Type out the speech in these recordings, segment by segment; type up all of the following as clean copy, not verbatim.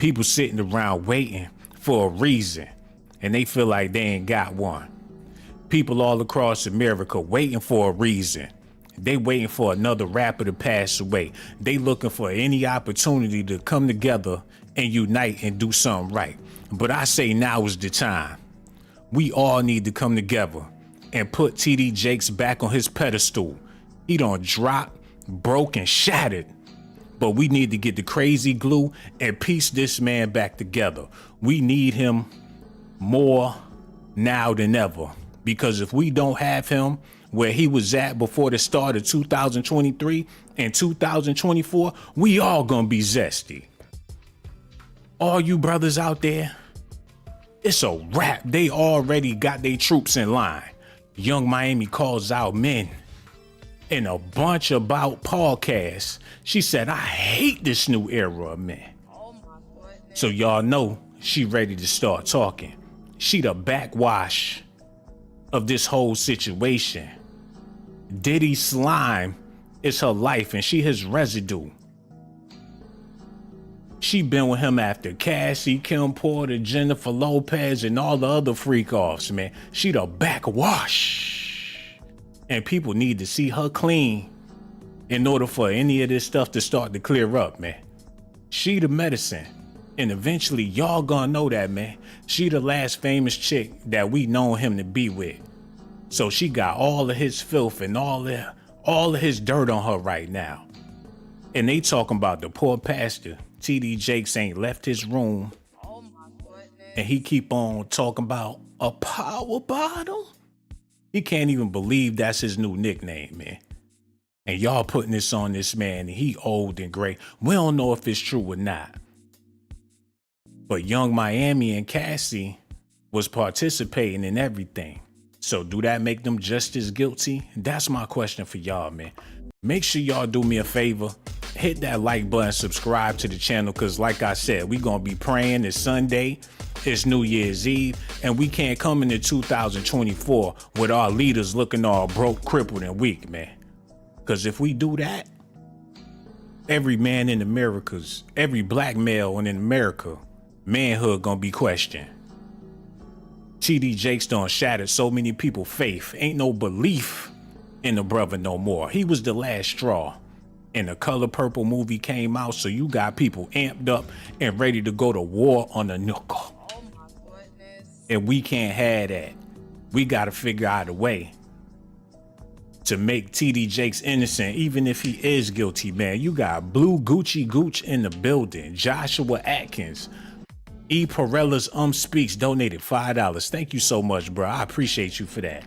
People sitting around waiting for a reason, and they feel like they ain't got one. People all across America waiting for a reason. They waiting for another rapper to pass away. They looking for any opportunity to come together and unite and do something right. But I say now is the time. We all need to come together and put TD Jakes back on his pedestal. He done dropped, broke, and shattered. But we need to get the crazy glue and piece this man back together. We need him more now than ever. Because if we don't have him where he was at before the start of 2023 and 2024, we all gonna be zesty. All you brothers out there, it's a wrap. They already got their troops in line. Young Miami calls out men in a bunch about podcasts. She said, I hate this new era of men. So y'all know she ready to start talking. She the backwash of this whole situation. Diddy slime is her life and she his residue. She been with him after Cassie, Kim Porter, Jennifer Lopez, and all the other freak offs, man. She the backwash. And people need to see her clean in order for any of this stuff to start to clear up, man. She the medicine. And eventually y'all gonna know that, man. She the last famous chick that we know him to be with. So she got all of his filth and all of his dirt on her right now. And they talking about the poor pastor. TD Jakes ain't left his room. Oh my goodness. And he keep on talking about a power bottle. He can't even believe that's his new nickname, man. And y'all putting this on this man, and he old and gray. We don't know if it's true or not. But Young Miami and Cassie was participating in everything. So do that make them just as guilty? That's my question for y'all, man. Make sure y'all do me a favor. Hit that like button, subscribe to the channel, because like I said, we going to be praying. It's Sunday, it's New Year's Eve, and we can't come into 2024 with our leaders looking all broke, crippled, and weak, man. Because if we do that, every man in America's, every black male in America, manhood gonna be questioned. TD Jakes done shattered so many people's faith. Ain't no belief in the brother no more. He was the last straw. And the Color Purple movie came out, so you got people amped up and ready to go to war on the knuckle. Oh my goodness. And we can't have that. We gotta figure out a way to make TD Jakes innocent, even if he is guilty, man. You got Blue Gucci Gooch in the building. Joshua Atkins. E. Perella's Speaks donated $5. Thank you so much, bro. I appreciate you for that.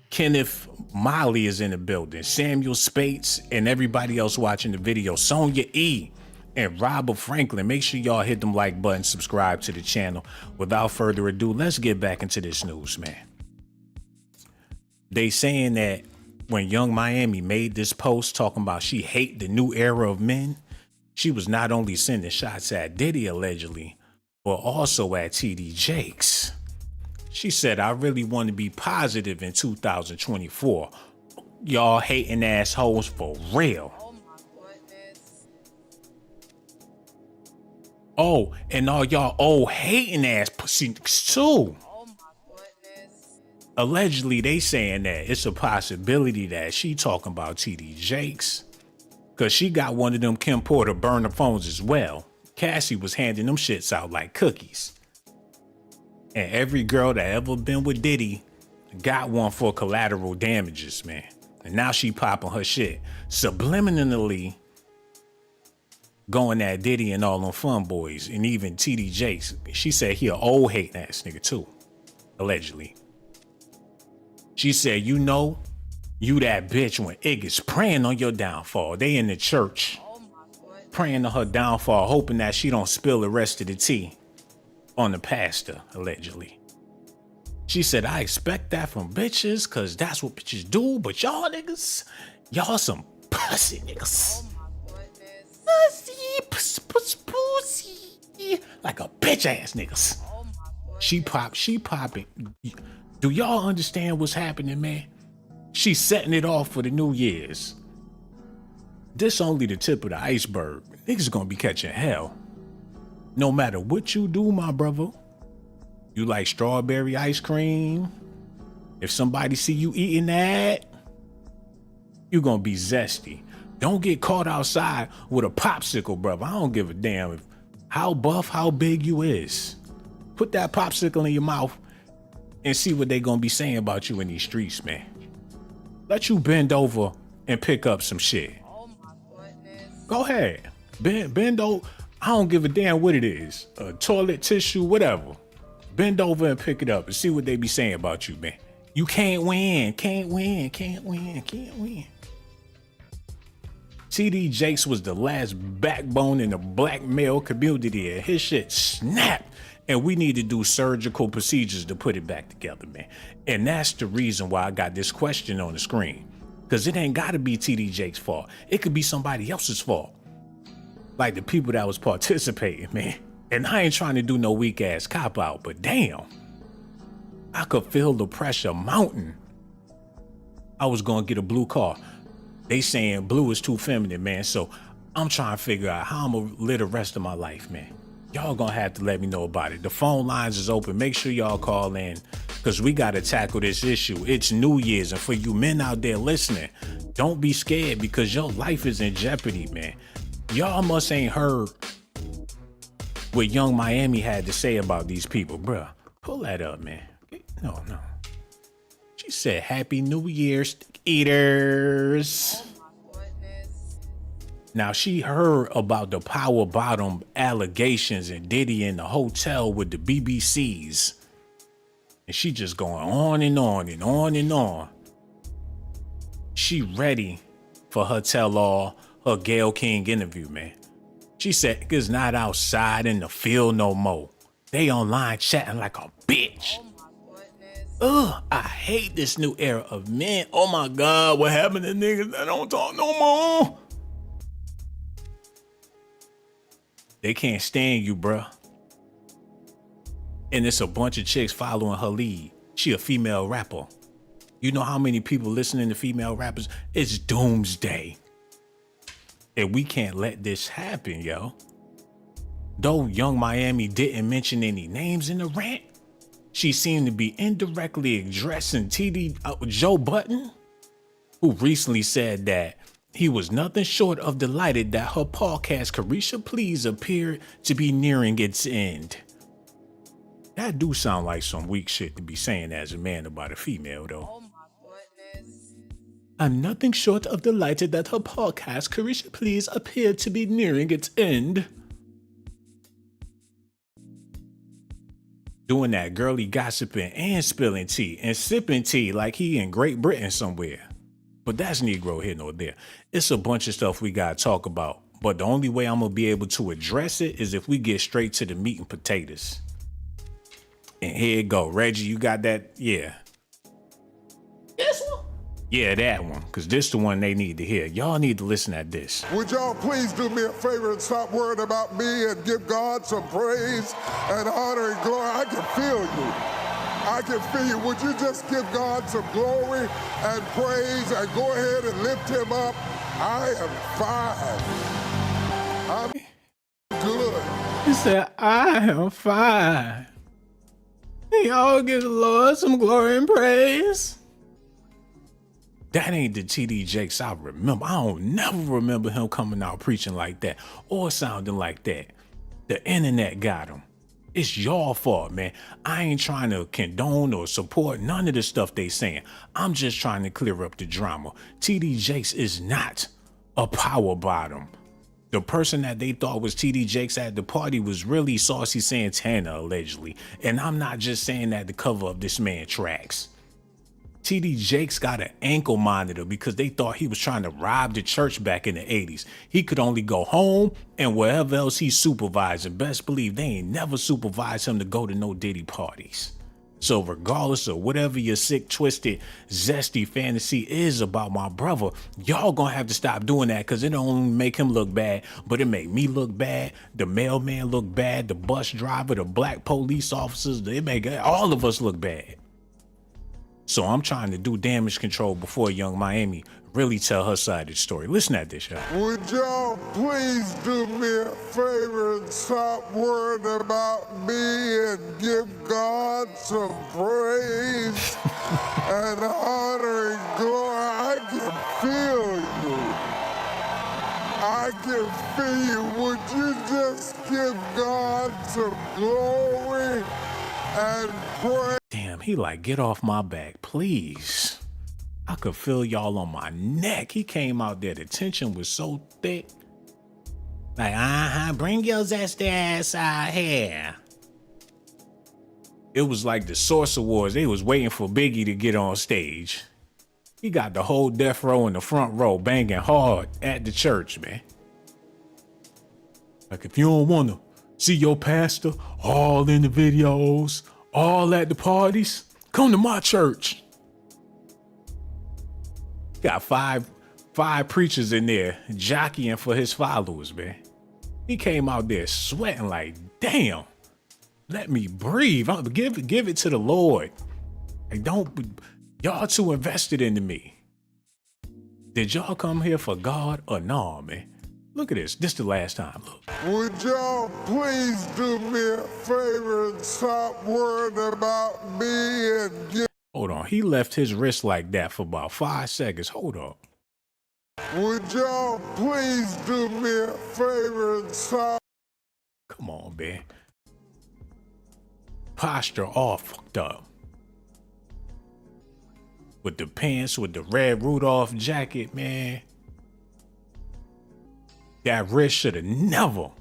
Kenneth Molly is in the building. Samuel Spates and everybody else watching the video. Sonia E. and Robert Franklin. Make sure y'all hit them like button, subscribe to the channel. Without further ado, let's get back into this news, man. They saying that when Young Miami made this post talking about she hate the new era of men, she was not only sending shots at Diddy allegedly, but also at TD Jakes. She said, I really want to be positive in 2024. Y'all hating assholes for real. Oh my goodness. Oh, and all y'all old hating ass pussy niggas too. Oh my goodness. Allegedly, they saying that it's a possibility that she talking about TD Jakes. Cause she got one of them Kim Porter burner phones as well. Cassie was handing them shits out like cookies. And every girl that ever been with Diddy got one for collateral damages, man. And now she popping her shit. Subliminally going at Diddy and all them fun boys and even TD Jakes. She said he an old hating ass nigga too, allegedly. She said, you know, you that bitch when Iggy's praying on your downfall. They in the church praying on her downfall, hoping that she don't spill the rest of the tea on the pastor, allegedly. She said, I expect that from bitches, cause that's what bitches do, but y'all niggas, y'all some pussy niggas. Oh my goodness. Pussy. Like a bitch ass niggas. Oh she popping. Do y'all understand what's happening, man? She's setting it off for the New Year's. This only the tip of the iceberg. Niggas gonna be catching hell. No matter what you do, my brother, you like strawberry ice cream. If somebody see you eating that, you gonna be zesty. Don't get caught outside with a popsicle, brother. I don't give a damn if how buff, how big you is. Put that popsicle in your mouth and see what they gonna be saying about you in these streets, man. Let you bend over and pick up some shit. Oh my goodness. Go ahead. Bend over. I don't give a damn what it is. Toilet tissue, whatever. Bend over and pick it up and see what they be saying about you, man. You can't win. TD Jakes was the last backbone in the black male community, and his shit snapped. And we need to do surgical procedures to put it back together, man. And that's the reason why I got this question on the screen. Because it ain't got to be TD Jakes' fault. It could be somebody else's fault. Like the people that was participating, man. And I ain't trying to do no weak ass cop out, but damn. I could feel the pressure mounting. I was gonna get a blue car. They saying blue is too feminine, man. So I'm trying to figure out how I'm gonna live the rest of my life, man. Y'all gonna have to let me know about it. The phone lines is open. Make sure y'all call in because we gotta tackle this issue. It's New Year's, and for you men out there listening, don't be scared because your life is in jeopardy, man. Y'all must ain't heard what Young Miami had to say about these people, bruh. Pull that up, man. No. She said, Happy New Year, stick eaters. Oh my goodness. Now, she heard about the power bottom allegations and Diddy in the hotel with the BBCs. And she just going on and on and on and on. She ready for her tell-all, her Gayle King interview, man. She said, niggas not outside in the field no more. They online chatting like a bitch. Ugh, I hate this new era of men. Oh my God, what happened to niggas that don't talk no more? They can't stand you, bruh. And it's a bunch of chicks following her lead. She a female rapper. You know how many people listening to female rappers? It's doomsday. And we can't let this happen, yo. Though Young Miami didn't mention any names in the rant, she seemed to be indirectly addressing Joe Budden, who recently said that he was nothing short of delighted that her podcast, Carisha Please, appeared to be nearing its end. That do sound like some weak shit to be saying as a man about a female, though. Oh my goodness. I'm nothing short of delighted that her podcast, Carisha Please, appeared to be nearing its end. Doing that girly gossiping and spilling tea and sipping tea like he in Great Britain somewhere. But that's Negro here nor there. It's a bunch of stuff we gotta talk about. But the only way I'm gonna be able to address it is if we get straight to the meat and potatoes. And here it go. Reggie, you got that? Yeah. This one? Yeah, that one. Because this the one they need to hear. Y'all need to listen at this. Would y'all please do me a favor and stop worrying about me and give God some praise and honor and glory? I can feel you. I can feel you. Would you just give God some glory and praise and go ahead and lift him up? I am fine. I'm good. He said, I am fine. Y'all give the Lord some glory and praise. That ain't the TD Jakes I remember. I don't never remember him coming out preaching like that or sounding like that. The internet got him. It's y'all fault, man. I ain't trying to condone or support none of the stuff they saying. I'm just trying to clear up the drama. TD Jakes is not a power bottom. The person that they thought was TD Jakes at the party was really Saucy Santana, allegedly. And I'm not just saying that to cover up this man's tracks. TD Jakes got an ankle monitor because they thought he was trying to rob the church back in the 80s. He could only go home and wherever else he's supervising. Best believe they ain't never supervised him to go to no Diddy parties. So regardless of whatever your sick, twisted, zesty fantasy is about my brother, y'all gonna have to stop doing that because it don't only make him look bad, but it make me look bad, the mailman look bad, the bus driver, the black police officers, it make all of us look bad. So I'm trying to do damage control before Young Miami really tell her side of the story. Listen at this, y'all. Would y'all please do me a favor and stop worrying about me and give God some praise and honor and glory? I can feel you. I can feel you. Would you just give God some glory and praise? Damn, he like, get off my back, please. I could feel y'all on my neck. He came out there, the tension was so thick. Like, bring your zesty ass out here. It was like the Source Awards. They was waiting for Biggie to get on stage. He got the whole death row in the front row banging hard at the church, man. Like, if you don't want to see your pastor all in the videos, all at the parties, come to my church. Got five preachers in there jockeying for his followers, man. He came out there sweating like, damn, let me breathe. Give it to the Lord. Like, y'all too invested into me. Did y'all come here for God or nah, man? Look at this. This the last time. Look. Would y'all please do me a favor and stop worrying about me and give... Hold on. He left his wrist like that for about 5 seconds. Hold on. Would y'all please do me a favor and stop... Come on, man. Posture all fucked up. With the pants, with the red Rudolph jacket, man. That wrist should have never.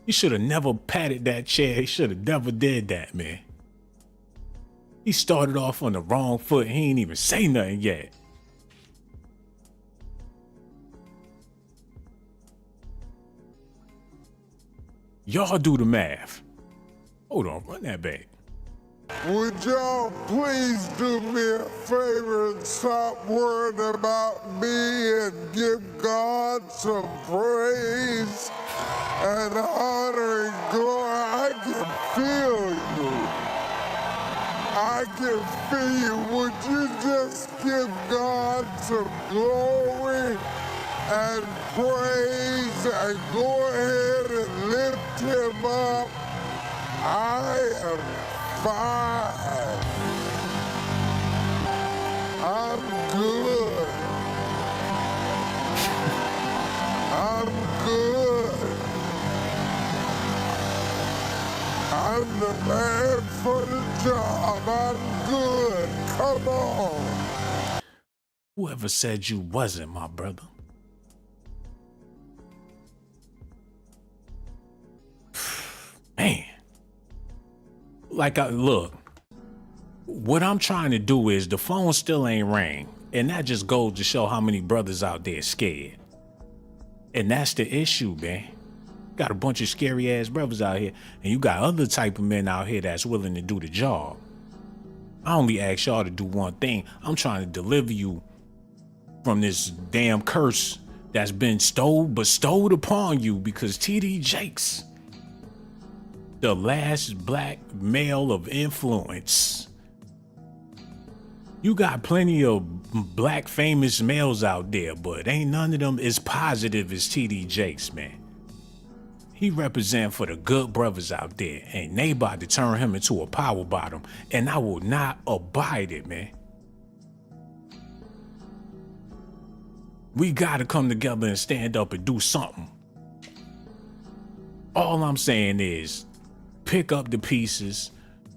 He should have never patted that chair. He should have never did that, man. He started off on the wrong foot. He ain't even say nothing yet. Y'all do the math. Hold on, run that back. Would y'all please do me a favor and stop worrying about me and give God some praise and honor and glory? I can feel you. I can feel you. Would you just give God some glory and praise and go ahead and lift him up? I am fine. I'm good. I'm good. I'm the man for the job. I'm good. Come on. Whoever said you wasn't, my brother? Man. Like, look, what I'm trying to do is the phone still ain't ring. And that just goes to show how many brothers out there scared. And that's the issue, man. Got a bunch of scary ass brothers out here. And you got other type of men out here that's willing to do the job. I only ask y'all to do one thing. I'm trying to deliver you from this damn curse that's been bestowed upon you because TD Jakes, the last black male of influence. You got plenty of black famous males out there, but ain't none of them as positive as TD Jakes, man. He represent for the good brothers out there, and they about to turn him into a power bottom, and I will not abide it, man. We gotta come together and stand up and do something. All I'm saying is, pick up the pieces.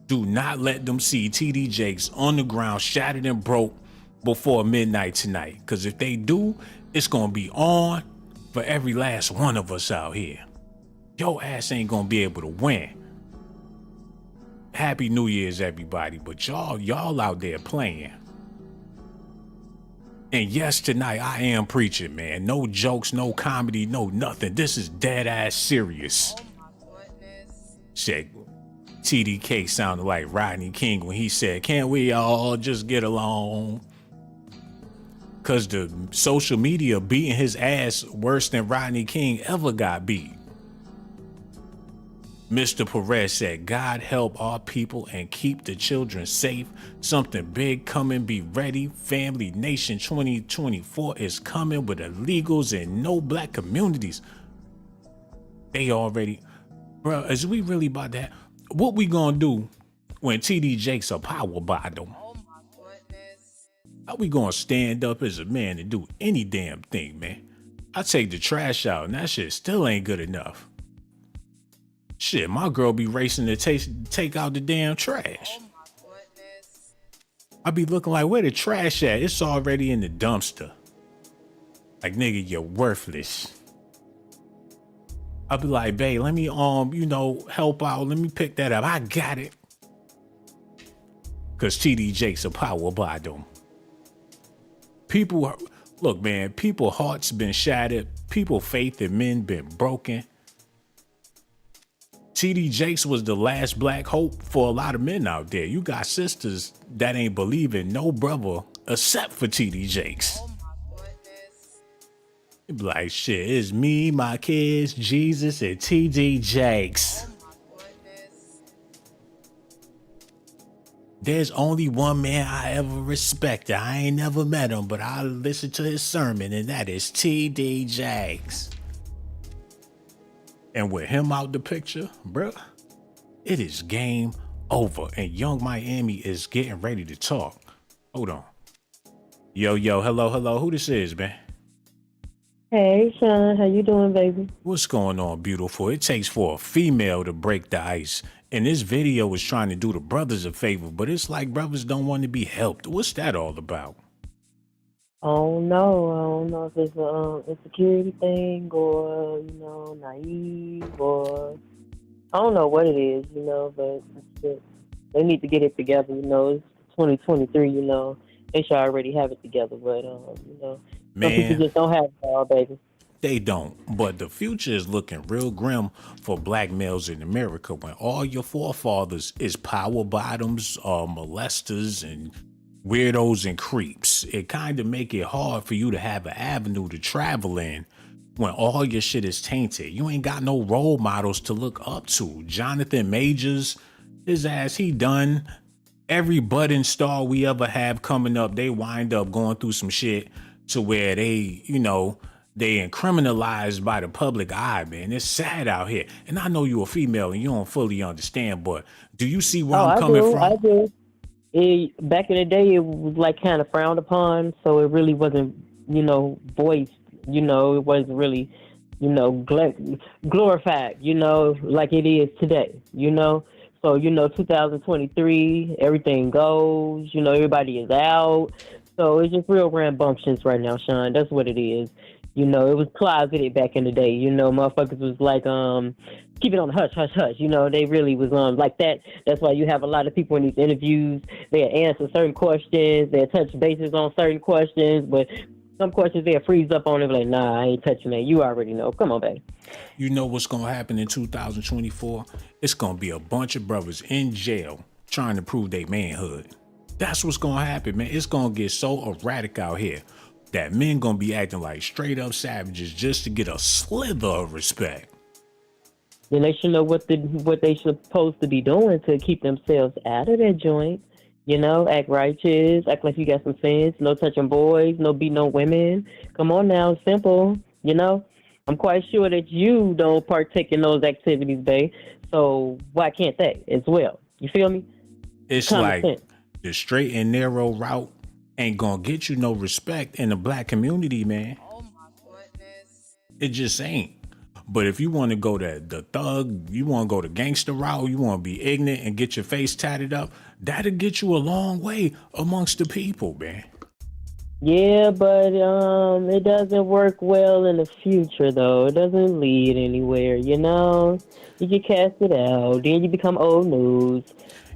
Do not let them see TD Jakes on the ground, shattered and broke before midnight tonight. Because if they do, it's going to be on for every last one of us out here. Your ass ain't going to be able to win. Happy New Year's, everybody. But y'all out there playing. And yes, tonight I am preaching, man. No jokes, no comedy, no nothing. This is dead ass serious. Oh my goodness. Shit. TDK sounded like Rodney King when he said, can't we all just get along? Cause the social media beating his ass worse than Rodney King ever got beat. Mr. Perez said, God help our people and keep the children safe. Something big coming. Be ready. Family Nation 2024 is coming with illegals and no black communities. They already, bro, is we really about that? What we gonna do when TD Jakes a power bottom? Oh my goodness. How we gonna stand up as a man and do any damn thing, man? I take the trash out and that shit still ain't good enough. Shit, my girl be racing to take out the damn trash. Oh my goodness. I be looking like, where the trash at? It's already in the dumpster. Like, nigga, you're worthless. I be like, babe, let me, help out. Let me pick that up. I got it. Cause TD Jakes a power bottom. People, look, man, people hearts been shattered. People faith in men been broken. TD Jakes was the last black hope for a lot of men out there. You got sisters that ain't believing no brother except for TD Jakes. Oh my goodness. You be like, shit, it's me, my kids, Jesus, and TD Jakes. Oh my goodness. There's only one man I ever respected. I ain't never met him, but I listened to his sermon, and that is TD Jakes. And with him out the picture, bruh, it is game over. And Young Miami is getting ready to talk. Hold on. Yo, hello. Who this is, man? Hey, Shawn, how you doing, baby? What's going on, beautiful? It takes for a female to break the ice. And this video is trying to do the brothers a favor, but it's like brothers don't want to be helped. What's that all about? I don't know if it's a insecurity thing or, naive or I don't know what it is, but they need to get it together, It's 2023, They should already have it together, but, some people just don't have it all, baby. They don't, but the future is looking real grim for black males in America when all your forefathers is power bottoms, molesters, and weirdos and creeps. It kind of make it hard for you to have an avenue to travel in when all your shit is tainted. You ain't got no role models to look up to. Jonathan Majors, his ass, he done. Every budding star we ever have coming up, they wind up going through some shit to where they, they criminalized by the public eye, man. It's sad out here. And I know you're a female and you don't fully understand, but do you see where I'm coming from? I do. Back in the day, it was like kind of frowned upon, so it really wasn't, voiced. It wasn't really, glorified, like it is today, So, 2023, everything goes, everybody is out. So it's just real rambunctious right now, Shawn. That's what it is. It was closeted back in the day. Motherfuckers was like, keep it on the hush, hush, hush. They really was like that. That's why you have a lot of people in these interviews. They'll answer certain questions. They'll touch bases on certain questions. But some questions they'll freeze up on it like, nah, I ain't touching that. You already know. Come on, baby. You know what's going to happen in 2024? It's going to be a bunch of brothers in jail trying to prove their manhood. That's what's going to happen, man. It's going to get so erratic out here that men going to be acting like straight up savages just to get a slither of respect. Then they should know what they supposed to be doing to keep themselves out of that joint. Act righteous, act like you got some sense, no touching boys, no beating no women. Come on now, simple, I'm quite sure that you don't partake in those activities, babe. So why can't they as well? You feel me? It's Common like sense. The straight and narrow route ain't gonna get you no respect in the black community, man. Oh my goodness. It just ain't. But if you want to go the thug, you want to go the gangster route, you want to be ignorant and get your face tatted up, that'll get you a long way amongst the people, man. Yeah, but it doesn't work well in the future, though. It doesn't lead anywhere, You get casted out, then you become old news.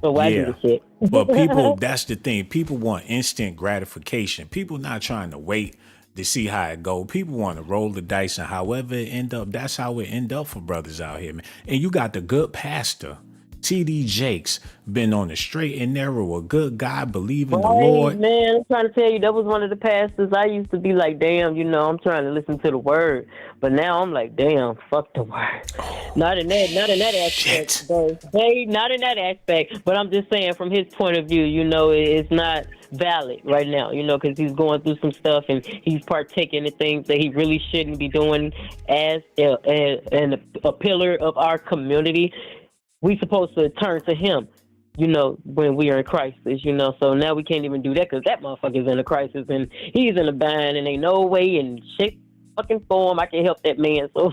So why do the shit? But people, that's the thing. People want instant gratification. People not trying to wait to see how it go. People want to roll the dice, and however it end up, that's how it end up for brothers out here, man. And you got the good pastor TD Jakes been on the straight and narrow, a good guy, believing the Right, Lord. man, I'm trying to tell you, that was one of the pastors. I used to be like, damn, I'm trying to listen to the word. But now I'm like, damn, fuck the word. Not in that aspect, Shit. not in that aspect. But I'm just saying, from his point of view, it's not valid right now, because he's going through some stuff and he's partaking in things that he really shouldn't be doing as a pillar of our community. We supposed to turn to him, when we are in crisis, So now we can't even do that because that motherfucker's in a crisis and he's in a bind and ain't no way in shit fucking form I can help that man. So,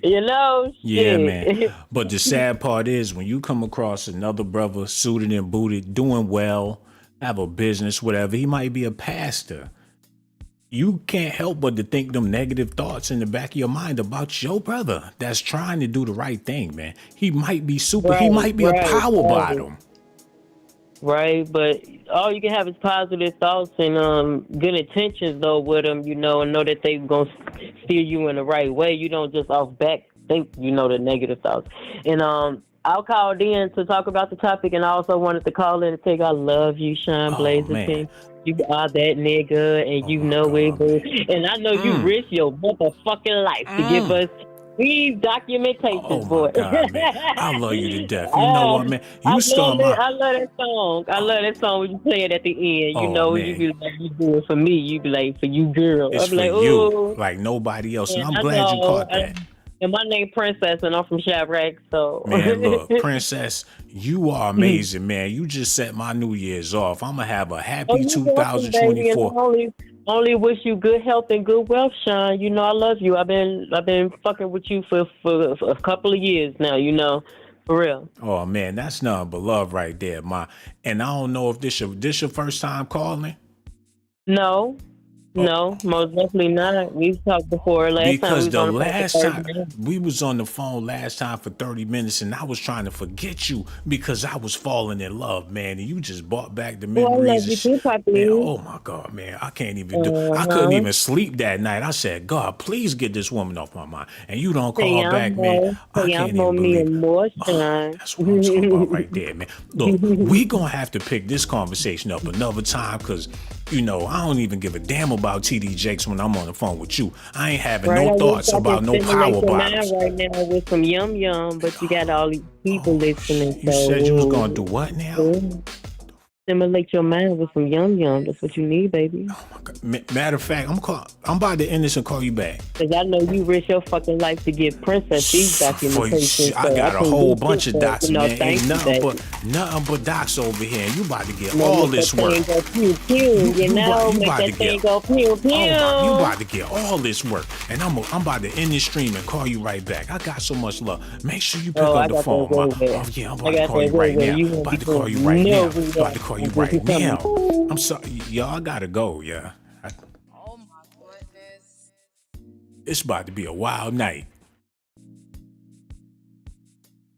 Yeah, shit. man. But the sad part is when you come across another brother suited and booted, doing well, have a business, whatever, he might be a pastor. You can't help but to think them negative thoughts in the back of your mind about your brother that's trying to do the right thing, man. He might be he might be a power bottom. Right, but all you can have is positive thoughts and good intentions, though, with them, and know that they're going to steer you in the right way. You don't just off back think, the negative thoughts. And I'll call in to talk about the topic, and I also wanted to call in and say I love you, Shawn Blazington. You are that nigga, and you know it, boo. And I know you risk your motherfucking life to give us these documentations, boy. Oh, my God, man. I love you to death. You know what, man? I love that song. I love that song when you play it at the end. Man. You be like, you do it for me. You be like, for you, girl. It's I be like, for you, ooh. like nobody else. And I'm I glad you know. caught that. And my name Princess, and I'm from Shadrack, so. Man, look, Princess, you are amazing, man. You just set my New Year's off. I'm going to have a happy 2024. Welcome, only wish you good health and good wealth, Shawn. I love you. I've been fucking with you for a couple of years now, for real. Oh, man, that's nothing but love right there, and I don't know if this your first time calling? No, most definitely not. We've talked before. Because the last time we was on the phone last time for 30 minutes and I was trying to forget you because I was falling in love, man. And you just brought back the memories. Man, oh my God, man. I can't even I couldn't even sleep that night. I said, God, please get this woman off my mind. And you don't call back, man. I can't even believe that's what I'm talking about right there, man. Look, we gonna have to pick this conversation up another time because I don't even give a damn about TD Jakes when I'm on the phone with you. I ain't having no thoughts about no power bottoms. Right now with some yum, but you got all these people listening. You said you was gonna do what now? Stimulate your mind with some yum. That's what you need, baby. Oh my God. Matter of fact, I'm about to end this and call you back. Because I know you risk your fucking life to get Princess these documentations. I got a whole bunch of docs, man. Ain't nothing but docs over here. And you about to get all this work. You about to get all this work. And I'm about to end this stream and call you right back. I got so much love. Make sure you pick up the phone. I'm about to call you right now. About to call you right now. About to call you right now. I'm sorry, y'all. I gotta go. Yeah. Oh my goodness. It's about to be a wild night.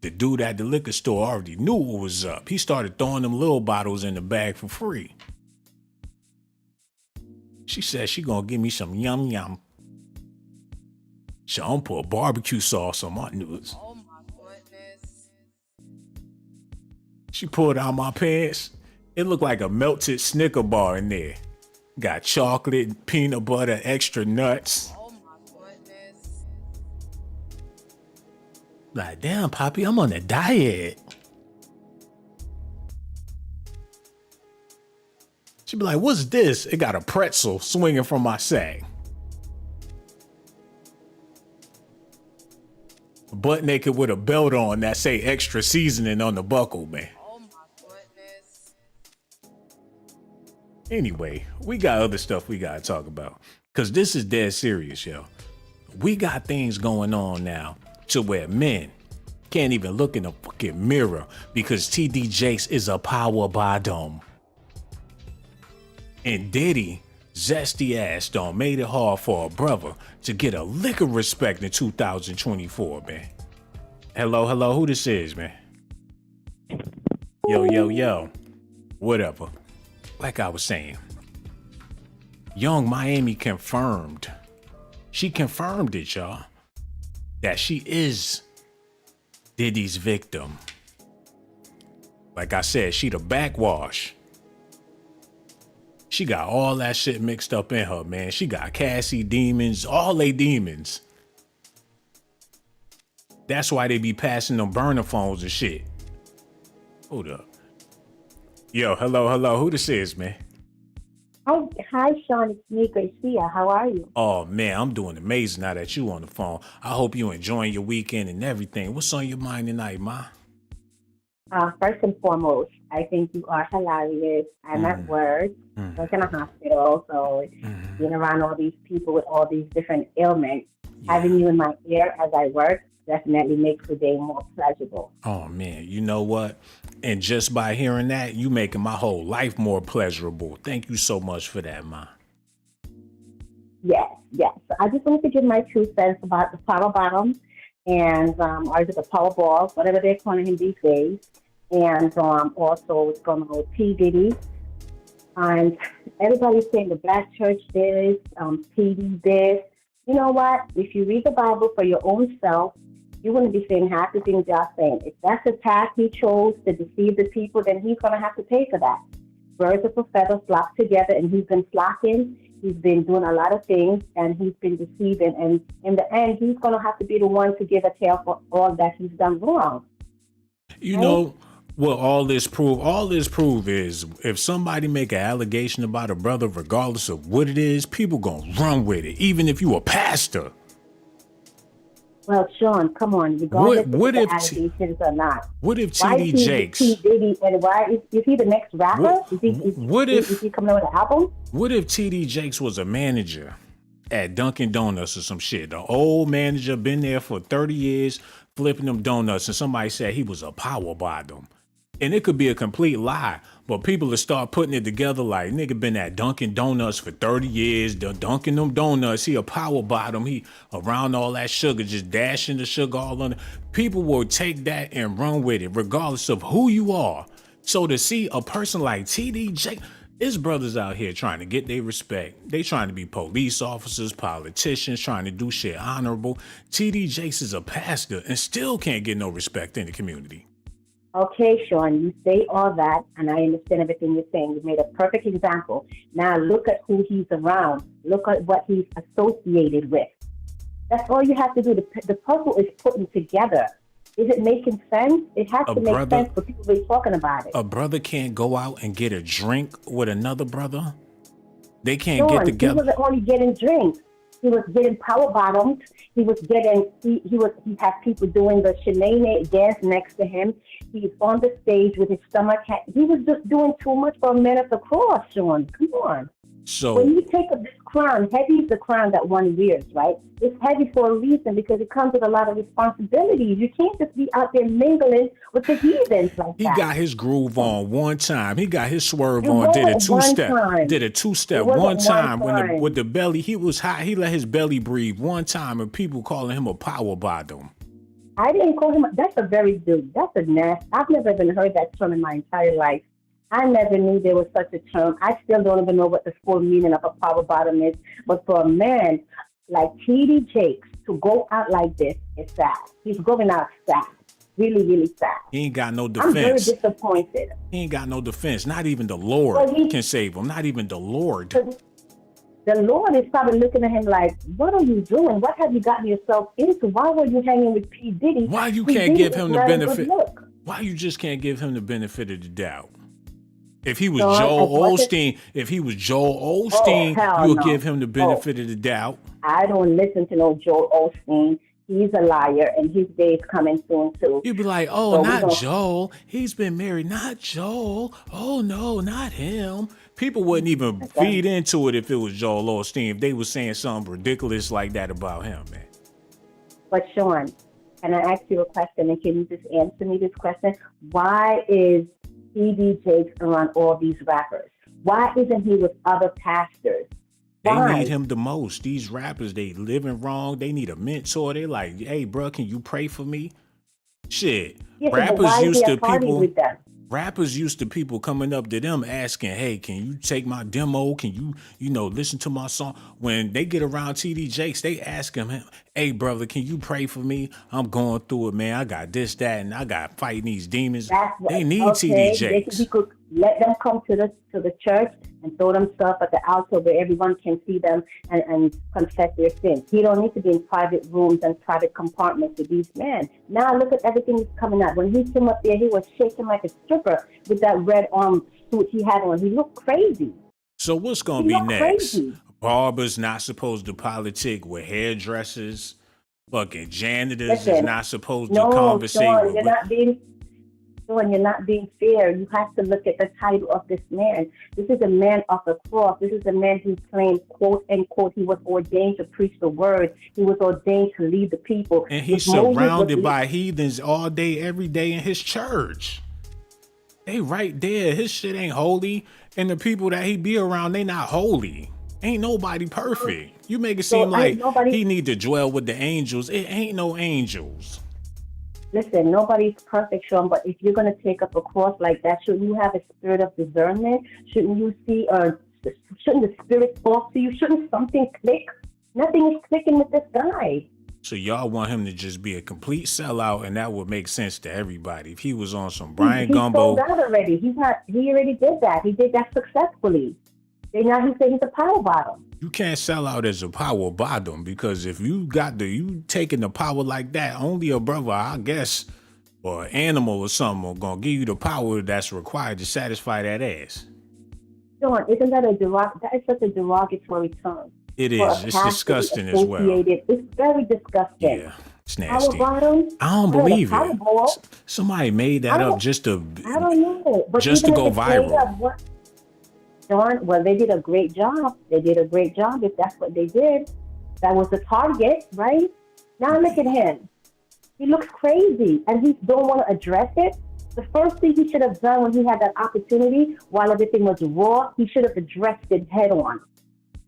The dude at the liquor store already knew what was up. He started throwing them little bottles in the bag for free. She said she gonna give me some yum. Shawn put barbecue sauce on my noodles. Oh my goodness. She pulled out my pants. It looked like a melted Snicker bar in there. Got chocolate, peanut butter, extra nuts. Oh my goodness. Like, damn, Poppy, I'm on a diet. She'd be like, what's this? It got a pretzel swinging from my sack. Butt naked with a belt on that say extra seasoning on the buckle, man. Oh my goodness. Anyway, we got other stuff we gotta talk about. Cause this is dead serious, yo. We got things going on now to where men can't even look in the fucking mirror because TD Jakes is a power bottom. And Diddy, zesty ass done made it hard for a brother to get a lick of respect in 2024, man. Hello, who this is, man? Yo. Whatever. Like I was saying, Young Miami confirmed. She confirmed it, y'all. That she is Diddy's victim. Like I said, she the backwash. She got all that shit mixed up in her, man. She got Cassie demons, all they demons. That's why they be passing them burner phones and shit. Hold up. Yo, hello. Who this is, man? Hi, Shawn. It's me, Gracia. How are you? Oh, man, I'm doing amazing now that you on the phone. I hope you enjoying your weekend and everything. What's on your mind tonight, ma? First and foremost, I think you are hilarious. I'm at work, work in a hospital, so being around all these people with all these different ailments, having you in my ear as I work definitely makes the day more pleasurable. Oh, man, you know what? And just by hearing that, you making my whole life more pleasurable. Thank you so much for that, ma. Yes. So I just wanted to give my 2 cents about the power bottom and or is it the power balls, whatever they're calling him these days. And also what's going on with P. Diddy. And everybody's saying the black church this, PD this. You know what? If you read the Bible for your own self, you wouldn't be saying half the things y'all saying. If that's the path he chose to deceive the people, then he's going to have to pay for that. Birds of a feather flock together, and he's been flocking. He's been doing a lot of things, and he's been deceiving. And in the end, he's going to have to be the one to give a tale for all that he's done wrong. You know what all this prove is if somebody make an allegation about a brother, regardless of what it is, people gonna run with it, even if you a pastor. Well, Shawn, come on. Regardless What if if the allegations or not. What if Why TD is he Jakes? T. Diddy, and why is he the next rapper? Is he coming out with an album? What if TD Jakes was a manager at Dunkin' Donuts or some shit? The old manager been there for 30 years flipping them donuts, and somebody said he was a power bottom. And it could be a complete lie, but people will start putting it together like, nigga been at Dunkin' Donuts for 30 years, dunking them donuts, he a power bottom, he around all that sugar, just dashing the sugar all on it. People will take that and run with it, regardless of who you are. So to see a person like TD Jakes, his brothers out here trying to get their respect. They trying to be police officers, politicians, trying to do shit honorable. TD Jakes is a pastor and still can't get no respect in the community. Okay, Shawn, you say all that, and I understand everything you're saying. You made a perfect example. Now look at who he's around. Look at what he's associated with. That's all you have to do. The puzzle is putting together. Is it making sense? It has to make sense for people to be talking about it. A brother can't go out and get a drink with another brother? They can't get together. He wasn't only getting drinks. He was getting power bottomed. He was getting, he had people doing the shenanigan dance next to him. He's on the stage with his stomach. He was just doing too much for a man of the cross, Shawn. Come on. So when you take up this crown, heavy is the crown that one wears, right? It's heavy for a reason because it comes with a lot of responsibilities. You can't just be out there mingling with the heathens like that. He got his groove on one time. He got his swerve on. Did a two-step one time. With the belly, he was hot. He let his belly breathe one time, and people calling him a power bottom. I didn't call him. That's a very dude. That's a nasty. I've never even heard that term in my entire life. I never knew there was such a term. I still don't even know what the full meaning of a power bottom is. But for a man like TD Jakes to go out like this is sad. He's going out sad. Really, really sad. He ain't got no defense. I'm very disappointed. He ain't got no defense. Not even the Lord can save him. Not even the Lord. The Lord is probably looking at him like, what are you doing? What have you gotten yourself into? Why were you hanging with P. Diddy? Why you can't give him the benefit? Why you just can't give him the benefit of the doubt? If he was Joel Osteen, you'll give him the benefit of the doubt. I don't listen to no Joel Osteen. He's a liar, and his day is coming soon, too. You'd be like, oh, not Joel. He's been married. Not Joel. Oh, no, not him. People wouldn't even feed into it if it was Joel Osteen, if they were saying something ridiculous like that about him, man. But, Shawn, can I ask you a question, and can you just answer me this question? Why is TD Jakes around all these rappers? Why isn't he with other pastors? They need him the most. These rappers, they living wrong. They need a mentor. They like, hey, bro, can you pray for me? Shit. Yeah, rappers used to people. Rappers used to people coming up to them asking, hey, can you take my demo? Can you listen to my song? When they get around TD Jakes, they ask him, hey, brother, can you pray for me? I'm going through it, man. I got this, that, and I got fighting these demons. That's what, They need TD okay. Jakes. He could let them come to the church and throw themselves at the altar where everyone can see them and confess their sins. He don't need to be in private rooms and private compartments with these men. Now look at everything that's coming out. When he came up there, he was shaking like a stripper with that red arm suit he had on. He looked crazy. So what's going to be next? Crazy. Barbers not supposed to politic with hairdressers. Fucking janitors is not supposed to conversate Shawn, with... You're not being fair. You have to look at the title of this man. This is a man of the cross. This is a man who claims, quote unquote, he was ordained to preach the word. He was ordained to lead the people. And he's surrounded by heathens all day, every day in his church. They right there. His shit ain't holy. And the people that he be around, they not holy. Ain't nobody perfect. You make it seem like he need to dwell with the angels. It ain't no angels. Listen, nobody's perfect, Shawn, but if you're going to take up a cross like that, shouldn't you have a spirit of discernment? Shouldn't you see, shouldn't the spirit talk to you? Shouldn't something click? Nothing is clicking with this guy. So y'all want him to just be a complete sellout, and that would make sense to everybody. If he was on some Brian Gumbo. He sold out already. He already did that. He did that successfully. And now he said he's a power bottom. You can't sell out as a power bottom, because if you taking the power like that, only a brother, I guess, or an animal or something are gonna give you the power that's required to satisfy that ass. Shawn, isn't that that is such a derogatory term? It is. It's disgusting as well. It's very disgusting. Yeah, it's nasty. Power bottom? I don't believe it. Somebody made that up just to go viral. Shawn, well, they did a great job. If that's what they did. That was the target, right? Now look at him. He looks crazy, and he don't want to address it. The first thing he should have done when he had that opportunity, while everything was raw, he should have addressed it head on.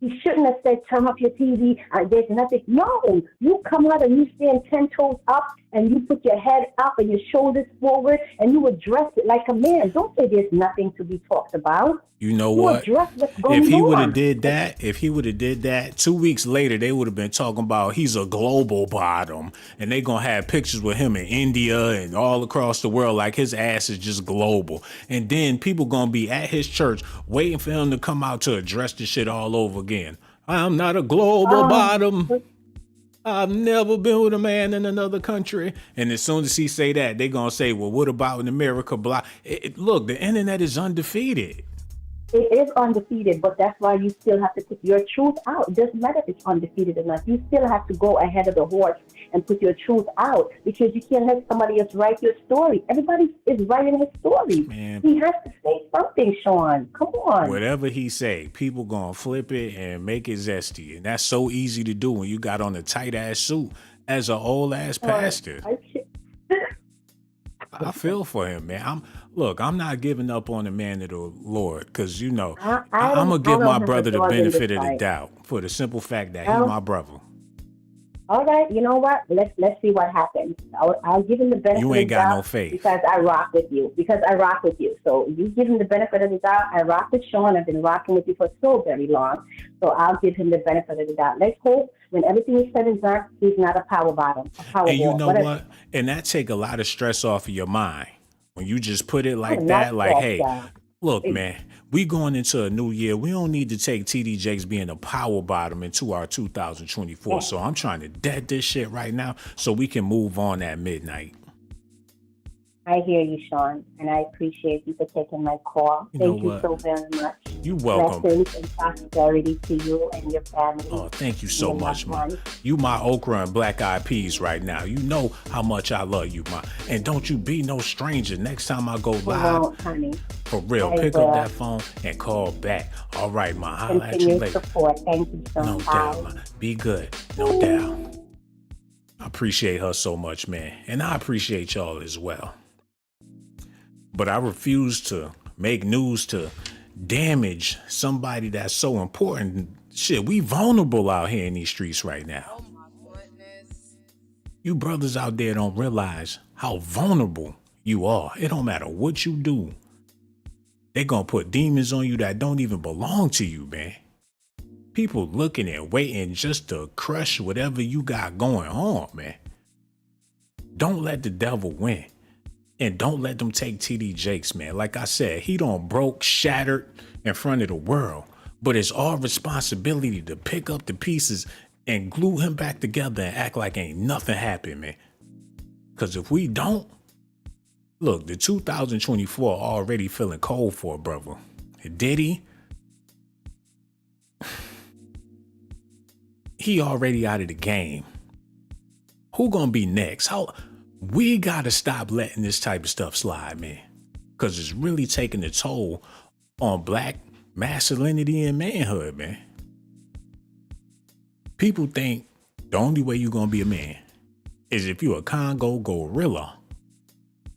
He shouldn't have said, turn off your TV, there's nothing. No, you come out and you stand 10 toes up and you put your head up and your shoulders forward and you address it like a man. Don't say there's nothing to be talked about. You know what? If he would have did that, 2 weeks later, they would have been talking about he's a global bottom, and they gonna have pictures with him in India and all across the world, like his ass is just global. And then people gonna be at his church waiting for him to come out to address the shit all over again. I'm not a global bottom. I've never been with a man in another country. And as soon as he say that, they gonna say, well, what about in America? Look, the internet is undefeated. It is undefeated, but that's why you still have to put your truth out. It doesn't matter if it's undefeated or not. You still have to go ahead of the horse and put your truth out, because you can't let somebody else write your story. Everybody is writing his story. Man, he has to say something, Shawn. Come on. Whatever he say, people gonna flip it and make it zesty. And that's so easy to do when you got on a tight-ass suit as an old-ass pastor. I feel for him, man. I'm not giving up on the man of the Lord, because I'm gonna give my brother the benefit of the doubt for the simple fact that he's my brother. All right, you know what? Let's see what happens. I'll give him the benefit. You ain't of the got doubt no faith because I rock with you. So you give him the benefit of the doubt. I rock with Shawn. I've been rocking with you for so very long. So I'll give him the benefit of the doubt. Let's hope when everything is said and done, he's not a power bottom. And you know what? And that take a lot of stress off of your mind when you just put it like that. Like, hey, look, man, we going into a new year. We don't need to take TD Jakes being a power bottom into our 2024. So I'm trying to dead this shit right now so we can move on at midnight. I hear you, Shawn, and I appreciate you for taking my call. Thank you so very much. You're welcome. Blessings and prosperity to you and your family. Oh, thank you so much, man. You my okra and black eyed peas right now. You know how much I love you, man. And don't you be no stranger. Next time I go live, honey. For real, pick up that phone and call back. All right, man. I'll let you later. Support. Thank you so much. No doubt, man. Be good. No doubt. I appreciate her so much, man. And I appreciate y'all as well. But I refuse to make news to damage somebody that's so important. Shit, we vulnerable out here in these streets right now. Oh my goodness. You brothers out there don't realize how vulnerable You are. It don't matter what you do. They gonna put demons on you that don't even belong to you, man. People looking and waiting just to crush whatever you got going on, man. Don't let the devil win. And don't let them take TD Jakes, man. Like I said, he done broke, shattered in front of the world. But it's our responsibility to pick up the pieces and glue him back together and act like ain't nothing happened, man. Because if we don't, look, the 2024 already feeling cold for a brother. Diddy, he already out of the game. Who gonna be next? We gotta stop letting this type of stuff slide, man. Because it's really taking a toll on black masculinity and manhood, man. People think the only way you're gonna be a man is if you a Congo gorilla.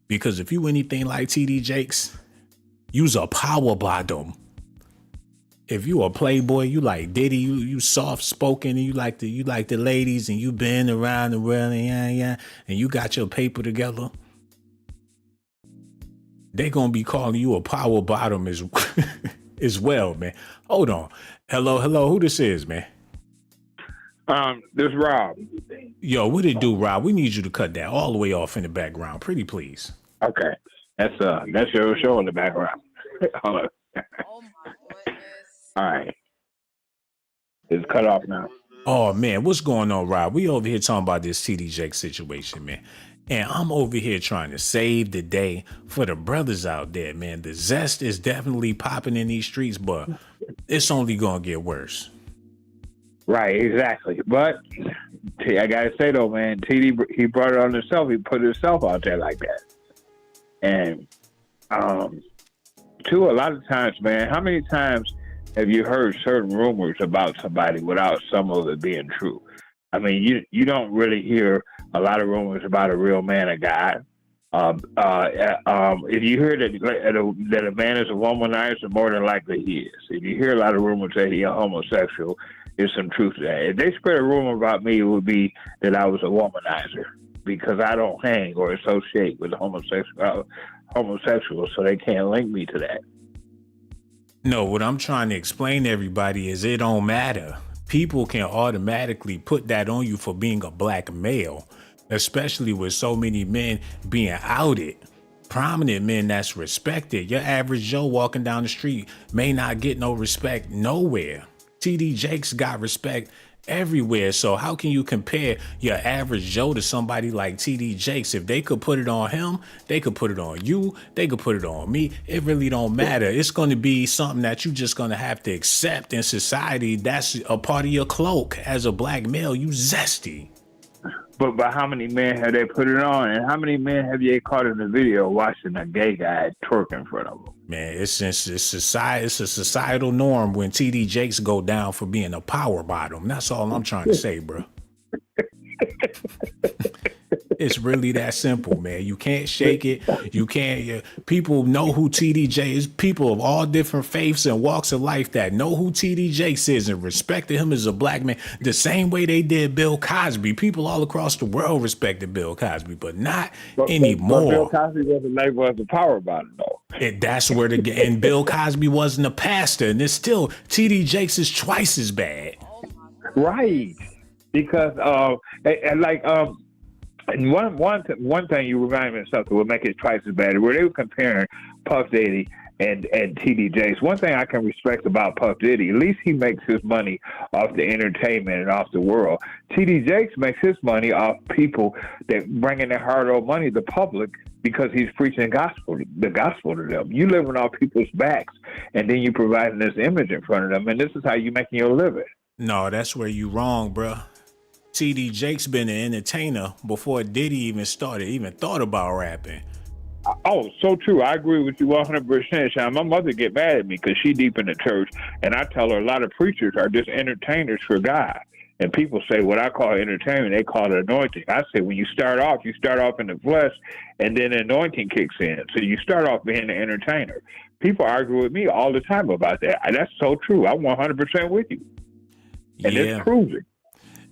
Because if you anything like TD Jakes, you's a power bottom. If you a playboy, you like Diddy, you soft spoken, and you like the ladies, and you been around the world, and you got your paper together, they gonna be calling you a power bottom as as well, man. Hold on, hello, who this is, man? This is Rob. Yo, what it do, Rob? We need you to cut that all the way off in the background, pretty please. Okay, that's your show in the background. Hold on. Oh my goodness. All right, it's cut off now. Oh man, what's going on, Rob? We over here talking about this TD Jakes situation, man. And I'm over here trying to save the day for the brothers out there, man. The zest is definitely popping in these streets, but it's only gonna get worse. Right, exactly. But I gotta say though, man, TD, he brought it on himself. He put himself out there like that. And too, a lot of times, man, how many times have you heard certain rumors about somebody without some of it being true? I mean, you don't really hear a lot of rumors about a real man of God. If you hear that a man is a womanizer, more than likely he is. If you hear a lot of rumors that he's a homosexual, there's some truth to that. If they spread a rumor about me, it would be that I was a womanizer because I don't hang or associate with homosexuals, so they can't link me to that. No, what I'm trying to explain to everybody is it don't matter. People can automatically put that on you for being a black male, especially with so many men being outed. Prominent men that's respected. Your average Joe walking down the street may not get no respect nowhere. TD Jakes got respect everywhere. So how can you compare your average Joe to somebody like TD Jakes? If they could put it on him, they could put it on you, they could put it on me. It really don't matter. It's going to be something that you just going to have to accept in society. That's a part of your cloak. As a black male, you zesty. But how many men have they put it on? And how many men have you caught in the video watching a gay guy twerk in front of them? Man, it's a societal norm when TD Jakes go down for being a power bottom. That's all I'm trying to say, bro. It's really that simple, man. You can't shake it. You can't. People know who TD Jakes is. People of all different faiths and walks of life that know who TD Jakes is and respected him as a black man the same way they did Bill Cosby. People all across the world respected Bill Cosby, but not anymore. But Bill Cosby wasn't labeled as a power bottom, though. And that's where and Bill Cosby wasn't a pastor, and it's still TD Jakes is twice as bad. Right, because and one thing you remind me of something will make it twice as bad. Where they were comparing Puff Daddy and TD Jakes. One thing I can respect about Puff Daddy, at least he makes his money off the entertainment and off the world. TD Jakes makes his money off people that bringing their hard-earned money to the public because he's preaching the gospel to them. You living off people's backs, and then you providing this image in front of them, and this is how you making your living. No, that's where you wrong, bro. TD Jakes been an entertainer before Diddy even thought about rapping. Oh, so true. I agree with you 100%, Shawn. My mother get mad at me because she deep in the church, and I tell her a lot of preachers are just entertainers for God. And people say what I call entertainment, they call it anointing. I say when you start off in the flesh, and then anointing kicks in. So you start off being an entertainer. People argue with me all the time about that. That's so true. I'm 100% with you. And it's proving.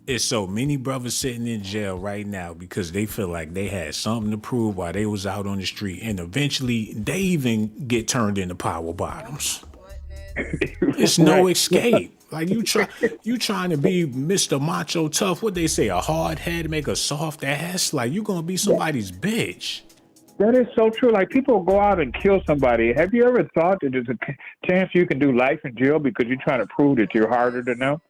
It's so many brothers sitting in jail right now because they feel like they had something to prove while they was out on the street, and eventually they even get turned into power bottoms. It's no escape. Like you trying to be Mr. Macho Tough. What they say, a hard head make a soft ass. Like you gonna be somebody's bitch. That is so true. Like people go out and kill somebody. Have you ever thought that there's a chance you can do life in jail because you're trying to prove that you're harder than them?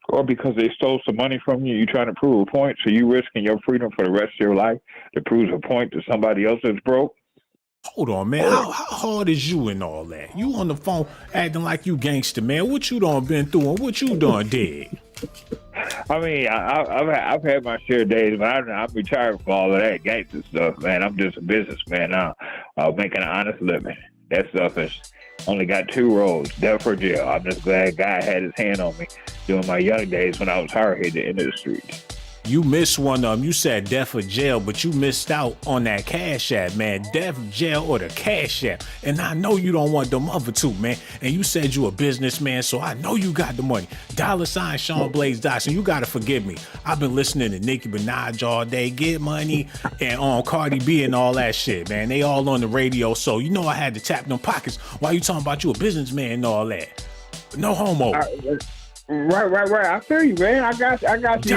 Or because they stole some money from you, you're trying to prove a point, so you risking your freedom for the rest of your life to prove a point to somebody else that's broke? Hold on, man. How hard is you and all that? You on the phone acting like you gangster, man. What you done been through and what you done did? I mean, I've had my share of days, but I'm retired from all of that gangster stuff, man. I'm just a businessman now, making an honest living. That stuff has only got 2 roads, death or jail. I'm just glad God had his hand on me during my young days when I was hard-headed in the streets. You missed one of them. You said death or jail, but you missed out on that Cash App, man. Death, jail, or the Cash App. And I know you don't want them other 2, man. And you said you a businessman, so I know you got the money. $ Shawn Blaze Dots, and you gotta forgive me. I've been listening to Nicki Minaj all day, Get Money, and on Cardi B and all that shit, man. They all on the radio, so you know I had to tap them pockets while you talking about you a businessman and all that. No homo. Right. I feel you, man. I got you,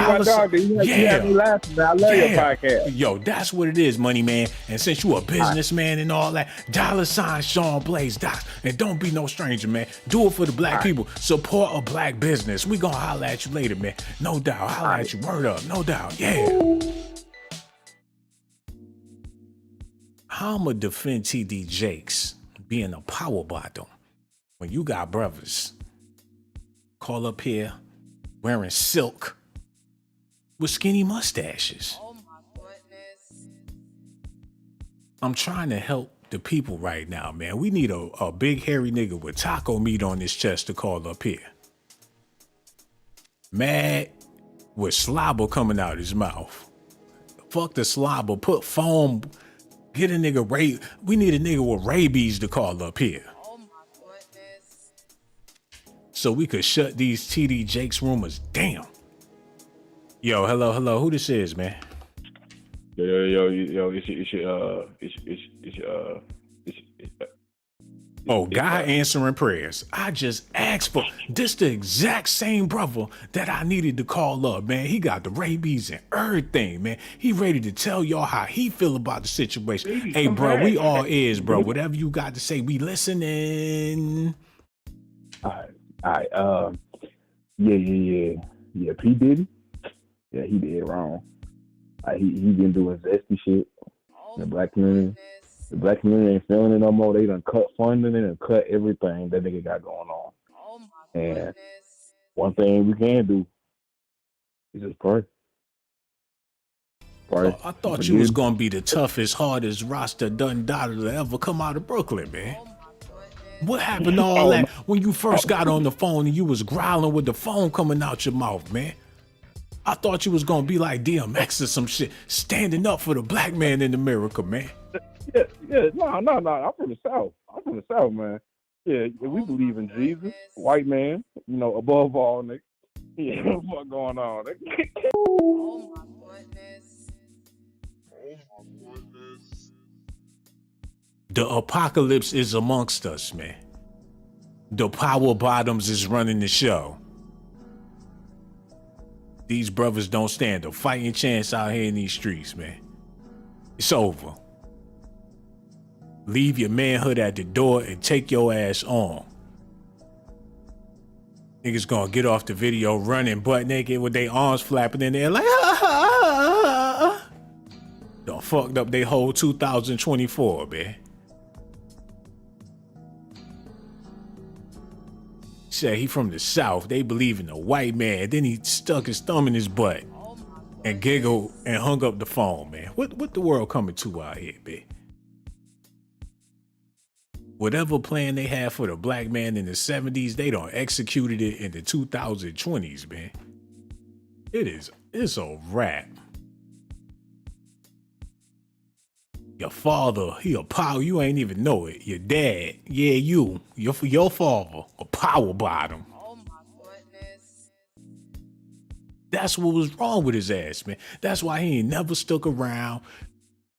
my dog. You have me laughing, man. I love your podcast. Yo, that's what it is, money man. And since you a businessman and all that, $ Shawn Blaze Dots. And don't be no stranger, man. Do it for the black people. Support a black business. We gonna holler at you later, man. No doubt. Holler at you. Word up. No doubt. Yeah. How I'ma defend TD Jakes being a power bottom when you got brothers call up here wearing silk with skinny mustaches? Oh my goodness. I'm trying to help the people right now, man. We need a big hairy nigga with taco meat on his chest to call up here. Mad with slobber coming out his mouth. Fuck the slobber, put foam, get a nigga we need a nigga with rabies to call up here. Oh my goodness. So we could shut these TD Jakes rumors down. Yo, hello, who this is, man? Yo, Oh, God answering prayers. I just asked for this the exact same brother that I needed to call up, man. He got the rabies and everything, man. He ready to tell y'all how he feel about the situation. Hey, bro, we all is, bro. Whatever you got to say, we listening. All right. Yeah. P. Diddy. Yeah, he did wrong. He been doing zesty shit. Oh The my black community, goodness. the black community ain't feeling it no more. They done cut funding and cut everything that nigga got going on. Oh my And goodness. one thing we can do is just pray. Pray. I thought you was gonna be the toughest, hardest roster done daughter to ever come out of Brooklyn, man. Oh my goodness. What happened to all that when you first got on the phone and you was growling with the phone coming out your mouth, man? I thought you was gonna be like DMX or some shit, standing up for the black man in America, man. Yeah. No. I'm from the South, man. Yeah, we believe in Jesus, white man, above all, nigga. Yeah, what's going on, nigga? Oh my goodness. The apocalypse is amongst us, man. The power bottoms is running the show. These brothers don't stand a fighting chance out here in these streets, man. It's over. Leave your manhood at the door and take your ass on. Niggas gonna get off the video running butt naked with their arms flapping in the air like, Done fucked up their whole 2024, man. Said he from the South, they believe in a white man. Then he stuck his thumb in his butt and giggled and hung up the phone, man. What the world coming to out here, man? Whatever plan they had for the black man in the 70s, they done executed it in the 2020s, man. It's a wrap. Your father, he a power, you ain't even know it. Your dad, yeah, your father, a power bottom. Oh my goodness. That's what was wrong with his ass, man. That's why he ain't never stuck around.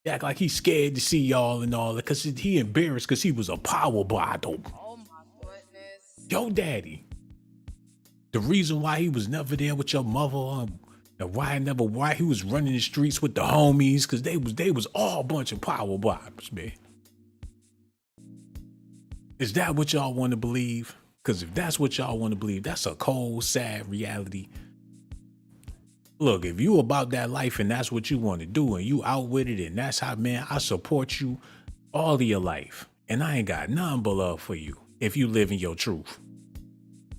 Act like he's scared to see y'all and all that, because he embarrassed because he was a power bottle. Oh my goodness. Yo, daddy. The reason why he was never there with your mother, and why he was running the streets with the homies, because they was all a bunch of power bottoms, man. Is that what y'all want to believe? Because if that's what y'all want to believe, that's a cold, sad reality. Look, if you about that life and that's what you want to do and you out with it and that's how, man, I support you all of your life. And I ain't got nothing but love for you if you live in your truth.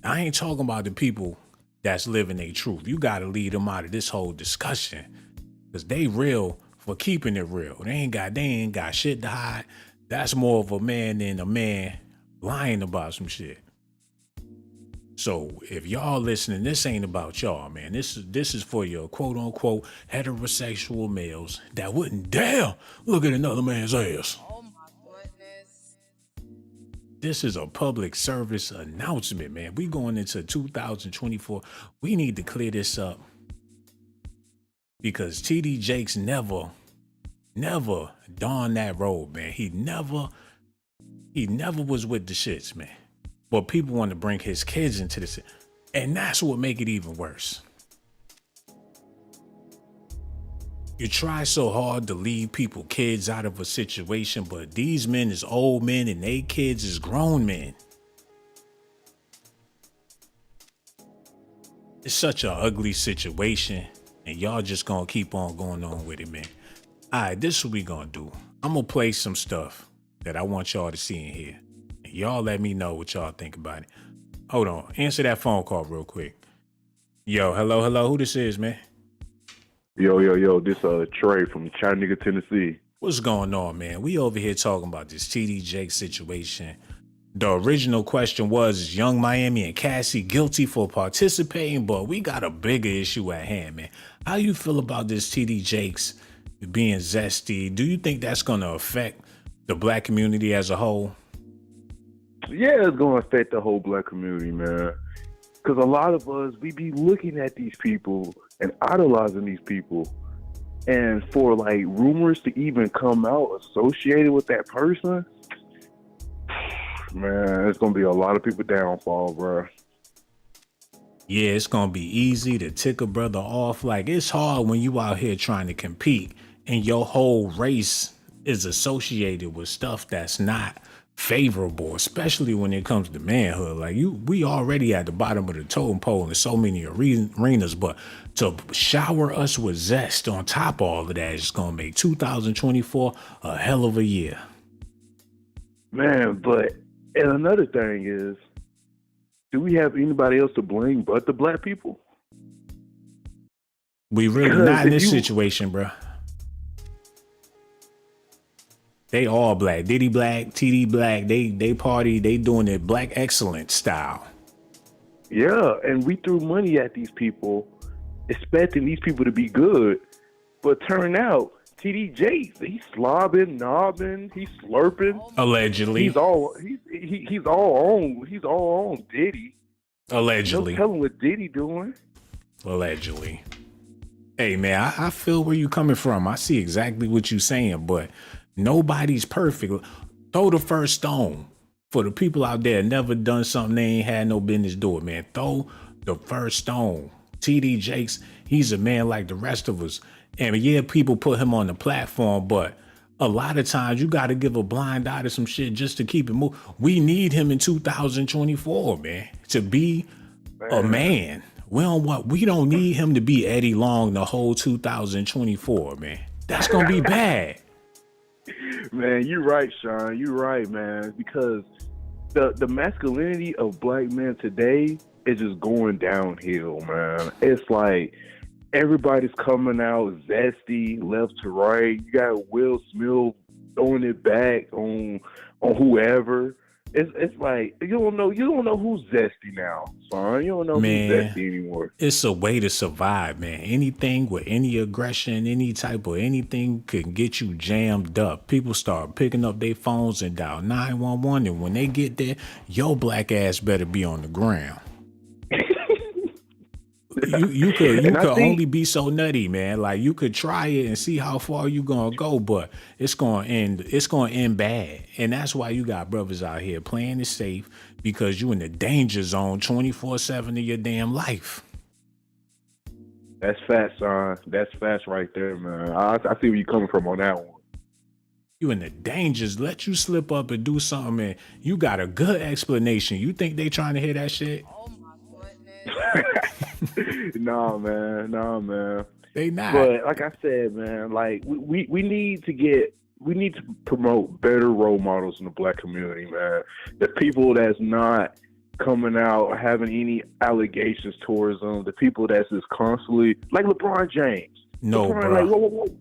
I ain't talking about the people that's living their truth. You got to lead them out of this whole discussion because they real for keeping it real. They ain't got shit to hide. That's more of a man than a man lying about some shit. So if y'all listening, this ain't about y'all, man. This is for your quote unquote heterosexual males that wouldn't dare look at another man's ass. Oh my goodness. This is a public service announcement, man. We going into 2024. We need to clear this up because TD Jakes never donned that robe, man. He never was with the shits, man. But people want to bring his kids into this. And that's what make it even worse. You try so hard to leave people kids out of a situation, but these men is old men and they kids is grown men. It's such an ugly situation and y'all just gonna keep on going on with it, man. All right, this is what we gonna do. I'm gonna play some stuff that I want y'all to see in here. Y'all let me know what y'all think about it. Hold on. Answer that phone call real quick. Yo, hello. Who this is, man? Yo. This Trey from Chattanooga, Tennessee. What's going on, man? We over here talking about this TD Jakes situation. The original question was, is Young Miami and Cassie guilty for participating? But we got a bigger issue at hand, man. How you feel about this TD Jakes being zesty? Do you think that's going to affect the black community as a whole? Yeah, it's going to affect the whole black community, man. Because a lot of us, we be looking at these people and idolizing these people. And for, like, rumors to even come out associated with that person, man, it's going to be a lot of people downfall, bro. Yeah, it's going to be easy to tick a brother off. Like, it's hard when you out here trying to compete and your whole race is associated with stuff that's not favorable, especially when it comes to manhood. Like we already at the bottom of the totem pole in so many arenas, but to shower us with zest on top of all of that is going to make 2024 a hell of a year. Man, but and another thing is, do we have anybody else to blame but the black people? We really not in this situation, bro. They all black. Diddy black, TD black. They party. They doing it black excellence style. Yeah, and we threw money at these people, expecting these people to be good. But turn out, TD Jakes, he's slobbing, knobbing, he's slurping. Allegedly. He's all on Diddy. Allegedly. Don't tell him what Diddy doing. Allegedly. Hey man, I feel where you coming from. I see exactly what you saying, but nobody's perfect. Throw the first stone. For the people out there never done something they ain't had no business doing, man. Throw the first stone. TD Jakes, he's a man like the rest of us. And yeah, people put him on the platform, but a lot of times you got to give a blind eye to some shit just to keep it moving. We need him in 2024, man, to be a man. We don't need him to be Eddie Long the whole 2024, man. That's gonna be bad. Man, you're right, Shawn. You're right, man. Because the masculinity of black men today is just going downhill, man. It's like everybody's coming out zesty, left to right. You got Will Smith throwing it back on whoever. It's like you don't know who's zesty now, son. You don't know who's zesty anymore. It's a way to survive, man. Anything with any aggression, any type of anything can get you jammed up. People start picking up their phones and dial 911, and when they get there, your black ass better be on the ground. You could And I think only be so nutty, man. Like you could try it and see how far you gonna go, but it's gonna end bad. And that's why you got brothers out here playing it safe because you in the danger zone 24/7 of your damn life. that's fast, son. That's fast right there, man. I see where you coming from on that one. You in the dangers, let you slip up and do something and you got a good explanation. You think they trying to hear that shit? Oh my goodness. Nah, man. They not. But like I said, man, like we need to promote better role models in the black community, man. The people that's not coming out having any allegations towards them, the people that's just constantly like LeBron James. No, LeBron, bro. like,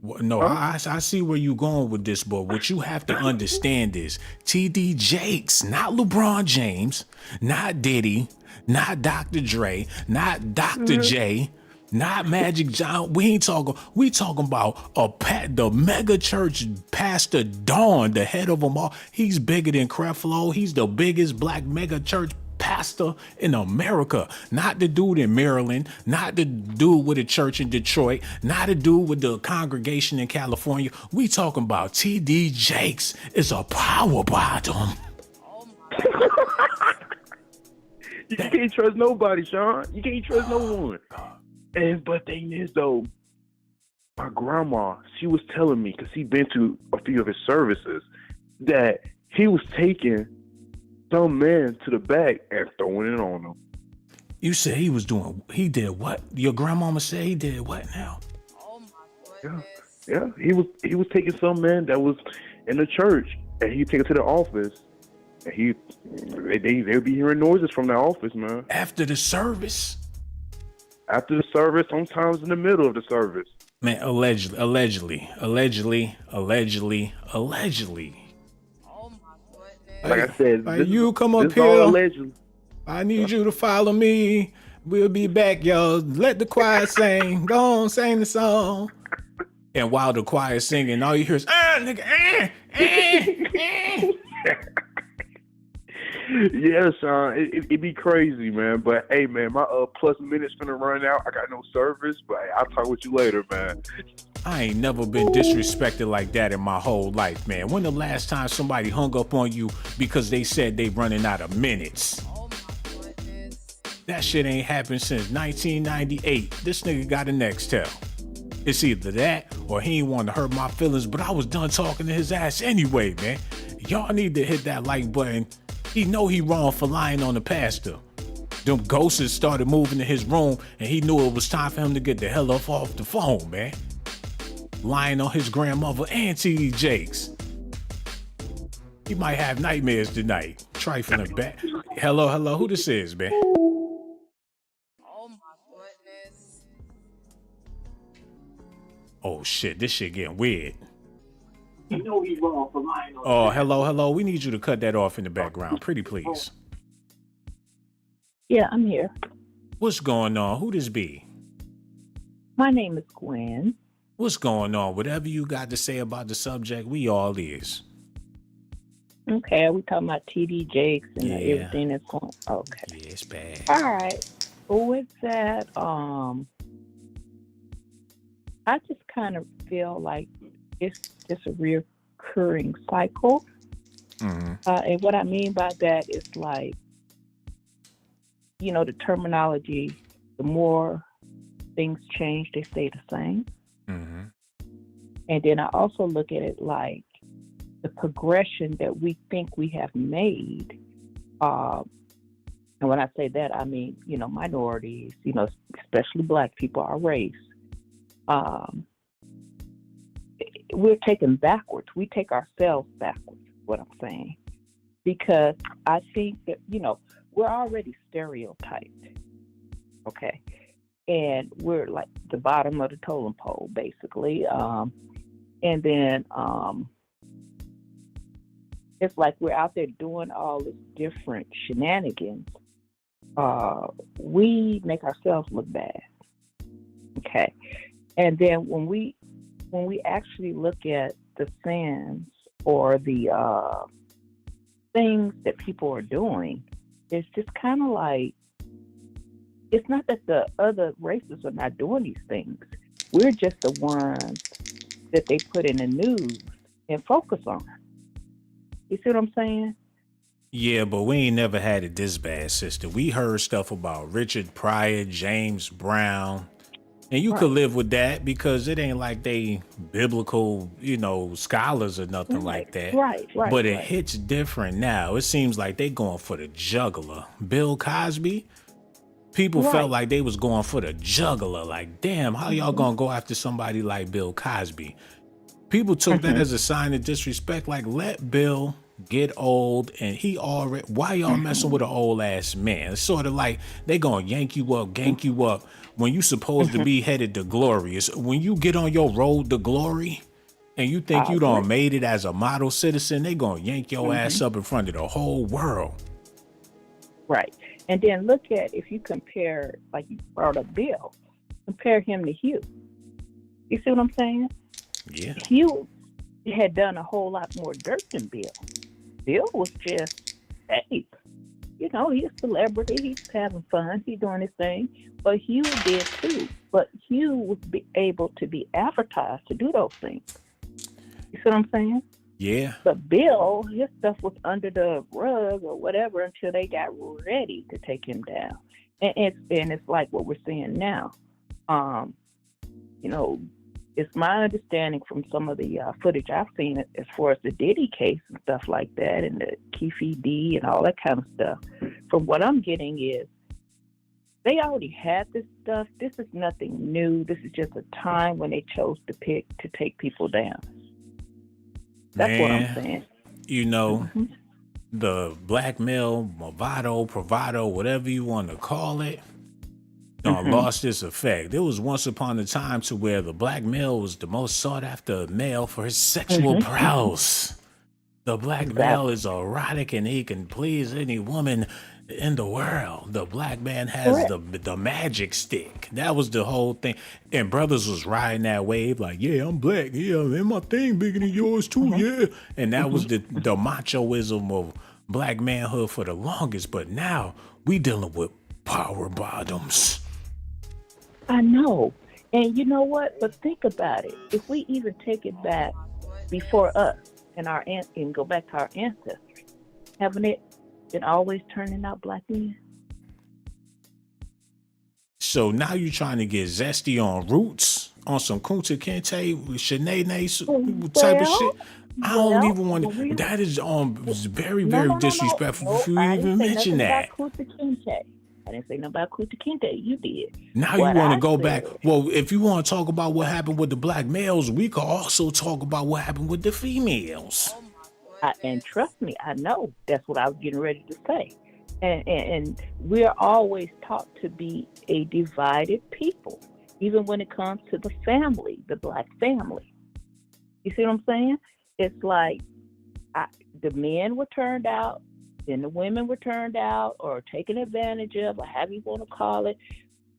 whoa. No, Huh? I see where you going with this, but what you have to understand is TD Jakes, not LeBron James, not Diddy, not Dr. Dre, not Dr. J, not Magic John. We talking about the mega church pastor Dawn, the head of them all. He's bigger than Creflo. He's the biggest black mega church pastor in America, not the dude in Maryland, not the dude with a church in Detroit, not the dude with the congregation in California. We talking about TD Jakes is a power bottom. You can't trust nobody, Shawn. You can't trust no one. And but thing is though, my grandma, she was telling me, because she'd been to a few of his services, that he was taking some man to the back and throwing it on him. You said he did what? Your grandmama said he did what now? Oh my goodness. Yeah. He was taking some man that was in the church, and he'd take it to the office, and they'd be hearing noises from the office, man. After the service? After the service, sometimes in the middle of the service. Man, allegedly. Oh my goodness. Like I said, Like you come up this all here. allegedly. I need you to follow me. We'll be back, y'all. Let the choir sing. Go on, sing the song. And while the choir singing, all you hear is, nigga, Yeah, Shawn, it'd be crazy, man. But hey, man, my plus minutes finna run out. I got no service, but hey, I'll talk with you later, man. I ain't never been disrespected like that in my whole life, man. When the last time somebody hung up on you because they said they running out of minutes? Oh my goodness. That shit ain't happened since 1998. This nigga got a Nextel. It's either that or he ain't want to hurt my feelings, but I was done talking to his ass anyway, man. Y'all need to hit that like button. He know he wrong for lying on the pastor. Them ghosts started moving in his room and he knew it was time for him to get the hell off the phone, man. Lying on his grandmother and TD Jakes. He might have nightmares tonight. Trifling back. Hello, who this is, man? Oh my goodness. Oh shit, this shit getting weird. You know he's wrong for lying on Oh, hello. We need you to cut that off in the background. Pretty please. Yeah, I'm here. What's going on? Who this be? My name is Gwen. What's going on? Whatever you got to say about the subject, we all is. Okay, we talking about TD Jakes and Yeah. everything that's going. Okay. Yeah, it's bad. All right. With that, I just kind of feel like it's just a reoccurring cycle. Mm-hmm. And what I mean by that is like, the terminology, the more things change, they stay the same. Mm-hmm. And then I also look at it like the progression that we think we have made. And when I say that, I mean, minorities, especially Black people, our race. We're taken backwards. We take ourselves backwards, is what I'm saying. Because I think that, we're already stereotyped. Okay. And we're like the bottom of the totem pole, basically. And then it's like we're out there doing all this different shenanigans. We make ourselves look bad. Okay. And then when we actually look at the sins or the things that people are doing, it's just kind of like It's not that the other races are not doing these things. We're just the ones that they put in the news and focus on. You see what I'm saying? Yeah, but we ain't never had it this bad, sister. We heard stuff about Richard Pryor, James Brown, and you could live with that because it ain't like they biblical, scholars or nothing like that. Right. But it hits different now. It seems like they going for the juggler. Bill Cosby, people felt like they was going for the juggler. Like, damn, how y'all gonna go after somebody like Bill Cosby? People took that as a sign of disrespect. Like, let Bill get old, and he already. Why y'all messing with an old ass man? It's sort of like they gonna yank you up, gank you up when you supposed to be headed to glory. It's when you get on your road to glory, and you think you done made it as a model citizen, they gonna yank your ass up in front of the whole world. Right. And then look at, if you compare, like you brought up Bill, compare him to Hugh. You see what I'm saying? Yeah. Hugh had done a whole lot more dirt than Bill. Bill was just, hey, he's a celebrity. He's having fun. He's doing his thing. But Hugh did too. But Hugh was able to be advertised to do those things. You see what I'm saying? Yeah. But Bill, his stuff was under the rug or whatever until they got ready to take him down. And it's like what we're seeing now. It's my understanding from some of the footage I've seen as far as the Diddy case and stuff like that, and the Keefe D and all that kind of stuff. From what I'm getting is they already had this stuff. This is nothing new. This is just a time when they chose to take people down. That's what I'm saying. The blackmail, bravado, whatever you want to call it, lost its effect. There was once upon a time to where the black male was the most sought after male for his sexual prowess. The black male is erotic and he can please any woman in the world. The black man has the magic stick. That was the whole thing. And brothers was riding that wave like, yeah, I'm black. Yeah, and my thing bigger than yours too. Yeah. And that was the machoism of black manhood for the longest. But now we dealing with power bottoms. I know. And you know what? But think about it. If we even take it back before us and go back to our ancestors, haven't it been always turning out black men? So now you're trying to get zesty on roots, on some Kunta Kinte, Shanae type of shit. I don't even want to. That is very, very disrespectful if you even mention that. I didn't say nothing about Kunta Kinte. You did. Now you want to go back. Well, if you want to talk about what happened with the black males, we could also talk about what happened with the females. And trust me, I know. That's what I was getting ready to say. And we're always taught to be a divided people, even when it comes to the family, the black family. You see what I'm saying? It's like the men were turned out, then the women were turned out or taken advantage of, or however you want to call it.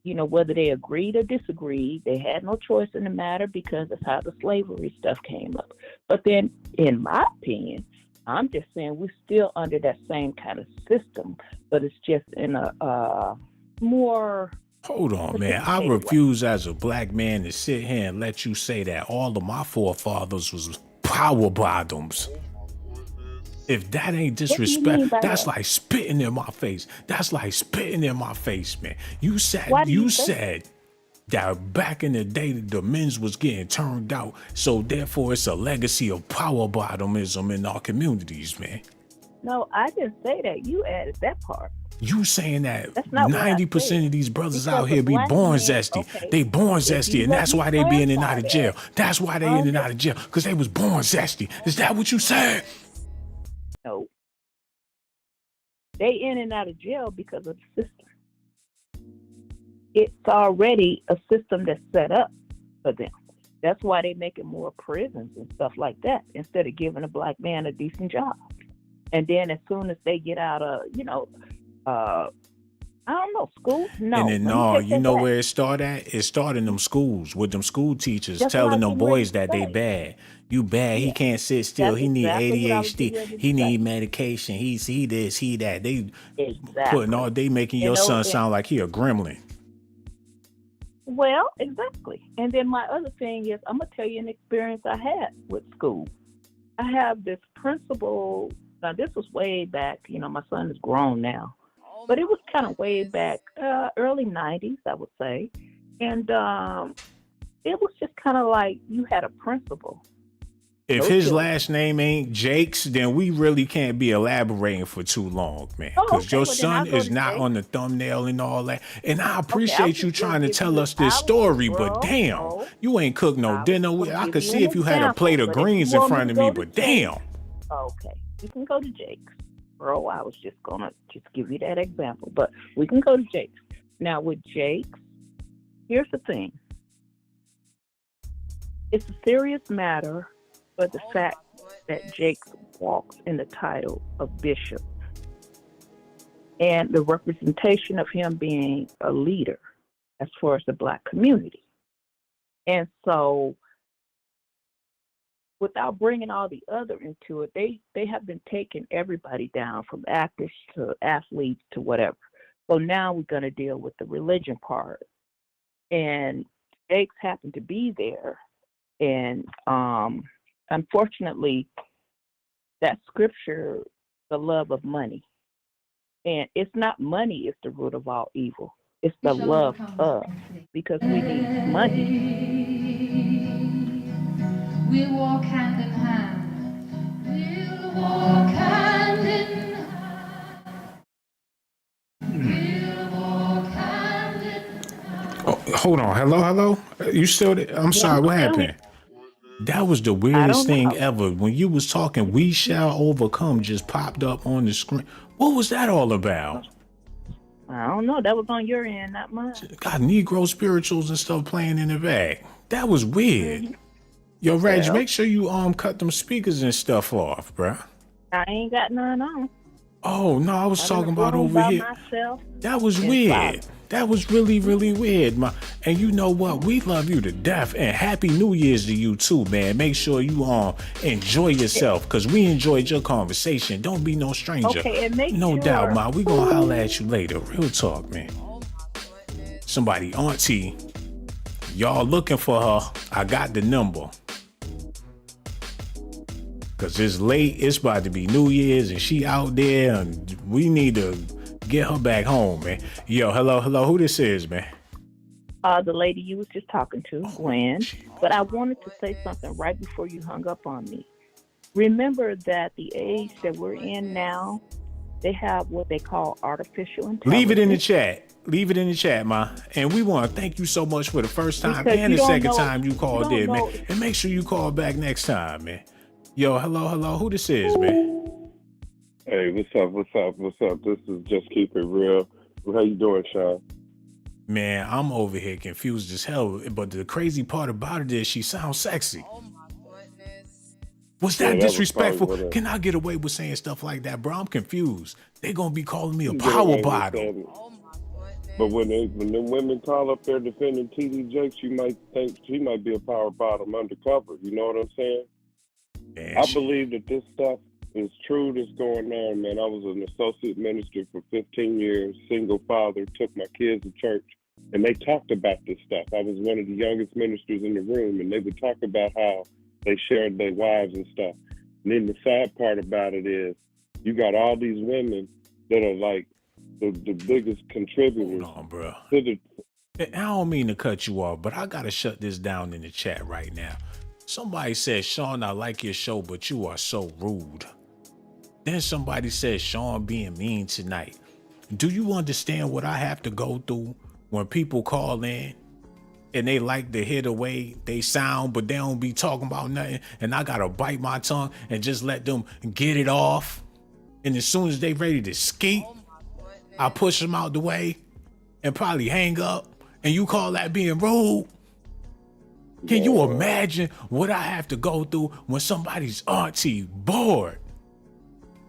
Whether they agreed or disagreed, they had no choice in the matter because that's how the slavery stuff came up. But then, in my opinion, I'm just saying we're still under that same kind of system, but it's just in a more... Hold on, man. I refuse as a black man to sit here and let you say that all of my forefathers was power bottoms. If that ain't disrespect, that's like spitting in my face. That's like spitting in my face, man. You said that back in the day the men's was getting turned out, so therefore it's a legacy of power bottomism in our communities, man. No, I didn't say that. You added that part. You saying that 90% of these brothers out here be born zesty. Okay. They born zesty, and that's why they be in and out of jail. That's why they in and out of jail, because they was born zesty. Is that what you said? No. They in and out of jail because of the system. It's already a system that's set up for them. That's why they making more prisons and stuff like that instead of giving a black man a decent job. And then as soon as they get out of, I I don't know, school? No. And then Let me no, take you that know back. where it started at? It started in them schools with them school teachers That's what I telling was them getting ready boys to that they say. bad. You bad. He Yeah, can't sit still. that's He need exactly what I was getting ADHD. ready to He say. need medication. He this, he that. They putting all Exactly. they making You your know, son and, sound like he a gremlin. well, exactly. And then my other thing is, I'm gonna tell you an experience I had with school. I have this principal. Now, this was way back. You know, my son is grown now, Oh but my it was kind of way goodness. back, early '90s, I would say. And it was just kind of like you had a principal. If No his children. last name ain't Jakes, then we really can't be elaborating for too long, man. Oh, Because okay. your Well, then I'll son go is to not Jake. on the thumbnail and all that. And I Okay, I was appreciate you just gonna trying to give tell you. us this story, but damn, Bro. you ain't cooked no I was dinner. gonna I give could you see an if you had a example, plate of but if you greens in want me front to of go me, to but Jake, damn. okay, you can go to Jake's. Bro, I was just gonna just give you that example, but we can go to Jake's. Now with Jake's, here's the thing. It's a serious matter for the Oh fact my that goodness. Jakes walks in the title of bishop and the representation of him being a leader as far as the Black community. And so, without bringing all the other into it, they have been taking everybody down from actors to athletes to whatever. So now we're going to deal with the religion part. And Jakes happened to be there. And unfortunately, that scripture, the love of money. And it's not money is the root of all evil. It's the love of, because we need money. We'll walk hand in hand. We'll walk hand in hand. We'll walk hand in hand. Oh, hold on. Hello? You still there? I'm Yeah, I'm sorry. What still happened? That was the I weirdest don't thing know. ever. When you was talking, "We shall overcome" just popped up on the screen. What was that all about? I don't know. That was on your end, not mine. Got Negro spirituals and stuff playing in the back. That was weird. Mhm. Yo, Reg, Well, make sure you cut them speakers and stuff off, bruh. I ain't got none on. Oh no, I was I'm in talking the about room over by here. myself. That was in weird. silence. That was really, really weird, man. And you know what? We love you to death. And Happy New Year's to you too, man. Make sure you enjoy yourself, because we enjoyed your conversation. Don't be no stranger. Okay, and make No sure. doubt, man. We gonna holler at you later. Real talk, man. Oh my goodness. Somebody, auntie, y'all looking for her. I got the number. Cause it's late. It's about to be New Year's and she out there, and we need to get her back home, man. Yo, hello. Who this is, man? The lady you was just talking to, Gwen. But I wanted to say something right before you hung up on me. Remember that the age that we're in now, they have what they call artificial intelligence. Leave it in the chat. Leave it in the chat, ma. And we want to thank you so much for the first time Because and you the don't second know- time you called you in, don't man. know- And make sure you call back next time, man. Yo, hello. Who this is, man? Hey, what's up? This is Just Keep It Real. How you doing, Shawn? Man, I'm over here confused as hell. But the crazy part about it is she sounds sexy. Oh my goodness. Was Yeah, that that was disrespectful? probably what Can I get away with saying stuff like that, bro? I'm confused. They gonna be calling me a You get power away with bottle. saying it. Oh my goodness. But when them women call up there defending TD Jakes, you might think she might be a power bottom undercover. You know what I'm saying? Yeah, I believe that this stuff is true that's going on, man. I was an associate minister for 15 years, single father, took my kids to church, and they talked about this stuff. I was one of the youngest ministers in the room, and they would talk about how they shared their wives and stuff. And then the sad part about it is you got all these women that are like the biggest contributors. Hold on, bro. To the, I don't mean to cut you off, but I gotta shut this down in the chat right now. Somebody said, Shawn, I like your show, but you are so rude. Then somebody said, Shawn being mean tonight. Do you understand what I have to go through when people call in and they like to hear the way they sound, but they don't be talking about nothing, and I gotta bite my tongue and just let them get it off? And as soon as they ready to skeet, I push them out the way and probably hang up, and you call that being rude? Can you imagine what I have to go through when somebody's auntie bored?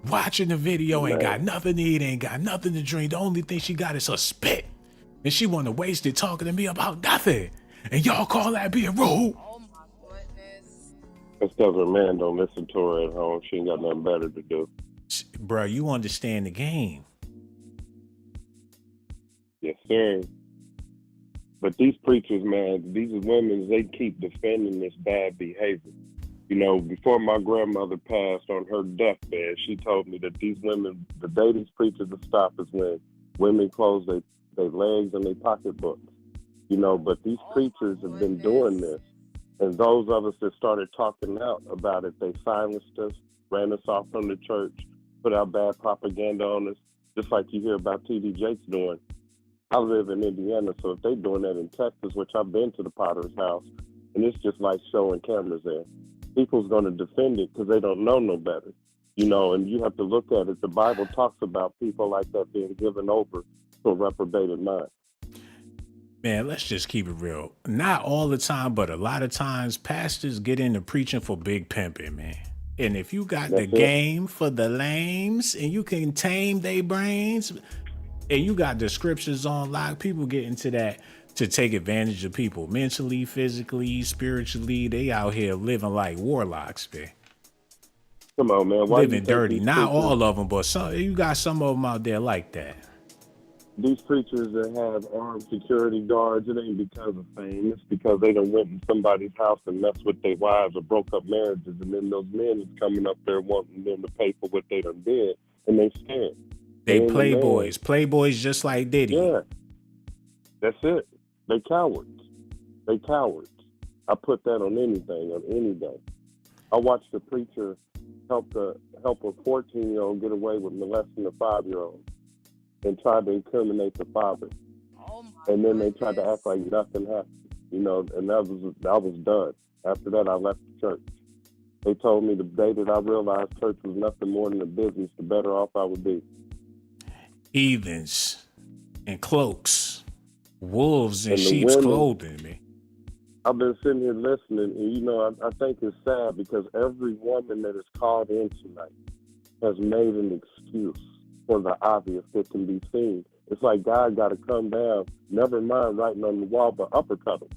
watching the video, ain't got nothing to eat, ain't got nothing to drink. The only thing she got is her spit. And she want to waste it talking to me about nothing. And y'all call that being rude? Oh my goodness. That's because her man don't listen to her at home. She ain't got nothing better to do. Bro, you understand the game. Yes, sir. But these preachers, man, these women, they keep defending this bad behavior. You know, before my grandmother passed on her deathbed, she told me that these women, the day these preachers will stop is when women close their legs and their pocketbooks. You know, but these preachers have been doing this. And those of us that started talking out about it, they silenced us, ran us off from the church, put out bad propaganda on us, just like you hear about TD Jakes doing. I live in Indiana, so if they're doing that in Texas, which I've been to the Potter's house, and it's just like showing cameras there, people's going to defend it because they don't know no better. You know, and you have to look at it. The Bible talks about people like that being given over to a reprobated mind. Man, let's just keep it real. Not all the time, but a lot of times, pastors get into preaching for big pimping, man. And if you got the game for the lames and you can tame their brains and you got the scriptures on lock, people get into that to take advantage of people mentally, physically, spiritually. They out here living like warlocks, man. Come on, man. Why living dirty. Not all of them, but some. You got some of them out there like that. These preachers that have armed security guards, it ain't because of fame. It's because they done went in somebody's house and messed with their wives or broke up marriages, and then those men is coming up there wanting them to pay for what they done did, and they scared. They playboys. Playboys just like Diddy. Yeah. That's it. They cowards. They cowards. I put that on anything, on any day. I watched a preacher help a 14-year-old get away with molesting a 5-year-old. And tried to incriminate the father. And then they tried to act like nothing happened, you know, and I was done. After that, I left the church. They told me the day that I realized church was nothing more than a business, the better off I would be. Heathens and cloaks, wolves in sheep's clothing, man. I've been sitting here listening, and, you know, I think it's sad because every woman that is called in tonight has made an excuse for the obvious that can be seen. It's like God got to come down, never mind writing on the wall, but uppercut him.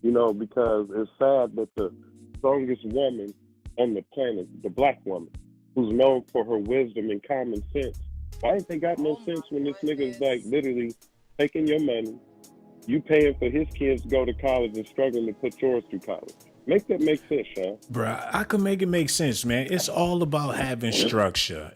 You know, because it's sad that the strongest woman on the planet, the black woman, who's known for her wisdom and common sense, why ain't they got no sense when this nigga's like literally taking your money, you paying for his kids to go to college and struggling to put yours through college? Make that make sense, Shawn. Bruh, I can make it make sense, man. It's all about having structure.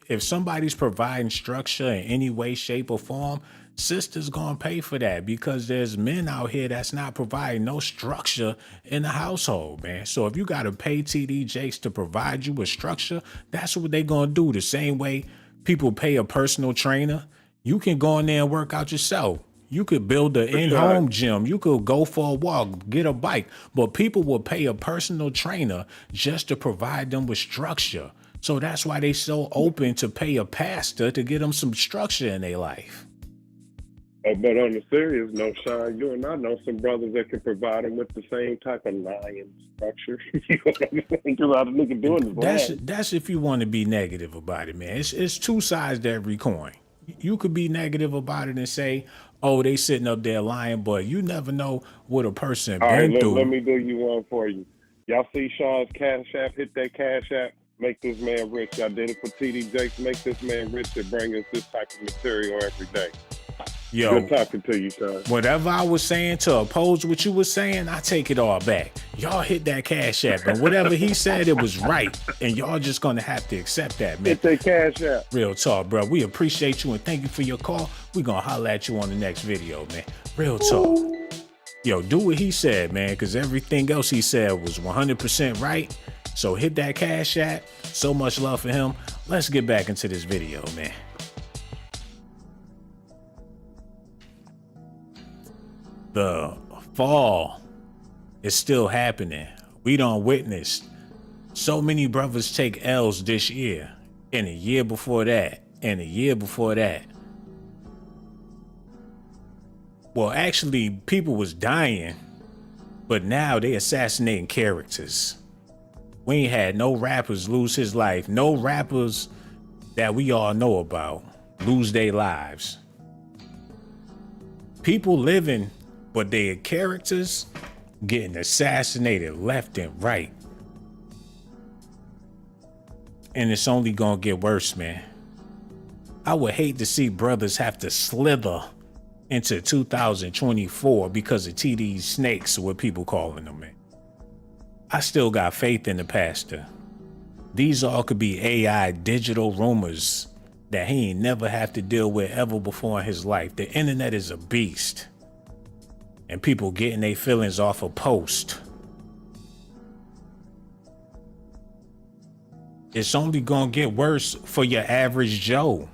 If somebody's providing structure in any way, shape, or form, sisters gonna pay for that because there's men out here that's not providing no structure in the household, man. So if you gotta pay TD Jakes to provide you with structure, that's what they gonna do. The same way people pay a personal trainer, you can go in there and work out yourself. You could build an in-home gym. You could go for a walk, get a bike. But people will pay a personal trainer just to provide them with structure. So that's why they so open to pay a pastor to get them some structure in their life. But on the serious note, Shawn, you and I know some brothers that can provide them with the same type of lion structure. You know what I'm saying? Because all the nigga doing is that's if you want to be negative about it, man. It's two sides to every coin. You could be negative about it and say, oh, they sitting up there lying, but you never know what a person been through. Let me do you one for you. Y'all see Shawn's Cash App? Hit that Cash App. Make this man rich. I did it for TD Jakes. Make this man rich and bring us this type of material every day. Yo, good talking to you, Shawn. Whatever I was saying to oppose what you were saying, I take it all back. Y'all hit that Cash App, and whatever he said, it was right, and y'all just gonna have to accept that, man. Hit that Cash App. Real talk, bro. We appreciate you and thank you for your call. We gonna holler at you on the next video, man. Real talk. Yo, do what he said, man, because everything else he said was 100% right. So hit that Cash App. So much love for him. Let's get back into this video, man. The fall is still happening. We done witnessed so many brothers take L's this year, and a year before that, and a year before that. Well, actually, people was dying, but now they assassinating characters. We ain't had no rappers lose his life. No rappers that we all know about lose their lives. People living, but their characters getting assassinated left and right. And it's only gonna get worse, man. I would hate to see brothers have to slither into 2024 because of TD's snakes, what people calling them, man. I still got faith in the pastor. These all could be AI digital rumors that he ain't never have to deal with ever before in his life. The internet is a beast. And people getting their feelings off a post. It's only gonna get worse for your average Joe.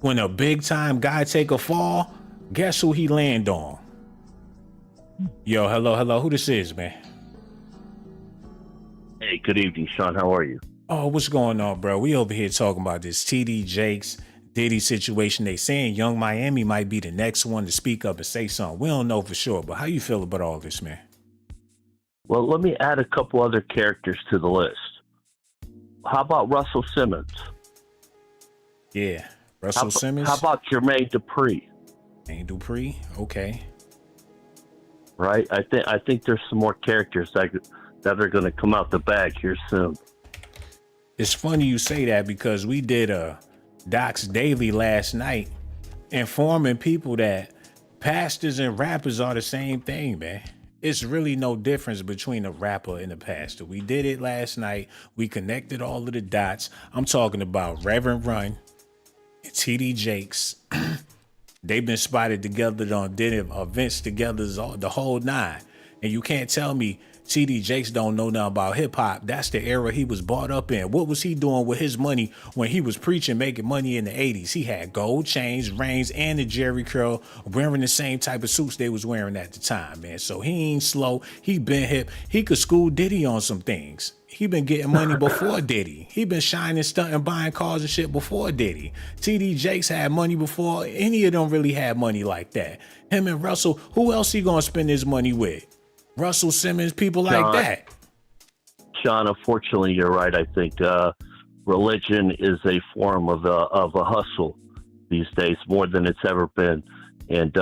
When a big time guy take a fall, guess who he land on? Yo, hello, who this is, man? Hey, good evening, Shawn. How are you? Oh, what's going on, bro? We over here talking about this TD Jakes, Diddy situation. They saying Young Miami might be the next one to speak up and say something. We don't know for sure, but how you feel about all this, man? Well, let me add a couple other characters to the list. How about Russell Simmons? Yeah, Russell Simmons. How about Jermaine Dupri? Jermaine Dupri, okay. Right, I think there's some more characters that are going to come out the bag here soon. It's funny you say that because we did a Docs Daily last night informing people that pastors and rappers are the same thing, man. It's really no difference between a rapper and a pastor. We did it last night. We connected all of the dots. I'm talking about Reverend Run and TD Jakes. They've been spotted together on dinner events together, the whole nine. And you can't tell me TD Jakes don't know nothing about hip hop. That's the era he was brought up in. What was he doing with his money when he was preaching, making money in the 80s? He had gold chains, rings, and the Jerry curl, wearing the same type of suits they was wearing at the time, man. So he ain't slow. He been hip. He could school Diddy on some things. He been getting money before Diddy. He been shining, stunting, buying cars and shit before Diddy. TD Jakes had money before any of them really had money like that. Him and Russell, who else he gonna spend his money with? Russell Simmons, people like that. Shawn, unfortunately, you're right. I think religion is a form of a hustle these days more than it's ever been, and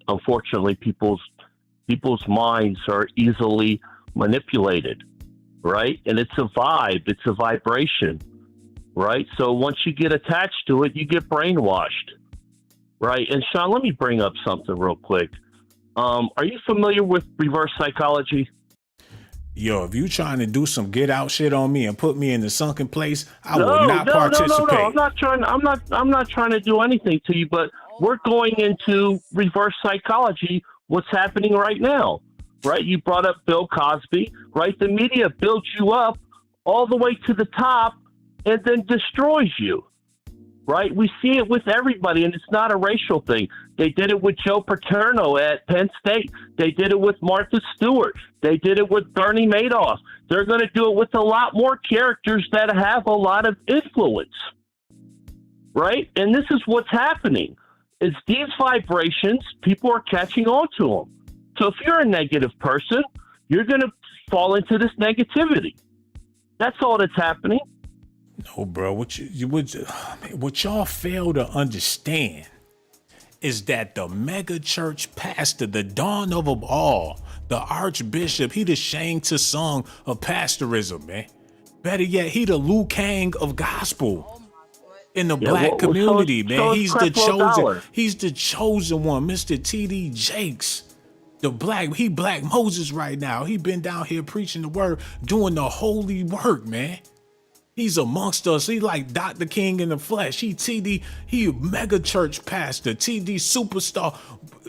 unfortunately, people's minds are easily manipulated, right? And it's a vibe, it's a vibration, right? So once you get attached to it, you get brainwashed, right? And Shawn, let me bring up something real quick. Are you familiar with reverse psychology? Yo, if you trying to do some get out shit on me and put me in the sunken place, I will not participate. No. I'm not trying to do anything to you, but we're going into reverse psychology. What's happening right now, right? You brought up Bill Cosby, right? The media builds you up all the way to the top and then destroys you. Right? We see it with everybody, and it's not a racial thing. They did it with Joe Paterno at Penn State. They did it with Martha Stewart. They did it with Bernie Madoff. They're going to do it with a lot more characters that have a lot of influence. Right? And this is what's happening. It's these vibrations, people are catching on to them. So if you're a negative person, you're going to fall into this negativity. That's all that's happening. No, bro. What y'all fail to understand is that the mega church pastor, the dawn of them all, the archbishop, he the Shang Tsung of pastorism, man. Better yet, he the Liu Kang of gospel in the black community, man. He's the chosen. He's the chosen one, Mr. TD Jakes. He Black Moses right now. He been down here preaching the word, doing the holy work, man. He's amongst us. He like Dr. King in the flesh. He a mega church pastor. TD superstar,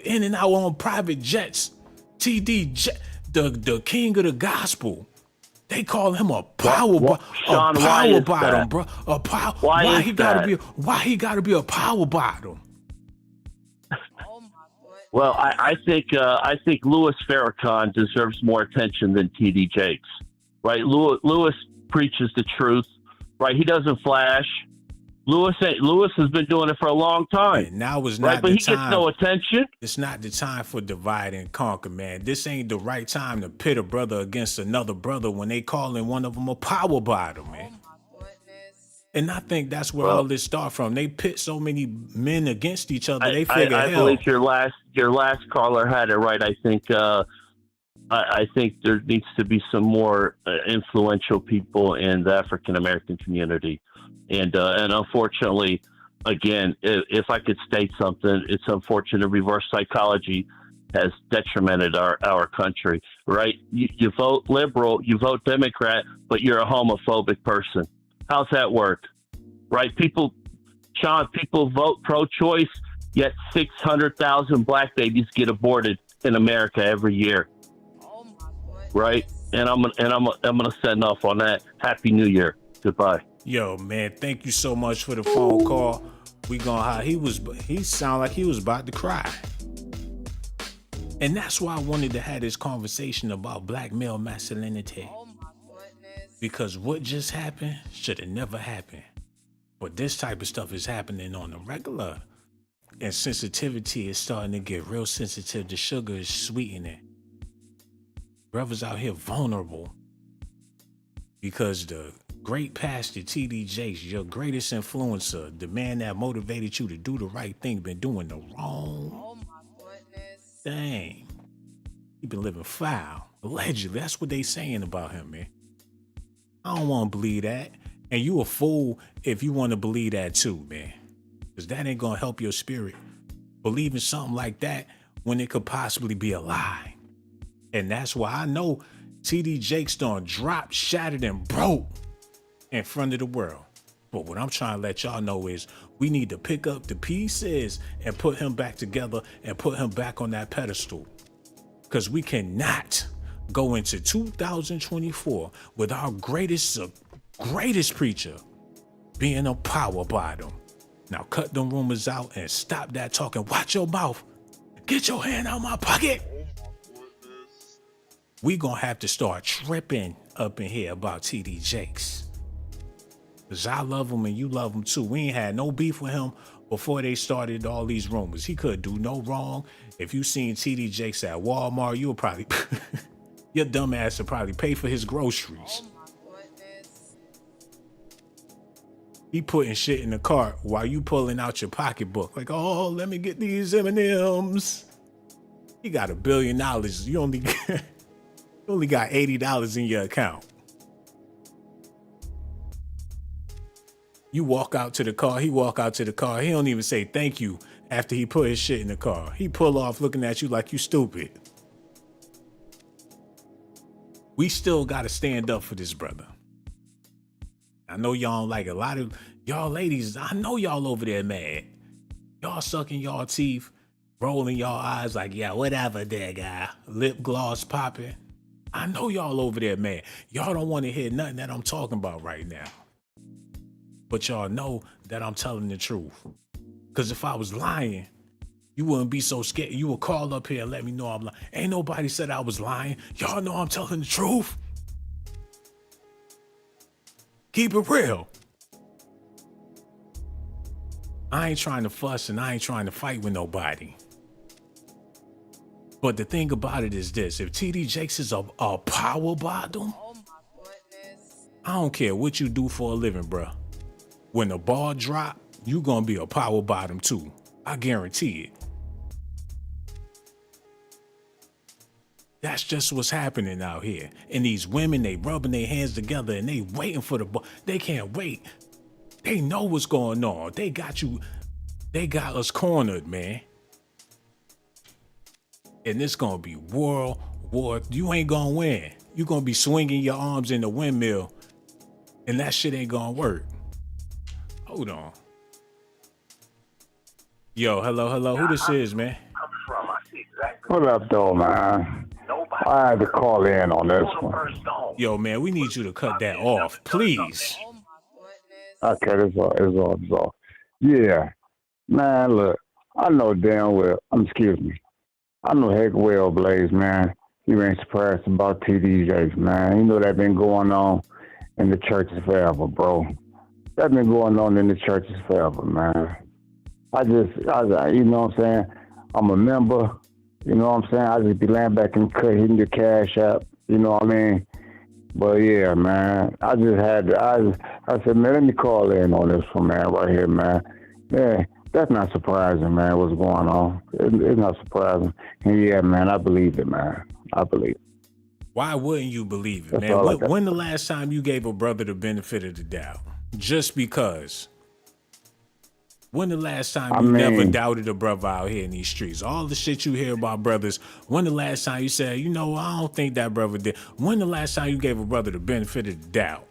in and out on private jets. TD, the king of the gospel. They call him a power bottom, bro. Why he gotta be a power bottom? Well, I think Louis Farrakhan deserves more attention than TD Jakes, right? Louis preaches the truth, right? He doesn't flash. Louis has been doing it for a long time. And now is not right, the but he time. gets no attention. It's not the time for divide and conquer, man. This ain't the right time to pit a brother against another brother when they calling one of them a power bottom, man. And I think that's where all this start from. They pit so many men against each other. They figure, I believe your last caller had it right. I think there needs to be some more influential people in the African American community, and unfortunately, again, if I could state something, it's unfortunate. Reverse psychology has detrimented our country. Right? You vote liberal, you vote Democrat, but you're a homophobic person. How's that work? Right? Shawn, people vote pro-choice, yet 600,000 black babies get aborted in America every year. Right? And I'm gonna send off on that. Happy New Year. Goodbye. Yo, man, thank you so much for the phone call. We gonna he sound like he was about to cry. And that's why I wanted to have this conversation about black male masculinity. Because what just happened should have never happened. But this type of stuff is happening on the regular. And sensitivity is starting to get real sensitive. The sugar is sweetening. Brothers out here vulnerable. Because the great pastor, TD Jakes, your greatest influencer, the man that motivated you to do the right thing, been doing the wrong thing. He been living foul. Allegedly. That's what they saying about him, man. I don't want to believe that. And you a fool if you want to believe that too, man. Because that ain't going to help your spirit. Believing something like that when it could possibly be a lie. And that's why I know TD Jakes done dropped, shattered, and broke in front of the world. But what I'm trying to let y'all know is we need to pick up the pieces and put him back together and put him back on that pedestal. Because we cannot go into 2024 with our greatest preacher being a power bottom. Now cut them rumors out and stop that talking. Watch your mouth. Get your hand out my pocket. We gonna have to start tripping up in here about TD Jakes. Cause I love him and you love him too. We ain't had no beef with him before they started all these rumors. He could do no wrong. If you seen TD Jakes at Walmart, you would probably your dumb ass would probably pay for his groceries. He putting shit in the cart while you pulling out your pocketbook. Like, oh, let me get these M&Ms. He got $1 billion. You only got $80 in your account. You walk out to the car. He walk out to the car. He don't even say thank you after he put his shit in the car. He pull off looking at you like you stupid. We still got to stand up for this brother. I know y'all don't like a lot of y'all ladies. I know y'all over there mad. Y'all sucking y'all teeth, rolling y'all eyes like, yeah, whatever there, guy. Lip gloss popping. I know y'all over there mad. Y'all don't want to hear nothing that I'm talking about right now. But y'all know that I'm telling the truth. Because if I was lying, you wouldn't be so scared. You would call up here and let me know I'm lying. Ain't nobody said I was lying. Y'all know I'm telling the truth. Keep it real. I ain't trying to fuss and I ain't trying to fight with nobody. But the thing about it is this. If TD Jakes is a power bottom, I don't care what you do for a living, bruh. When the ball drop, you gonna be a power bottom too. I guarantee it. That's just what's happening out here. And these women, they rubbing their hands together and they waiting for the ball. They can't wait. They know what's going on. They got us cornered, man. And it's gonna be world war. You ain't gonna win. You gonna be swinging your arms in the windmill and that shit ain't gonna work. Hold on. Yo, hello. Who this is, man? What up, though, man? I had to call in on this one. Yo, man, we need you to cut that off, please. Okay, it's all. Yeah, man, look, I know damn well, I know heck well, Blaze, man, you ain't surprised about TD Jakes, man. You know that been going on in the churches forever, bro. That been going on in the churches forever, man. I you know what I'm saying? I'm a member. You know what I'm saying? I just be laying back and hitting your cash app. You know what I mean? But yeah, man, I just had to, I said, man, let me call in on this one, man, right here, man. Yeah, that's not surprising, man, what's going on. It's not surprising. And yeah, man, I believe it, man. I believe it. Why wouldn't you believe it, That's man? all I got. When the last time you gave a brother the benefit of the doubt? Just because. When the last time you never doubted a brother out here in these streets? All the shit you hear about brothers, when the last time you said, you know, I don't think that brother did? When the last time you gave a brother the benefit of the doubt?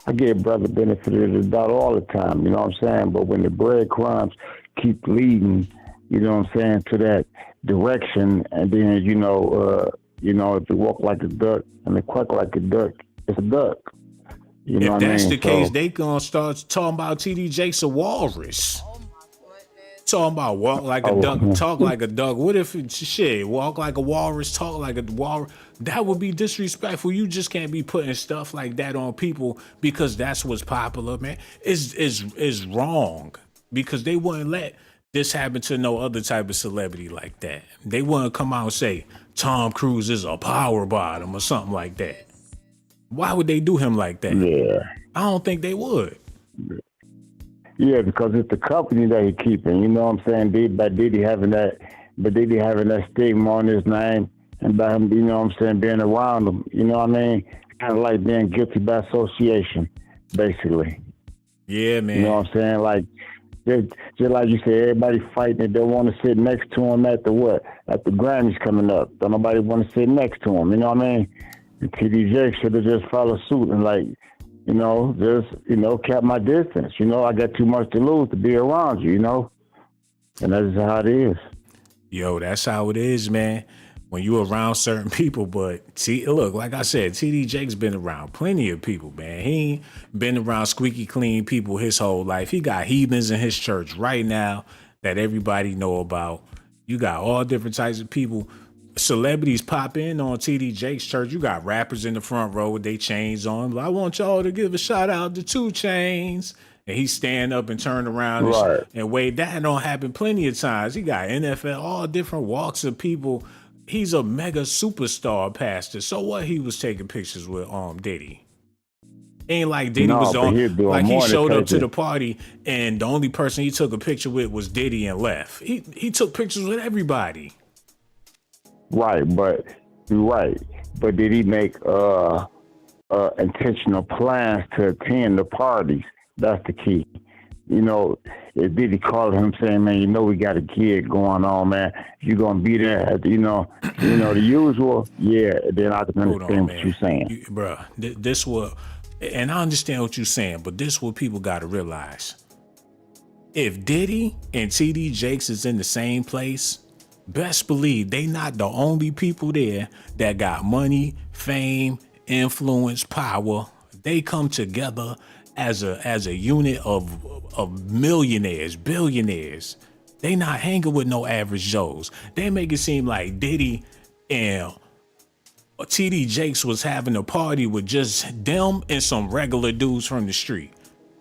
I give brother benefit of the doubt all the time, you know what I'm saying? But when the breadcrumbs keep leading, you know what I'm saying, to that direction, and then, you know, if you walk like a duck and they quack like a duck, it's a duck. You know If what that's I mean? the case, they gonna start talking about TD Jakes a walrus. Talking about walk like a duck, talk like a duck. What if shit, walk like a walrus, talk like a walrus? That would be disrespectful. You just can't be putting stuff like that on people because that's what's popular, man. Is wrong because they wouldn't let this happen to no other type of celebrity like that. They wouldn't come out and say Tom Cruise is a power bottom or something like that. Why would they do him like that? Yeah. I don't think they would. Yeah, because it's the company that he keeping. You know what I'm saying? By Diddy having that stigma on his name, and by him, you know what I'm saying, being around him. You know what I mean? Kind of like being guilty by association, basically. Yeah, man. You know what I'm saying? Like, just like you said, everybody fighting and don't want to sit next to him at the what? At the Grammys coming up. Don't nobody want to sit next to him. You know what I mean? And TD Jakes should have just followed suit and kept my distance. You know, I got too much to lose to be around you, you know? And that's how it is. Yo, that's how it is, man. When you around certain people, but look, like I said, TD Jakes been around plenty of people, man. He ain't been around squeaky clean people his whole life. He got heathens in his church right now that everybody know about. You got all different types of people. Celebrities pop in on TD Jakes' church. You got rappers in the front row with their chains on. I want y'all to give a shout out to 2 Chainz. And he stand up and turn around and wave. That don't happen plenty of times. He got NFL, all different walks of people. He's a mega superstar pastor. So what he was taking pictures with Diddy? Ain't like Diddy was on, like he showed up to the party and the only person he took a picture with was Diddy and left. He took pictures with everybody. Right, but did he make intentional plans to attend the parties? That's the key. You know, did he call him saying, man, you know we got a gig going on, man. You gonna be there, the usual? Yeah, then I can understand what you're saying. Bruh, this what, and I understand what you're saying, but this what people gotta realize. If Diddy and TD Jakes is in the same place, best believe they not the only people there that got money, fame, influence, power. They come together as a unit of millionaires, billionaires. They not hanging with no average Joes. They make it seem like Diddy and TD Jakes was having a party with just them and some regular dudes from the street.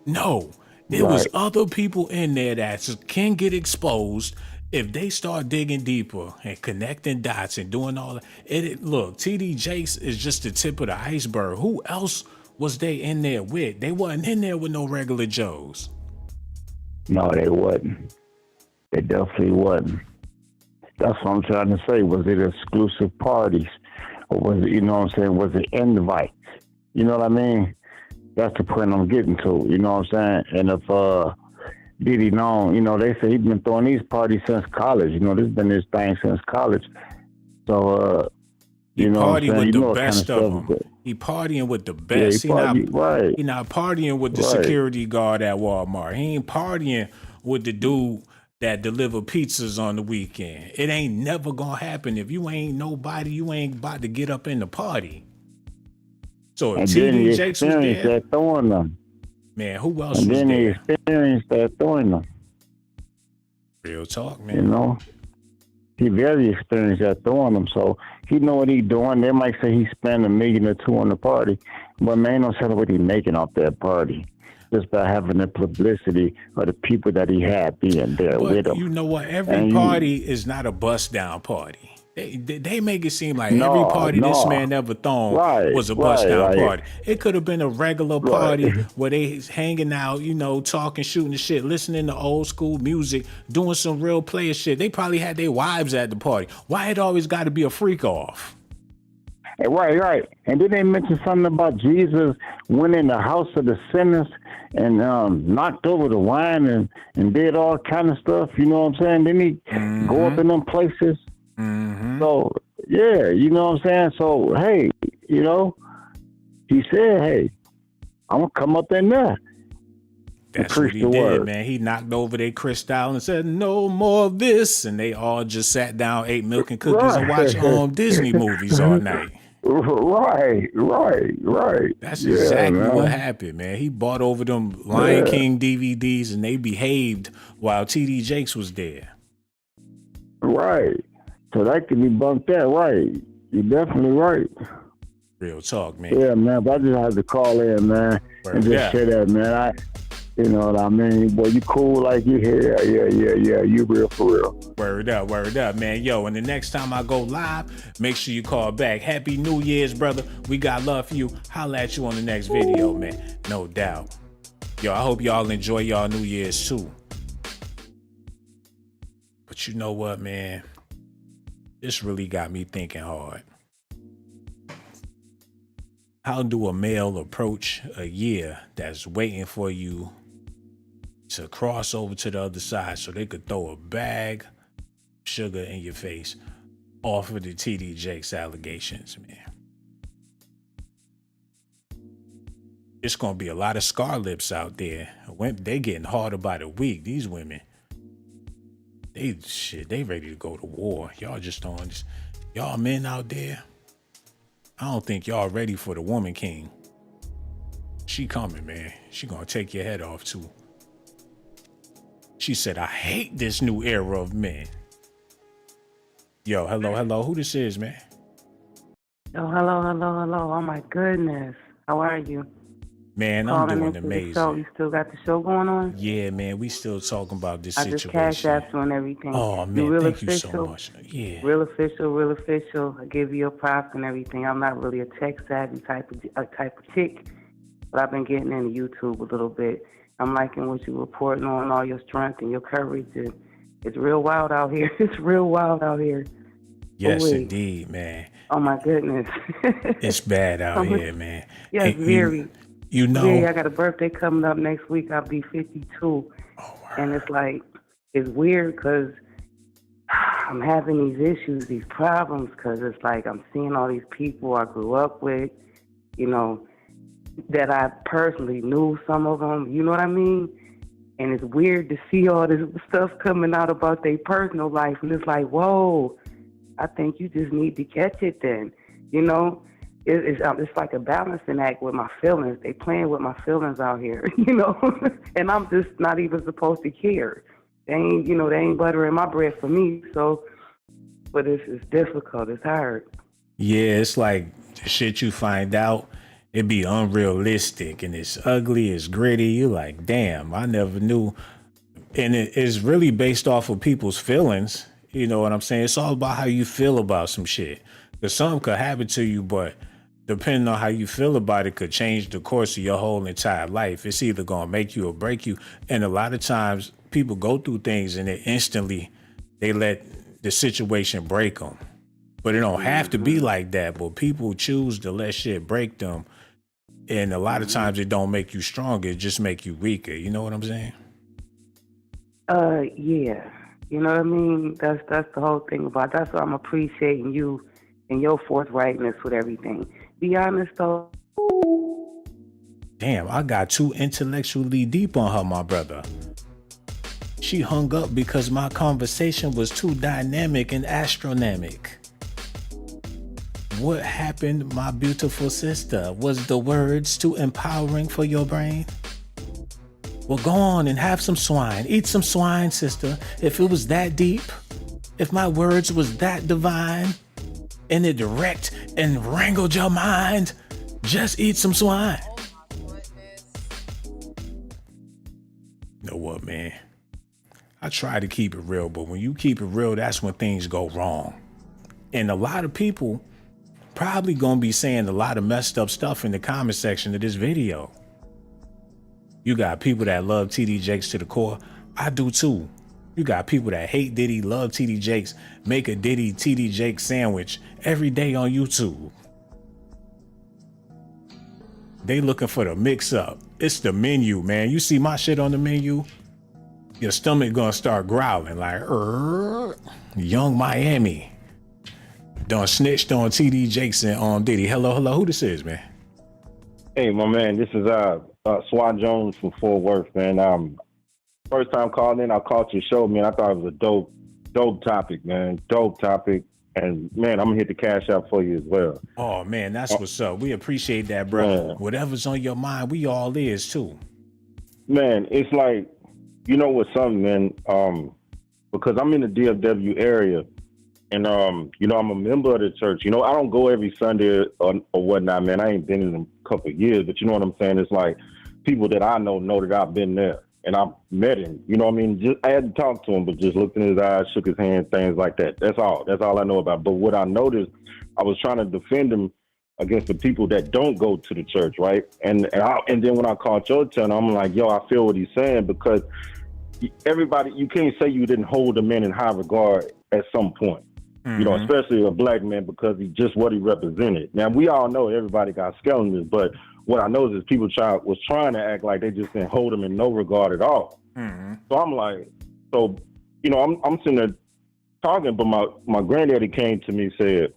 No, there was other people in there that can get exposed if they start digging deeper and connecting dots and doing all that. Look, TD Jakes is just the tip of the iceberg. Who else was they in there with? They wasn't in there with no regular Joes. No, they wasn't. They definitely wasn't. That's what I'm trying to say. Was it exclusive parties? Or was it, you know what I'm saying, was it invites? You know what I mean? That's the point I'm getting to, you know what I'm saying? And if Diddy known, you know, they say he's been throwing these parties since college. You know, this has been his thing since college. So, you know what I'm saying? With you the know best kind of them. He partying with the best. Yeah, he not partying with the security guard at Walmart. He ain't partying with the dude that deliver pizzas on the weekend. It ain't never gonna happen. If you ain't nobody, you ain't about to get up in the party. So if TD Jakes was there, that throwing them. Man, who else and was then there? He experienced that throwing them. Real talk, man. You know, he very experienced at throwing them, so he know what he doing. They might say he spent $1 million or $2 million on the party, but man, don't tell what he making off that party just by having the publicity of the people that he had being there with him. You know what? Every party is not a bust down party. They make it seem like every party this No. man ever thrown Right, was a bust right, down like- party. It could have been a regular party Right. where they hanging out, you know, talking, shooting the shit, listening to old school music, doing some real player shit. They probably had their wives at the party. Why it always got to be a freak off? Right. And then they mentioned something about Jesus went in the house of the sinners and knocked over the wine and did all kind of stuff. You know what I'm saying? Then he go up in them places. So, yeah, you know what I'm saying? So, hey, you know, he said, hey, I'm going to come up in there. That's what he did, man. He knocked over their crystal and said, no more of this. And they all just sat down, ate milk and cookies and watched Disney movies all night. Right. That's Yeah, exactly man. what happened, man. He bought over them Lion King DVDs and they behaved while TD Jakes was there. Right. So that can be bumped that, right. You're definitely right. Real talk, man. Yeah, man, but I just had to call in, man, and just say that, man. You know what I mean? Boy, you cool like you here. Yeah. You real for real. Word up, man. Yo, and the next time I go live, make sure you call back. Happy New Year's, brother. We got love for you. Holla at you on the next video, man. No doubt. Yo, I hope y'all enjoy y'all New Year's too. But you know what, man? This really got me thinking hard. How do a male approach a year that's waiting for you to cross over to the other side so they could throw a bag of sugar in your face off of the TD Jakes allegations, man? It's going to be a lot of scar lips out there. They getting harder by the week. These women, they ready to go to war. Y'all just on this. Y'all men out there, I don't think y'all ready for the woman king. She coming, man. She gonna take your head off too. She said, I hate this new era of men. Yo, hello. Who this is, man? Oh, hello. Oh my goodness. How are you? Man, I'm doing into the amazing. show. You still got the show going on? Yeah, man, we still talking about this I situation. just cash app you and everything. Oh, man, you real thank official, you so much. Yeah. Real official. I give you your props and everything. I'm not really a tech savvy type of chick, but I've been getting into YouTube a little bit. I'm liking what you're reporting on, all your strength and your courage. And it's real wild out here. It's real wild out here. Yes, Wait. indeed, man. Oh my goodness. It's bad out here, man. Yes, And very. You know. Yeah, I got a birthday coming up next week. I'll be 52. And it's like, it's weird because I'm having these issues, these problems, because it's like I'm seeing all these people I grew up with, you know, that I personally knew, some of them, you know what I mean? And it's weird to see all this stuff coming out about their personal life. And it's like, whoa, I think you just need to catch it then, you know? It's like a balancing act with my feelings. They playing with my feelings out here, you know, and I'm just not even supposed to care. They ain't buttering my bread for me. So, but it's difficult. It's hard. Yeah, it's like the shit you find out, it be unrealistic and it's ugly, it's gritty. You're like, damn, I never knew. And it is really based off of people's feelings. You know what I'm saying? It's all about how you feel about some shit. Because something could happen to you, but depending on how you feel about it could change the course of your whole entire life. It's either going to make you or break you. And a lot of times people go through things and they let the situation break them. But it don't have to be like that. But people choose to let shit break them. And a lot of times it don't make you stronger. It just make you weaker. You know what I'm saying? Yeah. You know what I mean? That's the whole thing about it. That's why I'm appreciating you and your forthrightness with everything. Be honest though. Damn, I got too intellectually deep on her, my brother. She hung up because my conversation was too dynamic and astronomic. What happened, my beautiful sister? Was the words too empowering for your brain? Well, go on and have some swine. Eat some swine, sister. If it was that deep, if my words was that divine, and it direct and wrangled your mind, just eat some swine. You know what, man? I try to keep it real, but when you keep it real, that's when things go wrong. And a lot of people probably gonna be saying a lot of messed up stuff in the comment section of this video. You got people that love TD Jakes to the core. I do too. You got people that hate Diddy, love TD Jakes, make a Diddy TD Jakes sandwich every day on YouTube. They looking for the mix up. It's the menu, man. You see my shit on the menu, your stomach gonna start growling like, Young Miami. Done snitched on TD Jakes and on Diddy. Hello, who this is, man? Hey, my man, this is Swan Jones from Fort Worth, man. First time calling in, I caught your show, man. I thought it was a dope topic, man. Dope topic. And, man, I'm going to hit the cash out for you as well. Oh, man, that's what's up. We appreciate that, bro. Whatever's on your mind, we all is, too. Man, it's like, you know what's something, man? Because I'm in the DFW area, and, you know, I'm a member of the church. You know, I don't go every Sunday or whatnot, man. I ain't been in a couple of years, but you know what I'm saying? It's like people that I know that I've been there. And I met him, you know what I mean? I had to talk to him, but just looked in his eyes, shook his hand, things like that. That's all I know about. But what I noticed, I was trying to defend him against the people that don't go to the church, right? And then when I called your turn, I'm like, yo, I feel what he's saying, because everybody, you can't say you didn't hold a man in high regard at some point. You know, especially a black man, because he's just what he represented. Now, we all know everybody got skeletons, but what I know is people was trying to act like they just didn't hold him in no regard at all. So I'm like, you know, I'm sitting there talking, but my granddaddy came to me and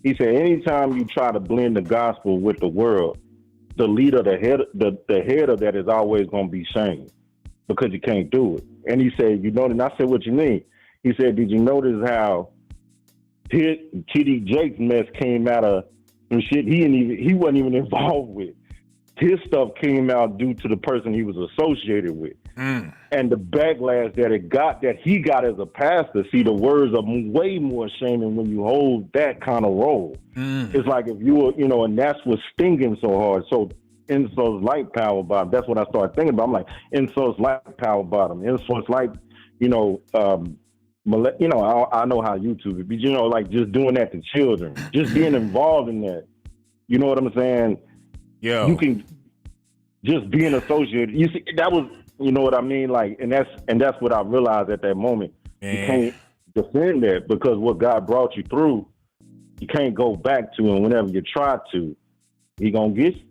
he said, anytime you try to blend the gospel with the world, the leader, the head of that is always going to be shamed, because you can't do it. And he said, you know, and I said, what you mean? He said, did you notice how TD Jakes mess came out of some shit he wasn't even involved with? His stuff came out due to the person he was associated with. And the backlash that he got as a pastor. See, the words are way more shaming when you hold that kind of role. It's like if you were, you know, and that's what's stinging so hard. So insults like power bottom. That's what I started thinking about. I'm like, insults like power bottom. Insults like, you know, you know, I know how YouTube is, but you know, like just doing that to children, just being involved in that. You know what I'm saying? Yeah. You can just be an associate. You see, that was, you know what I mean? Like, and that's what I realized at that moment. Man. You can't defend that, because what God brought you through, you can't go back to him. Whenever you try to, he gonna get you.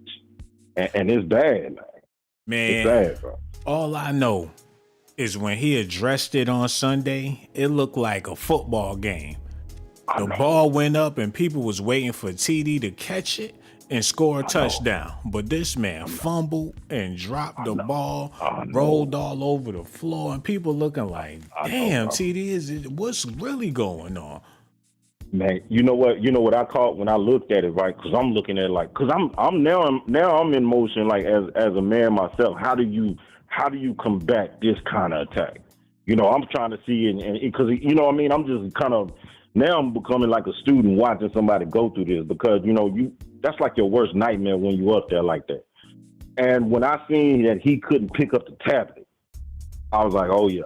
And it's bad, man. It's bad, bro. All I know is when he addressed it on Sunday, it looked like a football game. The ball went up and people was waiting for TD to catch it and score a touchdown. But this man fumbled and dropped the ball, rolled all over the floor, and people looking like, damn, TD, what's really going on? Man, you know what I caught when I looked at it, right? Because I'm looking at it like, because I'm now in motion, like as a man myself. How do you combat this kind of attack? You know, I'm trying to see, and because, you know what I mean, I'm just kind of, now I'm becoming like a student watching somebody go through this, because, you know, that's like your worst nightmare when you up there like that. And when I seen that he couldn't pick up the tablet, I was like, oh yeah,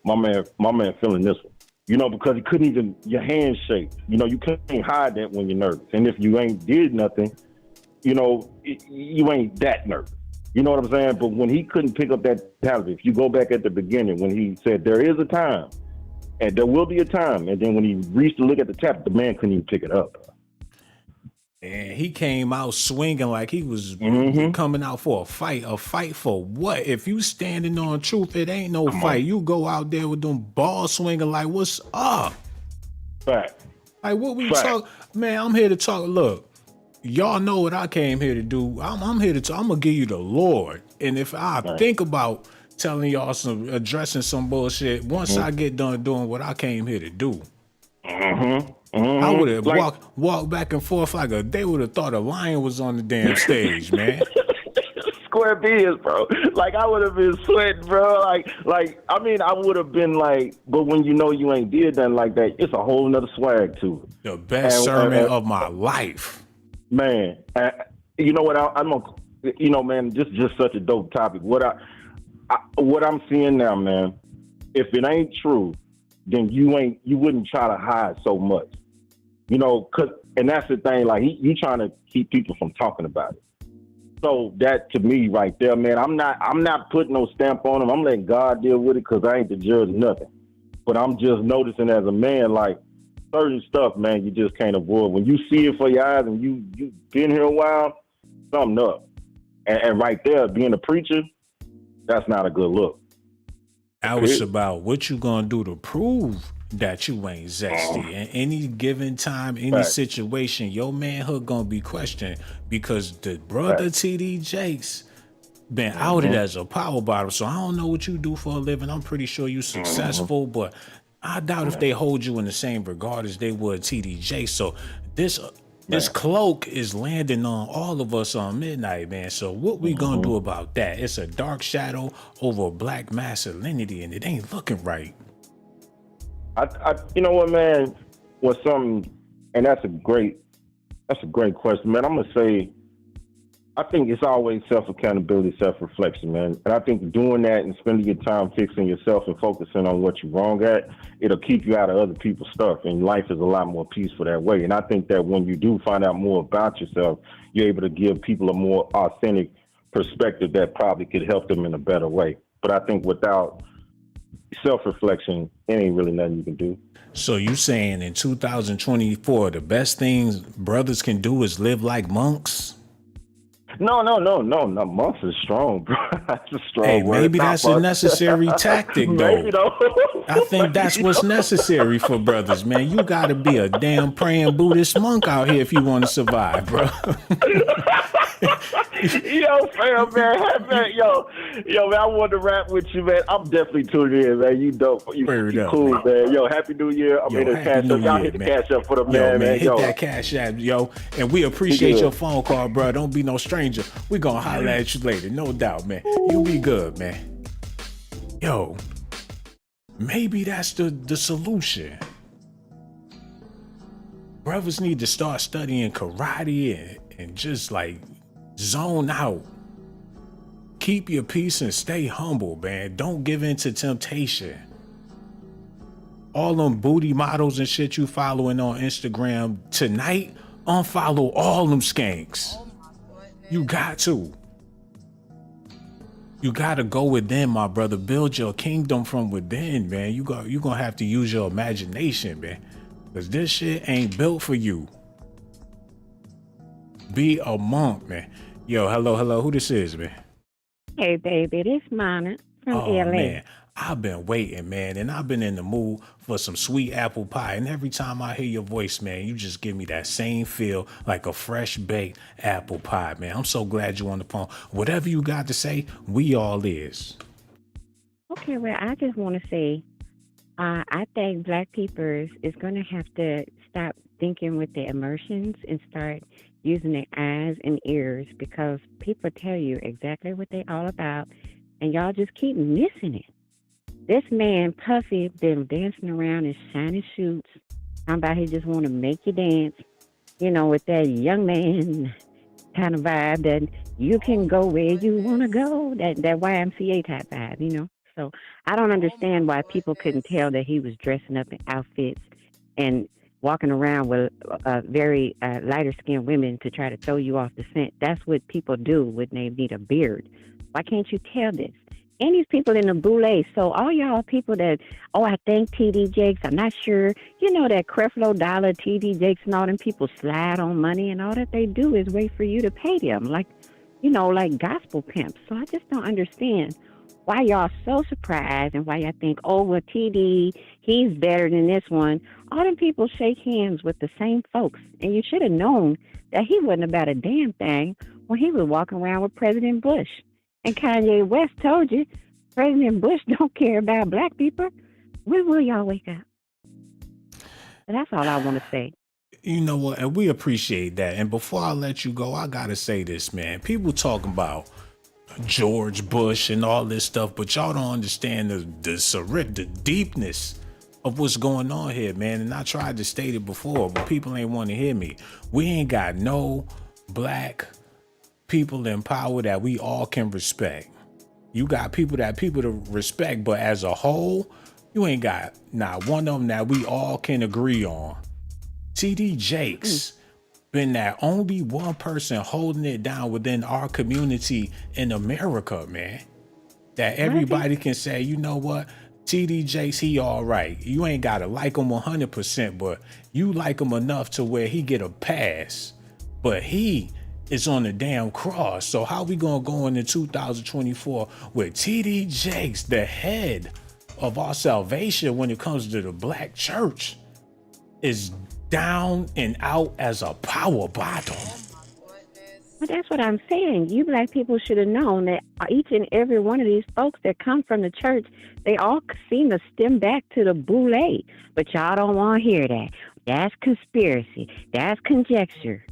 my man feeling this one. You know, because he couldn't even, your hands shake. You know, you can't hide that when you're nervous. And if you ain't did nothing, you know, you ain't that nervous. You know what I'm saying? But when he couldn't pick up that tablet, if you go back at the beginning, when he said there is a time, and there will be a time, and then when he reached to look at the tablet, the man couldn't even pick it up. And he came out swinging like he was coming out for a fight. A fight for what? If you standing on truth, it ain't no fight. You go out there with them balls swinging like, what's up? Fact. Like, what we talk? Man, I'm here to talk. Look, y'all know what I came here to do. I'm here to talk. I'm going to give you the Lord. And if I think about telling y'all addressing some bullshit, once I get done doing what I came here to do, I would have walked back and forth like they would have thought a lion was on the damn stage, man. Square biz, bro. Like, I would have been sweating, bro. Like, I mean, I would have been like, but when you know you ain't did nothing like that, it's a whole nother swag to it. The best sermon of my life. Man, you know what? You know, man, this is just such a dope topic. What I'm seeing now, man, if it ain't true, then you wouldn't try to hide so much. And that's the thing, like you trying to keep people from talking about it. So that to me right there, man, I'm not putting no stamp on him. I'm letting God deal with it because I ain't the judge of nothing. But I'm just noticing as a man, like certain stuff, man, you just can't avoid. When you see it for your eyes and you been here a while, something up. And right there, being a preacher, that's not a good look. Now it's about what you gonna do to prove that you ain't zesty. In any given time, any situation, your manhood gonna be questioned because the brother TD Jakes been outed as a power bottom. So I don't know what you do for a living. I'm pretty sure you successful, but I doubt if they hold you in the same regard as they would TD Jakes. So this cloak is landing on all of us on midnight, man. So what we gonna do about that? It's a dark shadow over black masculinity, and it ain't looking right. You know what, man? And that's a great question, man. I'm gonna say, I think it's always self-accountability, self-reflection, man. And I think doing that and spending your time fixing yourself and focusing on what you're wrong at, it'll keep you out of other people's stuff. And life is a lot more peaceful that way. And I think that when you do find out more about yourself, you're able to give people a more authentic perspective that probably could help them in a better way. But I think without self-reflection, it ain't really nothing you can do. So you saying in 2024, the best things brothers can do is live like monks? No, monks is strong, bro. That's a strong Hey, word. maybe that's a necessary tactic, though. Maybe, though. I think that's what's necessary for brothers, man. You got to be a damn praying Buddhist monk out here if you want to survive, bro. Yo, fam, man, yo, man, I wanted to rap with you, man. I'm definitely tuning in, man. You dope. You cool, man. Yo, Happy New Year. I'm in the cash up. Y'all hit the cash up for the man. Hit that cash app, yo. And we appreciate your phone call, bro. Don't be no stranger. We gonna holler at you later, no doubt, man. You be good, man. Yo, maybe that's the solution. Brothers need to start studying karate and just like zone out. Keep your peace and stay humble, man. Don't give in to temptation. All them booty models and shit you following on Instagram tonight, unfollow all them skanks. You got to. You got to go within, my brother. Build your kingdom from within, man. You gonna have to use your imagination, man. Because this shit ain't built for you. Be a monk, man. Yo, hello. Who this is, man? Hey, baby, this Mona from LA. Man, I've been waiting, man, and I've been in the mood for some sweet apple pie. And every time I hear your voice, man, you just give me that same feel like a fresh baked apple pie, man. I'm so glad you're on the phone. Whatever you got to say, we all is. Okay, well, I just want to say, I think black people is going to have to stop thinking with their emotions and start using their eyes and ears, because people tell you exactly what they all about, and y'all just keep missing it. This man, Puffy, been dancing around in shiny suits. How about he just want to make you dance, with that young man kind of vibe that you can go where you want to go, that YMCA type vibe, So I don't understand why people couldn't tell that he was dressing up in outfits and walking around with very lighter-skinned women to try to throw you off the scent. That's what people do when they need a beard. Why can't you tell this? And these people in the boule. So all y'all people that, I think TD Jakes, I'm not sure. That Creflo Dollar, TD Jakes, and all them people slide on money, and all that they do is wait for you to pay them, like gospel pimps. So I just don't understand why y'all so surprised and why y'all think, TD, he's better than this one. All them people shake hands with the same folks. And you should have known that he wasn't about a damn thing when he was walking around with President Bush. And Kanye West told you, President Bush don't care about black people. When will y'all wake up? And that's all I want to say. You know what? And we appreciate that. And before I let you go, I got to say this, man. People talking about George Bush and all this stuff, but y'all don't understand the deepness of what's going on here, man. And I tried to state it before, but people ain't want to hear me. We ain't got no black people in power that we all can respect. You got people to respect, but as a whole, You ain't got not one of them that we all can agree on. TD Jakes been that only one person holding it down within our community in America, man. That everybody can say, you know what? TD Jakes, he all right. You ain't got to like him 100%, but you like him enough to where he get a pass. But he is on the damn cross. So how we going to go into 2024 with TD Jakes, the head of our salvation when it comes to the black church, is down and out as a power bottom? But that's what I'm saying. You black people should have known that each and every one of these folks that come from the church, they all seem to stem back to the boule. But y'all don't want to hear that. That's conspiracy. That's conjecture.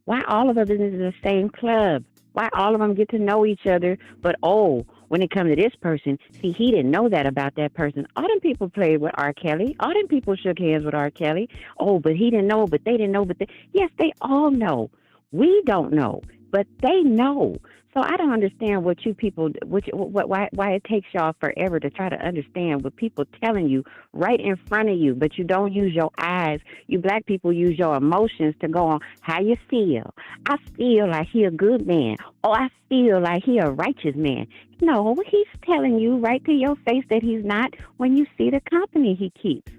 Why all of us in the same club? Why all of them get to know each other? But when it comes to this person, see, he didn't know that about that person. All them people played with R. Kelly. All them people shook hands with R. Kelly. But he didn't know, but they didn't know, yes, they all know. We don't know, but they know. So I don't understand what you people, why it takes y'all forever to try to understand what people telling you right in front of you, but you don't use your eyes. You black people use your emotions to go on how you feel. I feel like he a good man. I feel like he a righteous man. No, he's telling you right to your face that he's not when you see the company he keeps.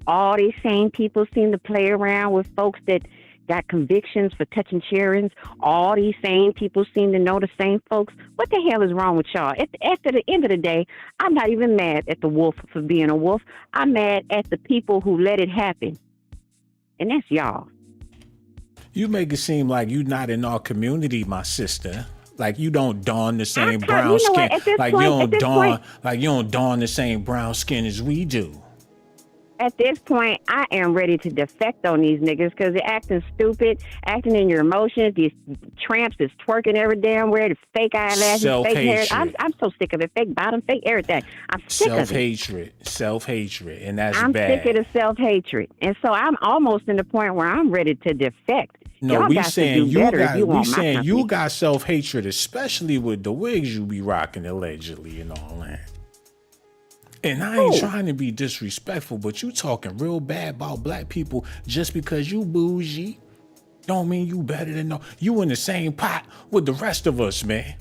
All these same people seem to play around with folks that got convictions for touching children. All these same people seem to know the same folks. What the hell is wrong with y'all? After the end of the day, I'm not even mad at the wolf for being a wolf. I'm mad at the people who let it happen. And that's y'all. You make it seem like you not in our community, my sister. Like you don't don the same brown skin. Like you don't don the same brown skin as we do. At this point, I am ready to defect on these niggas because they're acting stupid, acting in your emotions. These tramps is twerking every damn where, the fake eyelashes, fake hair. I'm so sick of it. Fake bottom, fake everything. I'm sick of it. Self-hatred, and that's I'm bad. sick of the self-hatred. And so I'm almost in the point where I'm ready to defect. No, we saying you got got self-hatred, especially with the wigs you be rocking allegedly and all that. And I ain't trying to be disrespectful, but you talking real bad about black people just because you bougie. Don't mean you better than no. You in the same pot with the rest of us, man.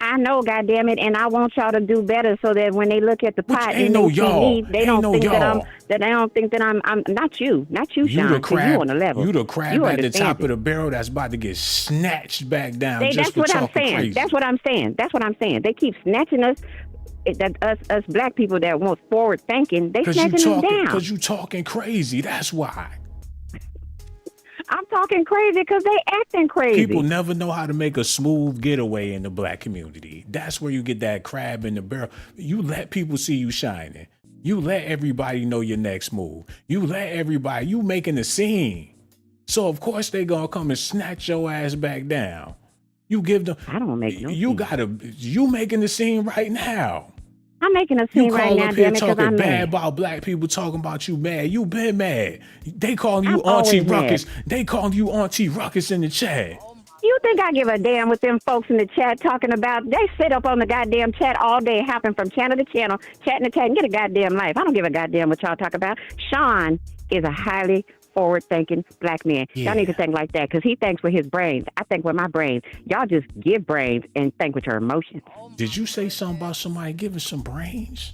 I know, goddammit, and I want y'all to do better so that when they look at the pot and no they see y'all. me, they don't think that I'm not you, Shawn. You on the level. You the crab at the top of the barrel that's about to get snatched back down. That's what I'm saying. Crazy. That's what I'm saying. They keep snatching us. Us black people that want forward thinking, they snatching us down. Because you talking crazy. That's why. I'm talking crazy because they acting crazy. People never know how to make a smooth getaway in the black community. That's where you get that crab in the barrel. You let people see you shining. You let everybody know your next move. You making a scene. So of course they gonna come and snatch your ass back down. You give them. I don't make no. You making the scene right now. I'm making a scene right now, damn it, because I'm mad about black people talking about you mad. You been mad. They calling you Auntie Ruckus. They calling you Auntie Ruckus in the chat. You think I give a damn what them folks in the chat talking about? They sit up on the goddamn chat all day, hopping from channel to channel, chatting to chat, and get a goddamn life. I don't give a goddamn what y'all talk about. Shawn is a highly forward-thinking black man. Yeah. Y'all need to think like that because he thinks with his brains. I think with my brains. Y'all just give brains and think with your emotions. Did you say something about somebody giving some brains?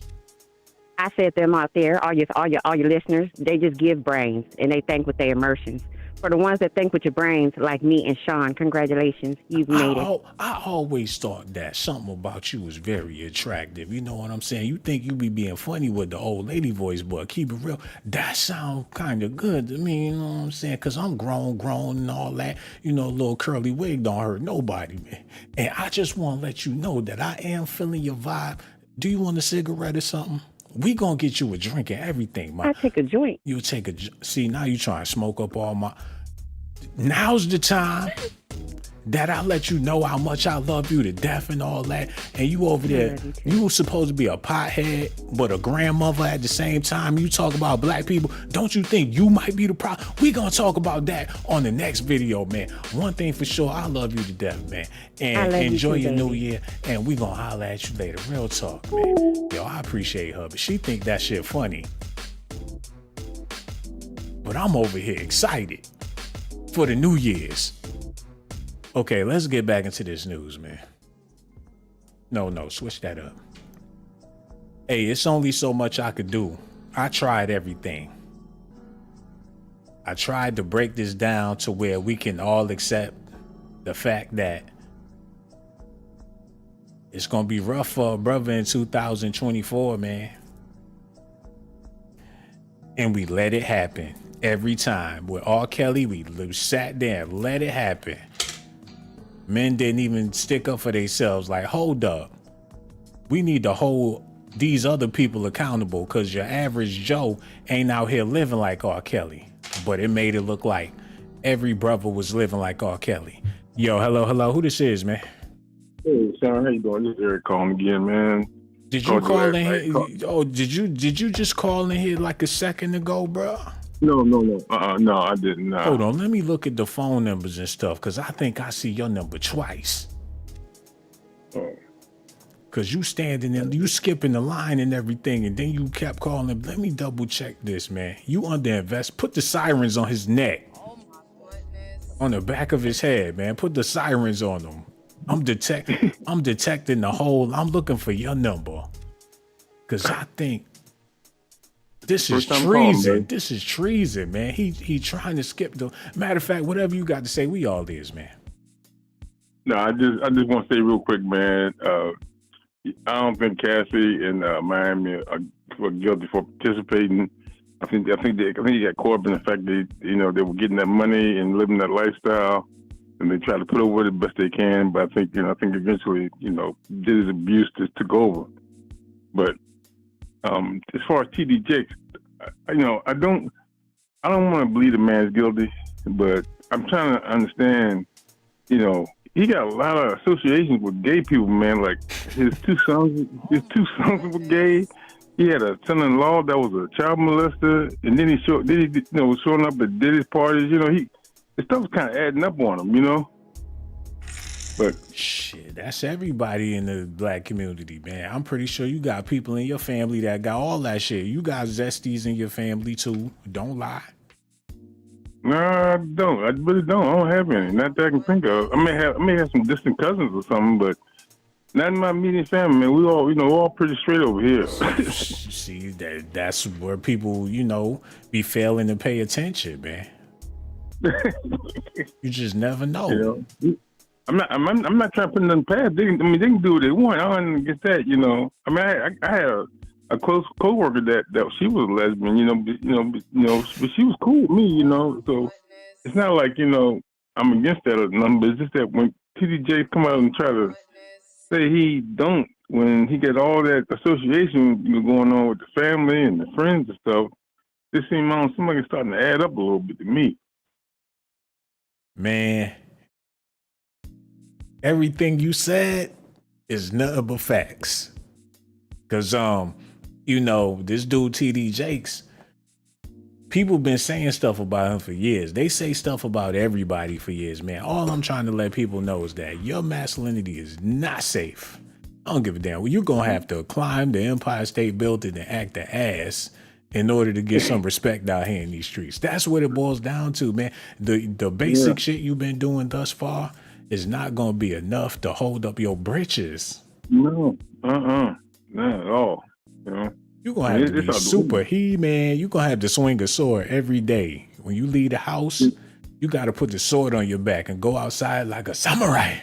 I said them out there, all your listeners, they just give brains and they think with their emotions. For the ones that think with your brains, like me and Shawn, congratulations, you've made it. I always thought that something about you was very attractive. You know what I'm saying? You think you be being funny with the old lady voice, but keep it real. That sound kind of good to me, you know what I'm saying? Because I'm grown and all that. You know, a little curly wig don't hurt nobody, man. And I just want to let you know that I am feeling your vibe. Do you want a cigarette or something? We gonna get you a drink and everything, man. I take a joint. You see, now you trying to smoke up all my. Now's the time. that I let you know how much I love you to death and all that, and you over there, you were supposed to be a pothead, but a grandmother at the same time. You talk about black people. Don't you think you might be the problem? We gonna talk about that on the next video, man. One thing for sure, I love you to death, man. And enjoy your new year, and we gonna holler at you later. Real talk, man. Yo, I appreciate her, but she think that shit funny. But I'm over here excited for the New Year's. Okay, let's get back into this news, man. No, switch that up. Hey, it's only so much I could do. I tried everything. I tried to break this down to where we can all accept the fact that it's gonna be rough for a brother in 2024, man. And we let it happen every time. With R. Kelly, we sat there and let it happen. Men didn't even stick up for themselves. Like, hold up. We need to hold these other people accountable, because your average Joe ain't out here living like R. Kelly. But it made it look like every brother was living like R. Kelly. Yo, hello. Who this is, man? Hey, Shawn, how you doing? This is Eric calling again, man. Did you call in here? Oh, did you just call in here like a second ago, bro? No, I didn't. Hold on, let me look at the phone numbers and stuff, because I think I see your number twice. Oh. Because you standing there, you skipping the line and everything, and then you kept calling. Let me double check this, man. You underinvest. Put the sirens on his neck. Oh my goodness. On the back of his head, man. Put the sirens on him. I'm detecting the whole. I'm looking for your number. Because I think this is treason. This is treason, man. He trying to skip the. Matter of fact, whatever you got to say, we all is, man. No, I just want to say real quick, man. I don't think Cassie and Miami were guilty for participating. I think they got caught up in the fact that they were getting that money and living that lifestyle, and they try to put over the best they can. But I think eventually Diddy's abuse just took over. But as far as TD Jakes, I don't want to believe the man's guilty, but I'm trying to understand. He got a lot of associations with gay people, man. Like his two sons were gay. He had a son-in-law that was a child molester, and then he was showing up at Diddy's parties. The stuff was kind of adding up on him, But shit, that's everybody in the black community, man. I'm pretty sure you got people in your family that got all that shit. You got zesties in your family too. Don't lie. No, I don't. I really don't. I don't have any. Not that I can think of. I may have some distant cousins or something, but not in my immediate family, man. We all, we're all pretty straight over here. See, that's where people, be failing to pay attention, man. You just never know. I'm not trying to put nothing past. They can do what they want. I don't get that, I had a close coworker that she was lesbian, but she was cool with me, So it's not like I'm against that or nothing. But it's just that when TD Jakes come out and try to say he don't, when he got all that association going on with the family and the friends and stuff, this seems like it's starting to add up a little bit to me. Man, everything you said is nothing but facts. Cause this dude TD Jakes, people been saying stuff about him for years. They say stuff about everybody for years, man. All I'm trying to let people know is that your masculinity is not safe. I don't give a damn. Well, you're gonna have to climb the Empire State Building and act the ass in order to get some respect out here in these streets. That's what it boils down to, man. The basic shit you've been doing thus far is not gonna be enough to hold up your britches. No, not at all. You're gonna have to be super man. You're gonna have to swing a sword every day. When you leave the house, you gotta put the sword on your back and go outside like a samurai.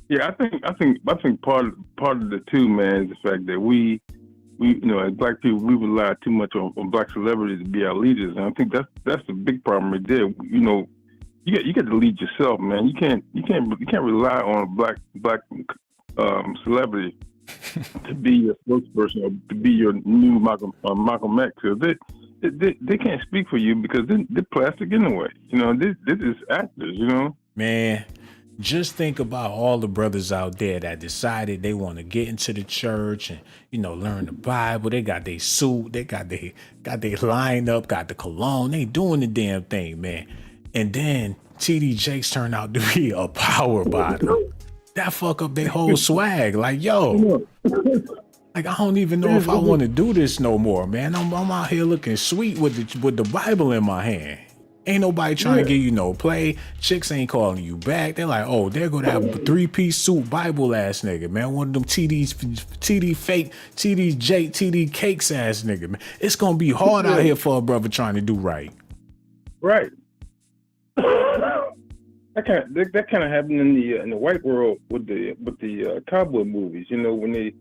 Yeah, I think part of the two, man, is the fact that we as black people, we rely too much on black celebrities to be our leaders, and I think that's the big problem right there. You got to lead yourself, man. You can't rely on a black celebrity to be your spokesperson or to be your new Malcolm X. They can't speak for you because they're plastic anyway. This is actors, Man, just think about all the brothers out there that decided they want to get into the church and, learn the Bible. They got their suit, they got they line up, got the cologne, they doing the damn thing, man. And then TD Jakes turned out to be a power bottom. That fuck up their whole swag. Like, yo, like I don't even know if I want to do this no more, man. I'm out here looking sweet with the Bible in my hand. Ain't nobody trying to give you no play. Chicks ain't calling you back. They're like, oh, there go that 3-piece suit Bible ass nigga, man. One of them TD fake, TD Jake, TD cakes ass nigga, man. It's gonna be hard out here for a brother trying to do right. Right. That kind of happened in the white world with the cowboy movies. When they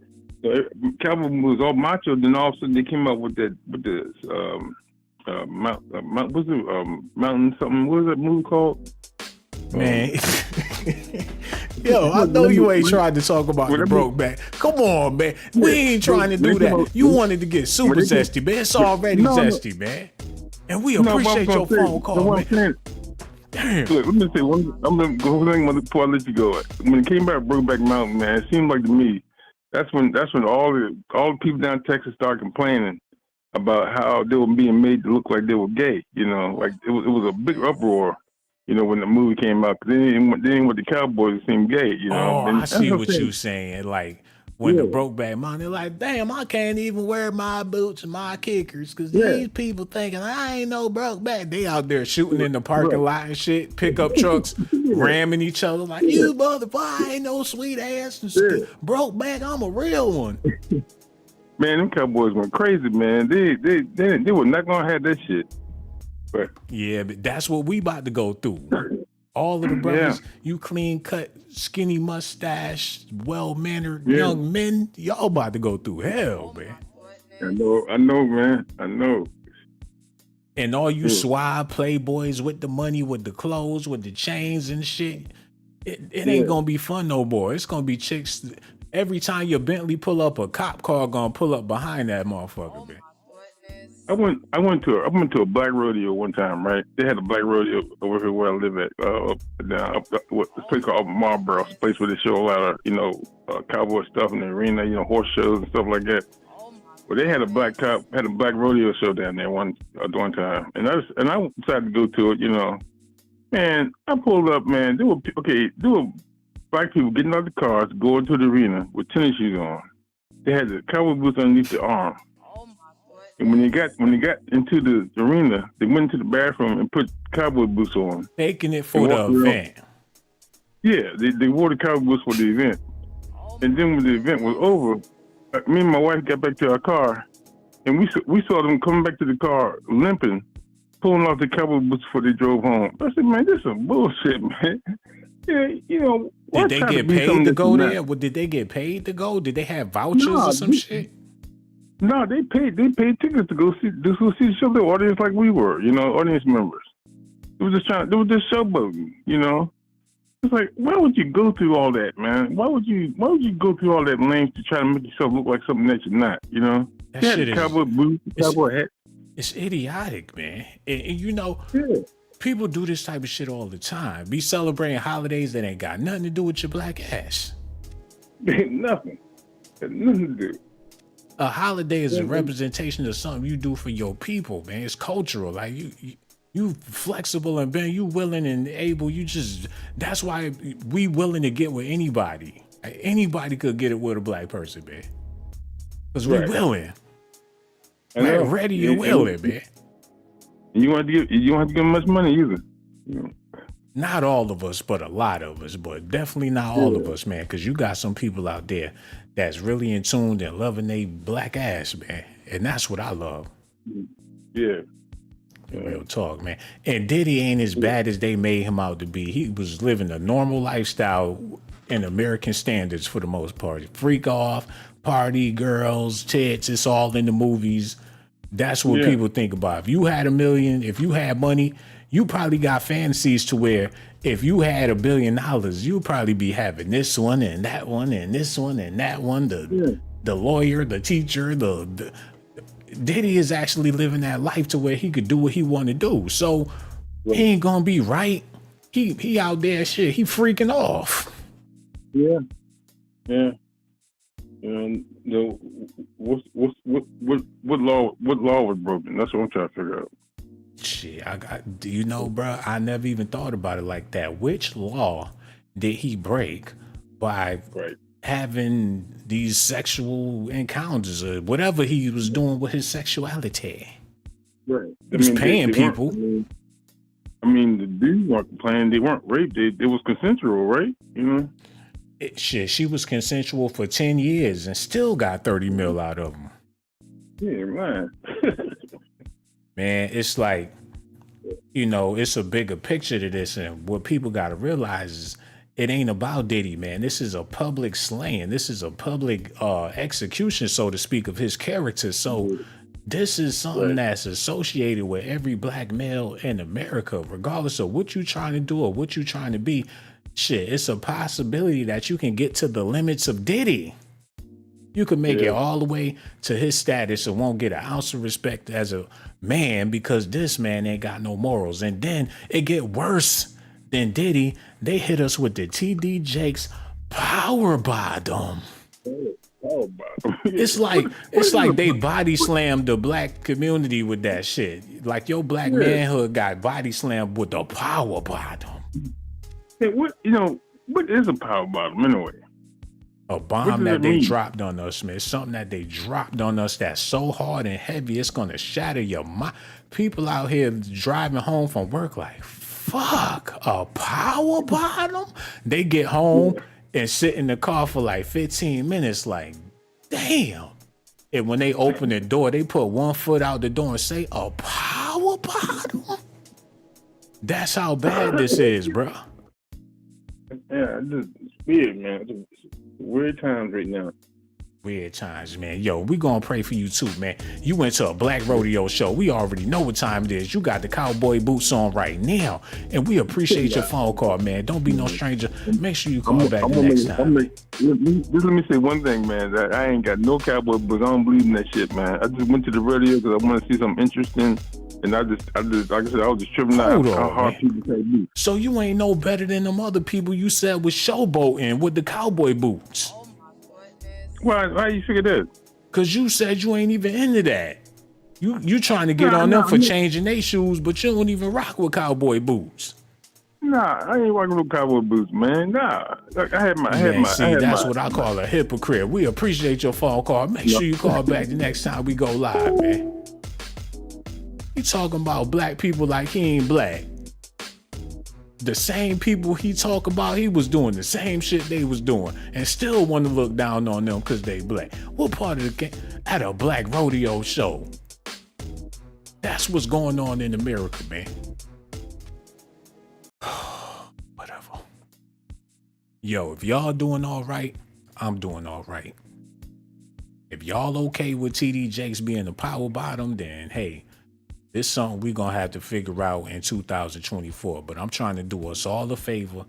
cowboy movies all macho, then all of a sudden they came up with the mountain something. What was that movie called? Man, yo, I know you ain't trying to talk about the broke back. Come on, man. We ain't trying to do that. You wanted to get super zesty, man. It's already zesty, man. And we appreciate your phone call, man. Damn. Look, let me say one. I'm gonna go before I let you go. When it came back, Brokeback Mountain, man, it seemed like to me that's when all the people down in Texas started complaining about how they were being made to look like they were gay. Like it was a big uproar. When the movie came out, because they didn't want the cowboys to seem gay. Oh, I see what you're saying. Like when the Brokeback Mountain, they're like, damn, I can't even wear my boots and my kickers because these people thinking I ain't no Brokeback. They out there shooting in the parking lot and shit, pickup trucks ramming each other like, you motherfucker, I ain't no sweet ass Brokeback. I'm a real one. Man, them cowboys went crazy, man. They were not gonna have that shit. But yeah, but that's what we about to go through. All of the brothers, you clean cut, skinny mustache, well-mannered young men, y'all about to go through hell, man. I know, man. I know. And all you suave playboys with the money, with the clothes, with the chains and shit, it ain't gonna be fun no more. It's gonna be chicks. Every time your Bentley pull up, a cop car gonna pull up behind that motherfucker, man. I went to a black rodeo one time, right? They had a black rodeo over here where I live at, this place called Marlboro, a place where they show a lot of, cowboy stuff in the arena, horse shows and stuff like that. Well, they had a black rodeo show down there one time, and I decided to go to it, Man, I pulled up, man. There were black people getting out of the cars, going to the arena with tennis shoes on. They had the cowboy boots underneath their arm. And when they got into the arena, they went into the bathroom and put cowboy boots on. Taking it for the event. Yeah, they wore the cowboy boots for the event. And then when the event was over, me and my wife got back to our car, and we saw them coming back to the car limping, pulling off the cowboy boots before they drove home. I said, man, this is some bullshit, man. Yeah, did they get paid to go there? Well, did they get paid to go? Did they have vouchers or some shit? No, they paid tickets to go see the show. The audience like we were, audience members. They were just showboating, It's like, why would you go through all that, man? Why would you go through all that length to try to make yourself look like something that you're not, That shit is cowboy boots, cowboy hat. It's idiotic, man. And people do this type of shit all the time. Be celebrating holidays that ain't got nothing to do with your black ass. Nothing. Got nothing to do. A holiday is a representation of something you do for your people, man. It's cultural. Like you flexible and man, you willing and able. That's why we willing to get with anybody. Like, anybody could get it with a black person, man. Because we willing. Man, ready and willing, man. You don't have to give them much money either. Not all of us, but a lot of us, but definitely not all of us, man. Because you got some people out there that's really in tune and loving they black ass, man. And that's what I love. Yeah. Real talk, man. And Diddy ain't as bad as they made him out to be. He was living a normal lifestyle in American standards for the most part. Freak off, party, girls, tits, it's all in the movies. That's what people think about. If you had $1 million, if you had money, you probably got fantasies to where if you had $1 billion, you'd probably be having this one and that one and this one and that one, the lawyer, the teacher, the Diddy is actually living that life to where he could do what he want to do. So he ain't gonna be right He out there, shit. He freaking off. Yeah. And what law was broken? That's what I'm trying to figure out. Shit, do you know, bro? I never even thought about it like that. Which law did he break by having these sexual encounters or whatever he was doing with his sexuality? Right. He was paying people. I mean, the dudes weren't complaining. They weren't raped. It was consensual, right? You know? She was consensual for 10 years and still got 30 mil out of them. Yeah, man. Man, it's like, you know, it's a bigger picture to this. And what people got to realize is it ain't about Diddy, man. This is a public slaying. This is a public execution, so to speak, of his character. So this is something that's associated with every black male in America, regardless of what you're trying to do or what you're trying to be. Shit, it's a possibility that you can get to the limits of Diddy. You can make it all the way to his status and won't get an ounce of respect as a man because this man ain't got no morals. And then it get worse than Diddy. They hit us with the TD Jakes power bottom. It's like they body slammed the black community with that shit. Like your black manhood got body slammed with the power bottom. Hey, what is a power bottom anyway? A bomb that they dropped on us, man. Something that they dropped on us that's so hard and heavy, it's gonna shatter your mind. People out here driving home from work like, fuck, a power bottom? They get home and sit in the car for like 15 minutes like, damn. And when they open the door, they put one foot out the door and say, a power bottom? That's how bad this is, bro. Yeah, it's weird, man. It's weird times right now. Weird times, man. Yo, we gonna pray for you too, man. You went to a black rodeo show. We already know what time it is. You got the cowboy boots on right now. And we appreciate your phone call, man. Don't be no stranger. Make sure you call back the next time. Just let me say one thing, man. That I ain't got no cowboy boots. I don't believe in that shit, man. I just went to the rodeo because I want to see something interesting. And I just, like I said, I was just tripping out how hard people can be. So you ain't no better than them other people you said was showboating with the cowboy boots. Why you figure that? Cause you said you ain't even into that. You trying to get on them for changing their shoes, but you don't even rock with cowboy boots. Nah, I ain't rocking with cowboy boots, man. Nah, I had my. That's what I call a hypocrite. We appreciate your phone call. Make sure you call back the next time we go live, man. You talking about black people like he ain't black. The same people he talk about, he was doing the same shit they was doing and still want to look down on them because they black. What part of the game? At a black rodeo show. That's what's going on in America, man. Whatever. Yo, if y'all doing all right, I'm doing all right. If y'all okay with TD Jakes being the power bottom, then hey, this is something we're going to have to figure out in 2024. But I'm trying to do us all a favor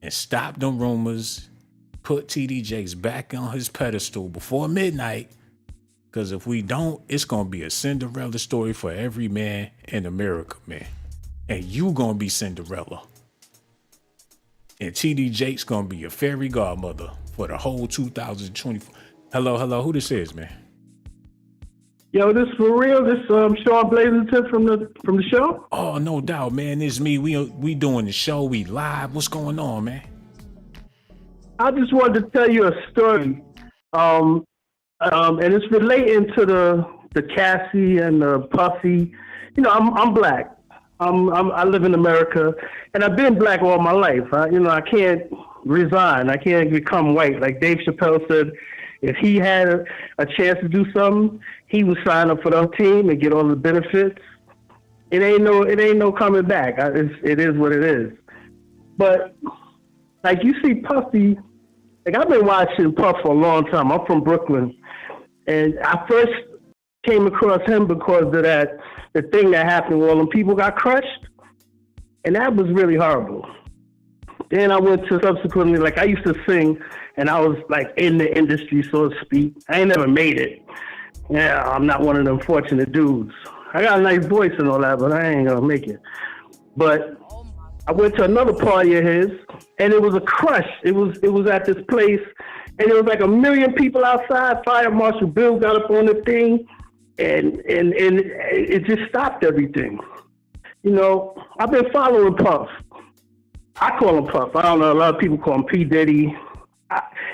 and stop them rumors, put TD Jakes back on his pedestal before midnight. Because if we don't, it's going to be a Cinderella story for every man in America, man. And you going to be Cinderella. And TD Jakes going to be a fairy godmother for the whole 2024. Hello, who this is, man? Yo, this for real? This Shawn Blazington from the show? Oh, no doubt, man. It's me. We doing the show. We live. What's going on, man? I just wanted to tell you a story. And it's relating to the Cassie and the Puffy. You know, I'm black. I live in America, and I've been black all my life. I can't resign. I can't become white. Like Dave Chappelle said, if he had a chance to do something, he would sign up for the team and get all the benefits. It ain't no coming back. It is what it is. But like you see Puffy, like I've been watching Puff for a long time. I'm from Brooklyn, and I first came across him because of the thing that happened where all them people got crushed, and that was really horrible. Then I went to subsequently, like I used to sing, and I was like in the industry, so to speak. I ain't never made it. Yeah, I'm not one of them fortunate dudes. I got a nice voice and all that, but I ain't gonna make it. But I went to another party of his, and it was a crush. It was at this place, and there was like 1 million people outside. Fire Marshal Bill got up on the thing, and it just stopped everything. You know, I've been following Puff. I call him Puff. I don't know. A lot of people call him P. Diddy.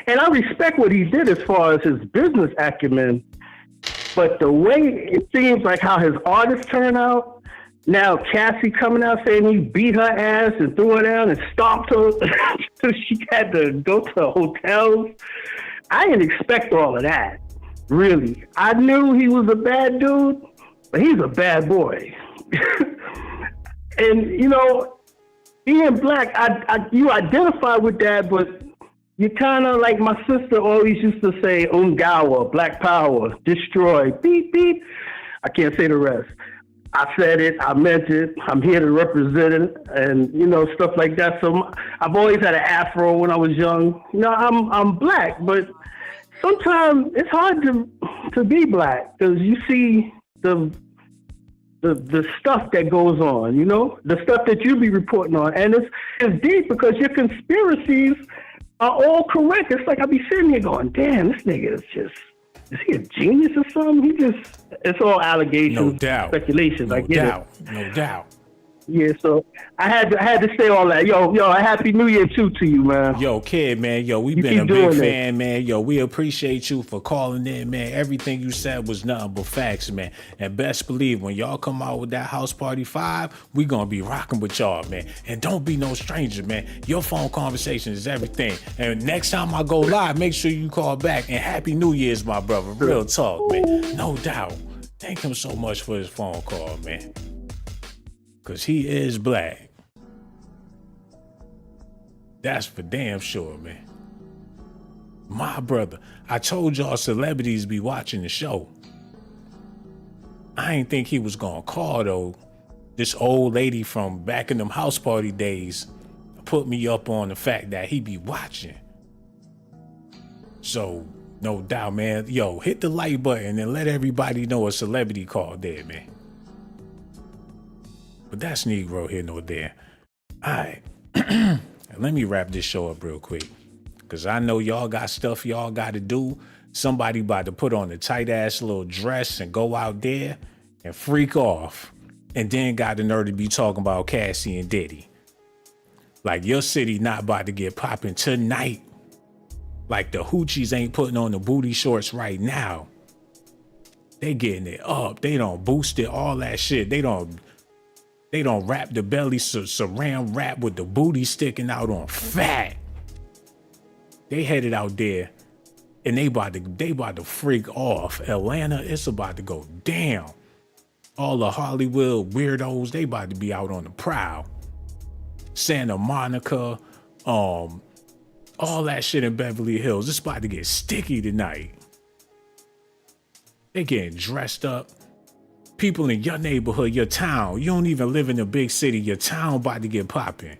And I respect what he did as far as his business acumen. But the way it seems like how his artists turn out, now Cassie coming out saying he beat her ass and threw her down and stomped her so she had to go to hotels. I didn't expect all of that, really. I knew he was a bad dude, but he's a bad boy. And, you know, being black, you identify with that, but you kind of like my sister always used to say, Ungawa, Black Power, destroy, beep, beep. I can't say the rest. I said it, I meant it, I'm here to represent it, and, you know, stuff like that. So I've always had an afro when I was young. You know, I'm black, but sometimes it's hard to be black because you see the stuff that goes on, you know, the stuff that you be reporting on. And it's deep because your conspiracies are all correct. It's like I be sitting here going, damn, this nigga is he a genius or something? It's all allegations, no doubt, speculation. No doubt. No doubt. Yeah, so I had to say all that. Yo, a happy New Year to you, man. Yo, kid, man. Yo, we been a big fan, man. Yo, we appreciate you for calling in, man. Everything you said was nothing but facts, man. And best believe when y'all come out with that House Party 5, we gonna be rocking with y'all, man. And don't be no stranger, man. Your phone conversation is everything. And next time I go live, make sure you call back. And Happy New Year's, my brother. Real talk, man. No doubt. Thank him so much for his phone call, man. Cause he is black. That's for damn sure, man. My brother, I told y'all celebrities be watching the show. I ain't think he was gonna call though. This old lady from back in them house party days put me up on the fact that he be watching. So, no doubt, man. Yo, hit the like button and let everybody know a celebrity called there, man. But that's Negro here, no there. All right. Let me wrap this show up real quick. Because I know y'all got stuff y'all got to do. Somebody about to put on a tight-ass little dress and go out there and freak off. And then got the nerve to be talking about Cassie and Diddy. Like your city not about to get popping tonight. Like the hoochies ain't putting on the booty shorts right now. They getting it up. They don't boost it, all that shit. They don't wrap the belly saran wrap with the booty sticking out on fat. They headed out there and they about to freak off. Atlanta, it's about to go down. All the Hollywood weirdos, they about to be out on the prowl. Santa Monica, all that shit in Beverly Hills. It's about to get sticky tonight. They getting dressed up. People in your neighborhood, your town, you don't even live in a big city, your town about to get popping.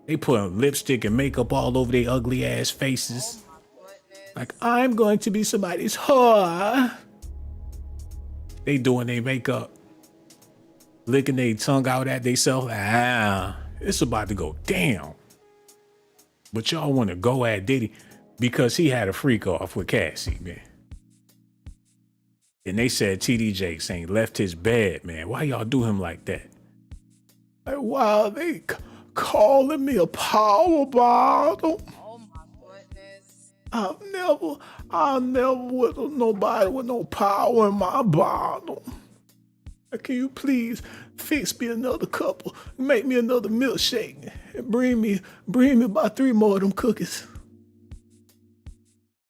They putting lipstick and makeup all over their ugly ass faces. Like, I'm going to be somebody's whore. They doing their makeup, licking their tongue out at themselves. It's about to go down. But y'all want to go at Diddy because he had a freak off with Cassie, man. And they said TD Jakes ain't left his bed, man. Why y'all do him like that? Like, wow, they calling me a power bottle. Oh my goodness. I'll never with nobody with no power in my bottle. Can you please fix me another couple, make me another milkshake, and bring me about 3 more of them cookies.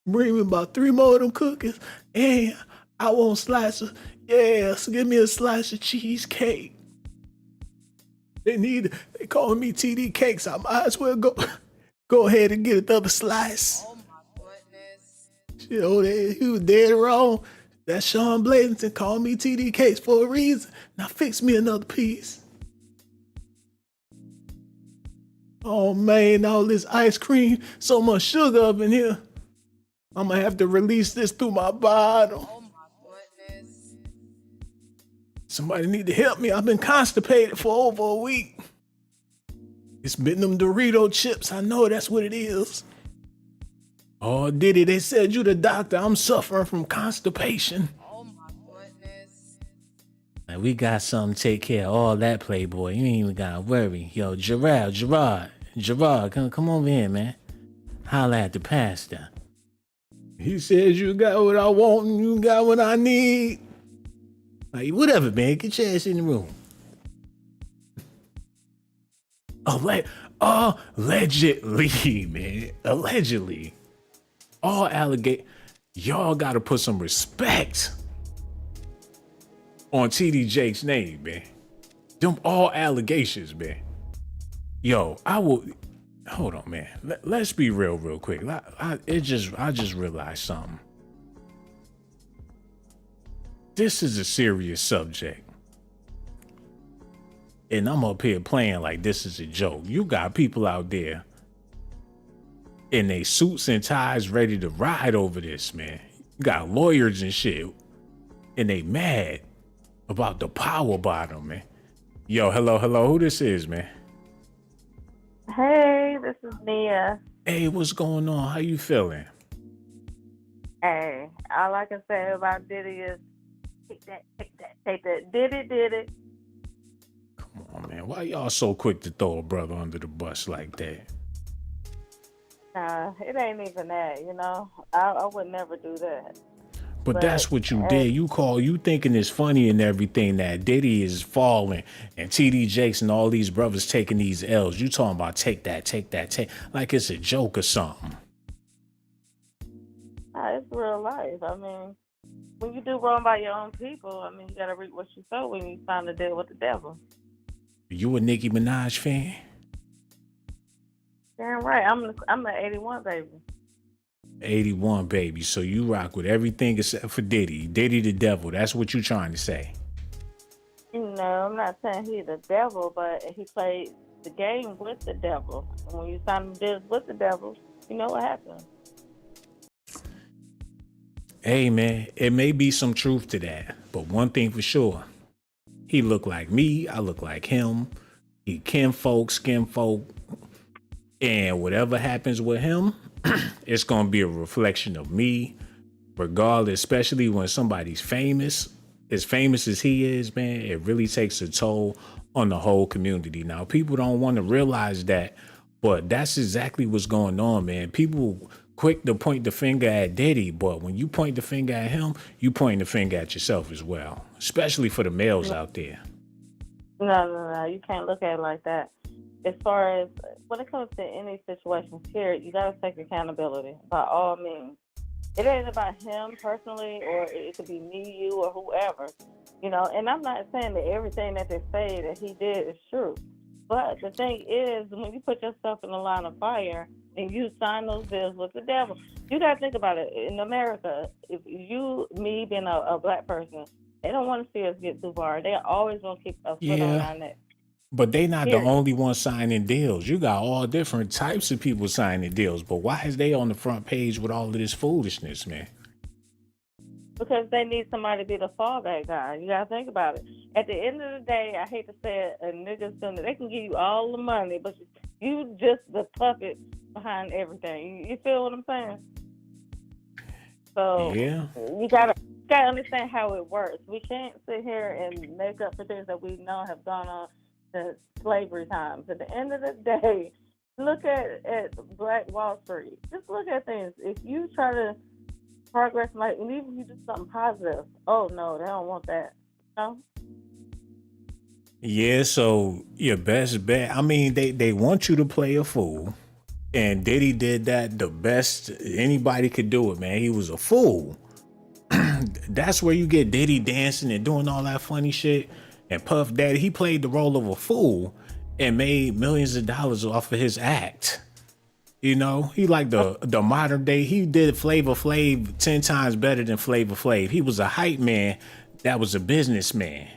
Bring me about 3 more of them cookies, and I want slices. Yes, give me a slice of cheesecake. They calling me TD Cakes. I might as well go ahead and get another slice. Oh my goodness. Shit, he was dead wrong. That Shawn Blazington called me TD Cakes for a reason. Now fix me another piece. Oh man, all this ice cream, so much sugar up in here. I'm gonna have to release this through my bottle. Oh my goodness. Somebody need to help me. I've been constipated for over a week. It's been them Dorito chips. I know that's what it is. Oh, Diddy, they said you the doctor. I'm suffering from constipation. Oh my goodness. And we got something to take care of all that, Playboy. You ain't even gotta worry. Yo, Gerard, come over here, man. Holla at the pastor. He says you got what I want and you got what I need. Like, whatever, man. Get your ass in the room. Allegedly, man. Allegedly. All allegate. Y'all gotta put some respect on TD Jakes' name, man. Them all allegations, man. Yo, I will. Hold on, man. Let's be real quick. I just realized something. This is a serious subject. And I'm up here playing like this is a joke. You got people out there in they suits and ties ready to ride over this, man. You got lawyers and shit. And they mad about the power bottom, man. Yo, hello. Who this is, man? Hey, this is Nia. Hey, what's going on? How you feeling? Hey, all I can say about Diddy is take that. Diddy did it. Come on, man. Why y'all so quick to throw a brother under the bus like that? Nah, it ain't even that, you know. I would never do that. But that's what you did. You thinking it's funny and everything that Diddy is falling and TD Jakes and all these brothers taking these L's. You talking about take that. Like it's a joke or something. Nah, it's real life. I mean, when you do wrong by your own people, I mean, you got to reap what you sow when you find to deal with the devil. You a Nicki Minaj fan? Damn right. I'm the 81 baby. 81, baby. So you rock with everything except for Diddy. Diddy the devil. That's what you trying to say. No, I'm not saying he's the devil, but he played the game with the devil. And when you sign the deals with the devil, you know what happens. Hey, man, it may be some truth to that, but one thing for sure, he look like me, I look like him. He kinfolk, skinfolk, and whatever happens with him, it's gonna be a reflection of me, regardless, especially when somebody's famous. As famous as he is, man, it really takes a toll on the whole community. Now, people don't want to realize that, but that's exactly what's going on, man. People quick to point the finger at Diddy, but when you point the finger at him, you point the finger at yourself as well, especially for the males out there. No, you can't look at it like that. As far as when it comes to any situation, period, you got to take accountability by all means. It ain't about him personally, or it could be me, you, or whoever, you know. And I'm not saying that everything that they say that he did is true. But the thing is, when you put yourself in the line of fire and you sign those deals with the devil, you got to think about it. In America, if you, me being a black person, they don't want to see us get too far. They're always going to keep a foot on our neck. But they not the only ones signing deals. You got all different types of people signing deals. But why is they on the front page with all of this foolishness, man? Because they need somebody to be the fallback guy. You got to think about it. At the end of the day, I hate to say it, a nigga's gonna, they can give you all the money, but you just the puppet behind everything. You feel what I'm saying? So yeah, you gotta understand how it works. We can't sit here and make up for things that we know have gone on since slavery times. At the end of the day, look at Black Wall Street. Just look at things. If you try to progress, like, and even if you do something positive, oh no, they don't want that. No. Yeah, so your best bet. I mean, they want you to play a fool. And Diddy did that the best anybody could do it, man. He was a fool. That's where you get Diddy dancing and doing all that funny shit. And Puff Daddy, he played the role of a fool and made millions of dollars off of his act. You know, he like the modern day. He did Flavor Flav 10 times better than Flavor Flav. He was a hype man that was a businessman.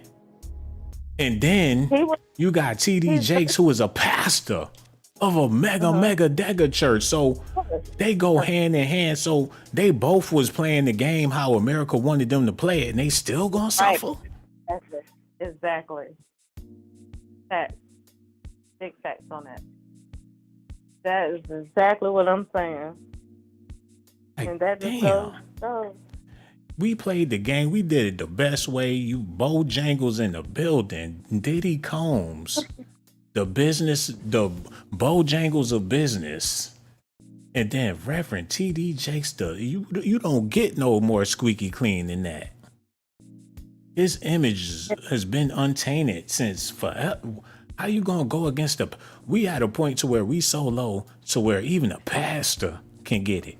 And then you got TD Jakes, who is a pastor of a mega dega church. So they go hand in hand. So they both was playing the game how America wanted them to play it, and they still gonna suffer. Exactly. Facts. Big facts on that. That is exactly what I'm saying. Like, And that just damn. goes. We played the game. We did it the best way. You Bojangles in the building. Diddy Combs. The Bojangles of business. And then Reverend TD Jakes, you don't get no more squeaky clean than that. His image has been untainted since forever. How you gonna go against we at a point to where we so low to where even a pastor can get it.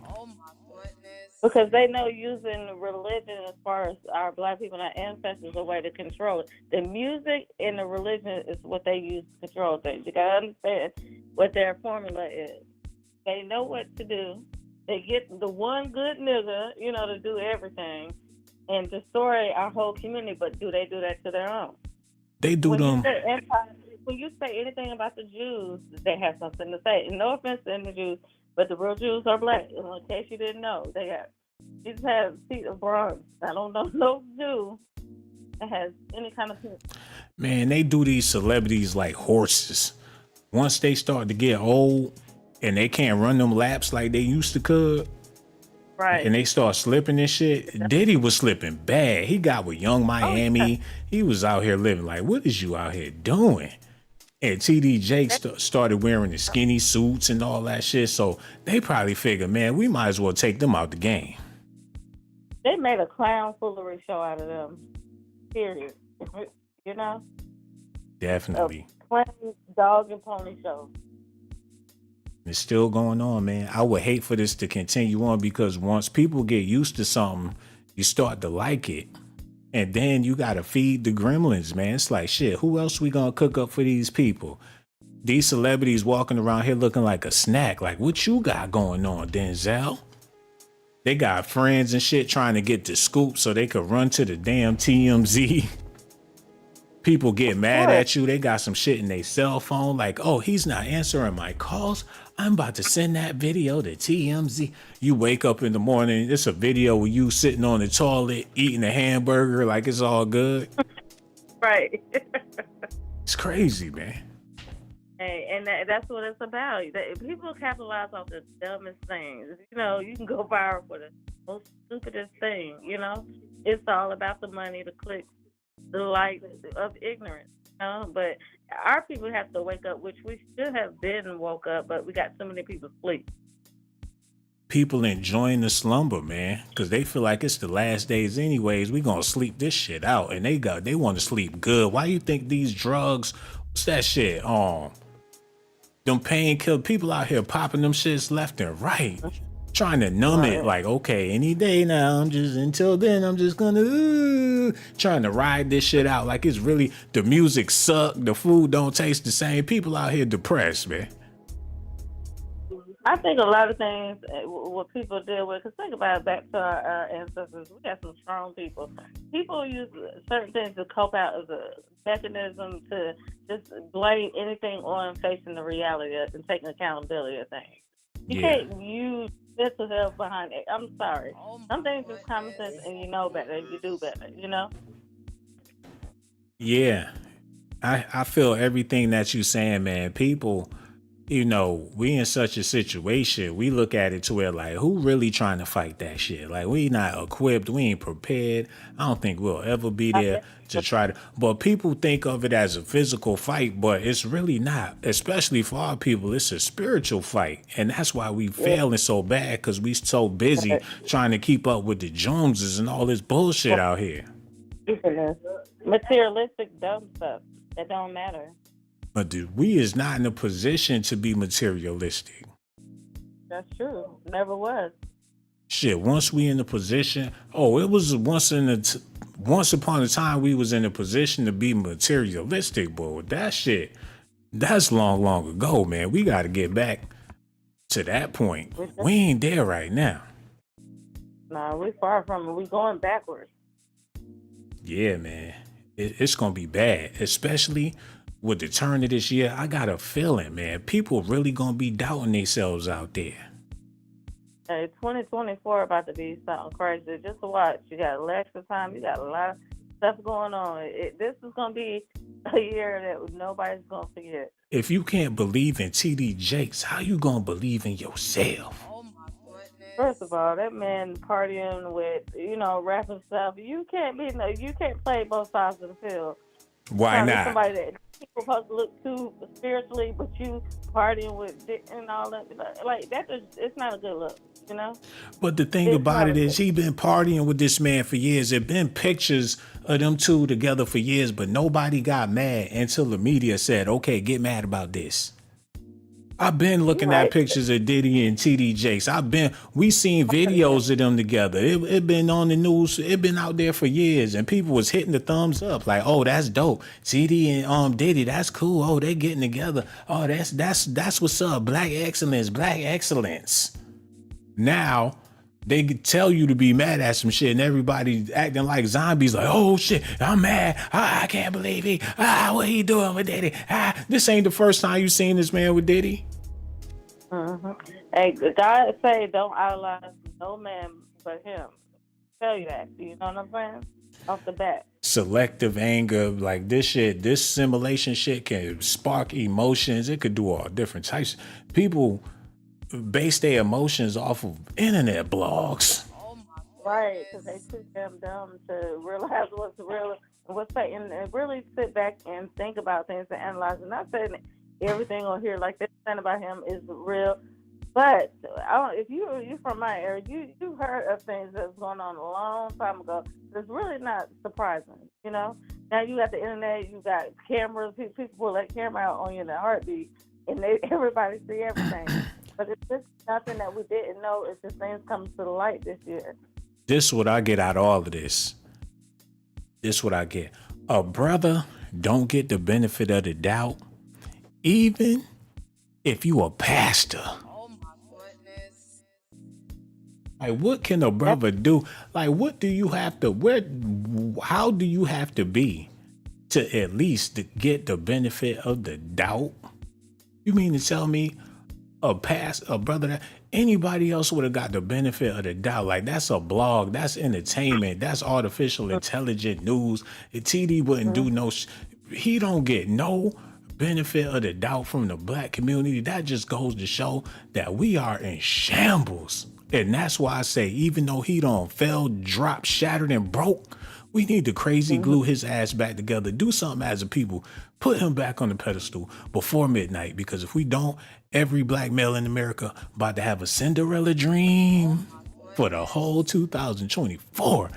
Because they know using religion as far as our black people and our ancestors a way to control it. The music and the religion is what they use to control things. You gotta understand what their formula is. They know what to do. They get the one good nigga, to do everything and destroy our whole community. But do they do that to their own? They do them. When you say anything about the Jews, they have something to say. And no offense to the Jews, but the real Jews are black. In case you didn't know, Jesus has feet of bronze. I don't know no Jew that has any kind of feet. Man, they do these celebrities like horses. Once they start to get old and they can't run them laps like they used to could, right? And they start slipping and shit. Diddy was slipping bad. He got with Young Miami. Oh, yeah. He was out here living like, what is you out here doing? And TD Jakes started wearing the skinny suits and all that shit. So they probably figured, man, we might as well take them out the game. They made a clown foolery show out of them. Period. Definitely. A plain dog and pony show. It's still going on, man. I would hate for this to continue on because once people get used to something, you start to like it. And then you got to feed the gremlins, man. It's like, shit, who else we going to cook up for these people? These celebrities walking around here looking like a snack. Like, what you got going on, Denzel? They got friends and shit trying to get the scoop so they could run to the damn TMZ. People get mad at you. They got some shit in their cell phone. Like, oh, he's not answering my calls. I'm about to send that video to TMZ. You wake up in the morning, it's a video of you sitting on the toilet eating a hamburger like it's all good. Right. It's crazy, man. Hey, and that's what it's about. People capitalize off the dumbest things. You can go viral for the most stupidest thing, It's all about the money, the clicks, the likes of ignorance. But our people have to wake up, which we should have been woke up, but we got so many people asleep. People enjoying the slumber, man, because they feel like it's the last days anyways. We gonna sleep this shit out, and they want to sleep good. Why you think these drugs? What's that shit? Them painkiller people out here popping them shits left and right, trying to numb it. Like, okay, any day now. Until then, I'm just gonna trying to ride this shit out. Like it's really the music suck, the food don't taste the same. People out here depressed, man. I think a lot of things what people deal with, because think about it, back to our ancestors, we got some strong people. People use certain things to cope out as a mechanism to just blame anything on facing the reality and taking accountability of things. You can't use mental health behind it. I'm sorry. Some things is common sense and you know better, you do better, Yeah. I feel everything that you saying, man. People, we in such a situation, we look at it to where like, who really trying to fight that shit? Like we not equipped, we ain't prepared. I don't think we'll ever be there to try to, but people think of it as a physical fight, but it's really not, especially for our people. It's a spiritual fight. And that's why we failing so bad, because we so busy trying to keep up with the Joneses and all this bullshit out here. Materialistic dumb stuff that don't matter. But we is not in a position to be materialistic. That's true. Never was. Shit, once we in a position, it was once upon a time we was in a position to be materialistic, but with that shit, that's long ago, man. We got to get back to that point. We ain't there right now. Nah, we far from it. We going backwards. Yeah, man. It's going to be bad, especially with the turn of this year. I got a feeling, man, people really going to be doubting themselves out there. Hey, 2024 about to be something crazy. Just to watch. You got election time. You got a lot of stuff going on. This is going to be a year that nobody's going to forget. If you can't believe in TD Jakes, how you gonna believe in yourself? First of all, that man partying with, rapping stuff. You can't play both sides of the field. Why Trying to be not? somebody that people supposed to look to spiritually, but you partying with dick and all that, like that is, it's not a good look, But the thing It's about not it a is he been partying with this man for years. There been pictures of them two together for years, but nobody got mad until the media said, okay, get mad about this. I've been looking at pictures of Diddy and TD Jakes. We seen videos of them together. It been on the news. It been out there for years, and people was hitting the thumbs up like, "Oh, that's dope. TD and Diddy, that's cool. Oh, they getting together. Oh, that's what's up. Black excellence, black excellence." Now they tell you to be mad at some shit, and everybody acting like zombies. Like, "Oh shit, I'm mad. I can't believe he. What he doing with Diddy? This ain't the first time you seen this man with Diddy." Mm-hmm. Hey, God say don't idolize no man but him. Tell you that. You know what I'm saying? Off the bat. Selective anger, like this simulation shit can spark emotions. It could do all different types. People base their emotions off of internet blogs. Right, because they too damn dumb to realize what's real and what's fake, and really sit back and think about things and analyze. And not saying everything on here, like they're saying about him, is real. But if you from my area, you heard of things that's going on a long time ago. It's really not surprising, Now you got the internet, you got cameras. People pull that camera out on you in a heartbeat, and everybody see everything. But it's just nothing that we didn't know. It's just things coming to the light this year. This is what I get out of all of this. This is what I get. A brother don't get the benefit of the doubt, even if you a pastor. Like, what can a brother do? Like, what do you have to, how do you have to be to at least get the benefit of the doubt? You mean to tell me a brother that anybody else would have got the benefit of the doubt? Like, that's a blog, that's entertainment, that's artificial intelligent news. If TD wouldn't do he don't get no benefit of the doubt from the black community. That just goes to show that we are in shambles. And that's why I say, even though he done fell, dropped, shattered, and broke, we need to crazy glue his ass back together. Do something as a people. Put him back on the pedestal before midnight. Because if we don't, every black male in America about to have a Cinderella dream for the whole 2024.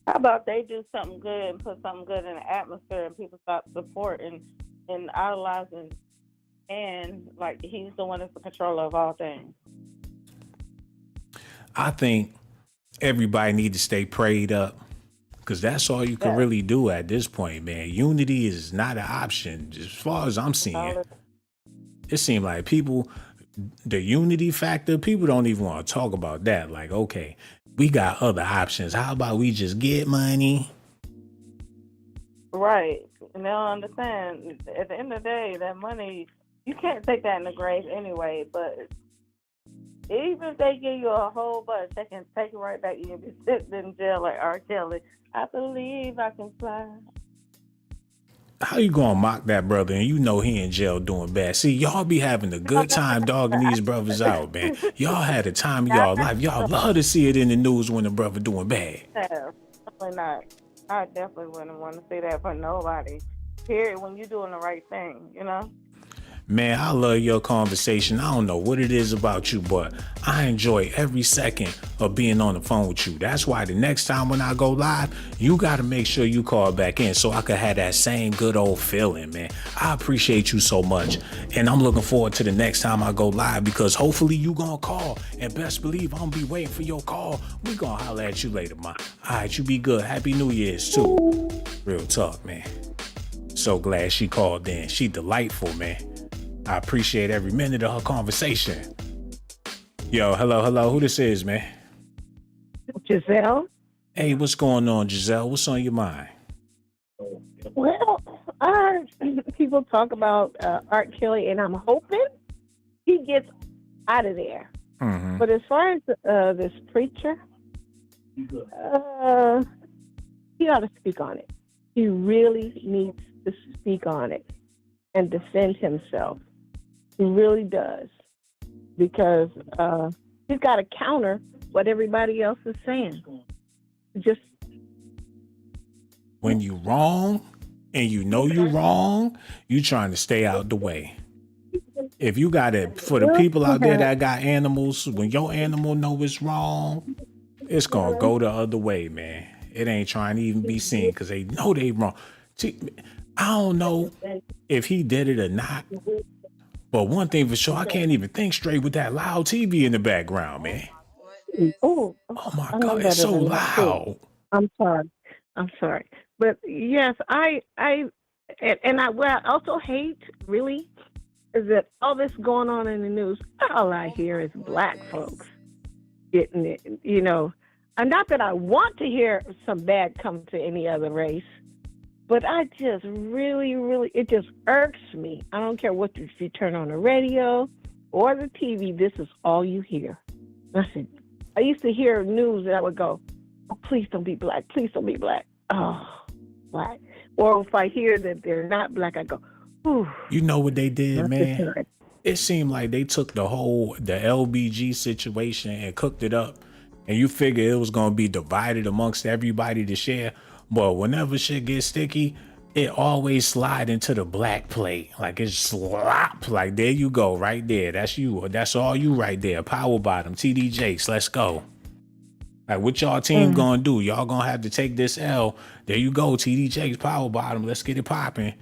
How about they do something good and put something good in the atmosphere, and people start supporting and idolizing, and like he's the one that's the controller of all things. I think everybody need to stay prayed up, because that's all you can really do at this point, man. Unity is not an option as far as I'm seeing. It seems like the unity factor, people don't even want to talk about that. Like, okay, we got other options. How about we just get money? Right. And they don't understand. At the end of the day, that money, you can't take that in the grave anyway. But even if they give you a whole bunch, they can take it right back. You can be sitting in jail like R. Kelly. I believe I can fly. How you gonna mock that brother and you know he in jail doing bad? See, y'all be having a good time dogging these brothers out, man. Y'all had a time of y'all life. Y'all love to see it in the news when the brother doing bad. Yeah, definitely not. I definitely wouldn't want to see that for nobody. Period. When you're doing the right thing, Man, I love your conversation. I don't know what it is about you, but I enjoy every second of being on the phone with you. That's why the next time when I go live, you got to make sure you call back in so I can have that same good old feeling, man. I appreciate you so much. And I'm looking forward to the next time I go live, because hopefully you going to call. And best believe I'm going to be waiting for your call. We going to holler at you later, man. All right, you be good. Happy New Year's, too. Real talk, man. So glad she called in. She delightful, man. I appreciate every minute of her conversation. Yo, hello. Who this is, man? Giselle. Hey, what's going on, Giselle? What's on your mind? Well, I heard people talk about Art Kelly, and I'm hoping he gets out of there. Mm-hmm. But as far as this preacher, he ought to speak on it. He really needs to speak on it. and defend himself. He really does. Because he's got to counter what everybody else is saying. Just when you wrong and you know you wrong, you trying to stay out the way. If you got it, for the people out there that got animals, when your animal know it's wrong, it's going to go the other way, man. It ain't trying to even be seen because they know they wrong. See, I don't know if he did it or not, but one thing for sure, I can't even think straight with that loud TV in the background, man. Oh my God, it's so loud. I'm sorry. But yes, I what I also hate really is that all this going on in the news, all I hear is black folks getting it, you know. And not that I want to hear some bad come to any other race, but I just really, it just irks me. I don't care if you turn on the radio or the TV, this is all you hear. Listen, I used to hear news that I would go, oh, please don't be black, please don't be black. Oh, black. Or if I hear that they're not black, I go, ooh. You know what they did, man? It seemed like they took the LBG situation and cooked it up. And you figure it was going to be divided amongst everybody to share. But whenever shit gets sticky, it always slide into the black plate. Like it's slop. Like there you go, right there. That's you. That's all you right there. Power bottom, TD Jakes, let's go. Like what y'all team gonna do? Y'all gonna have to take this L. There you go, TD Jakes, power bottom. Let's get it popping.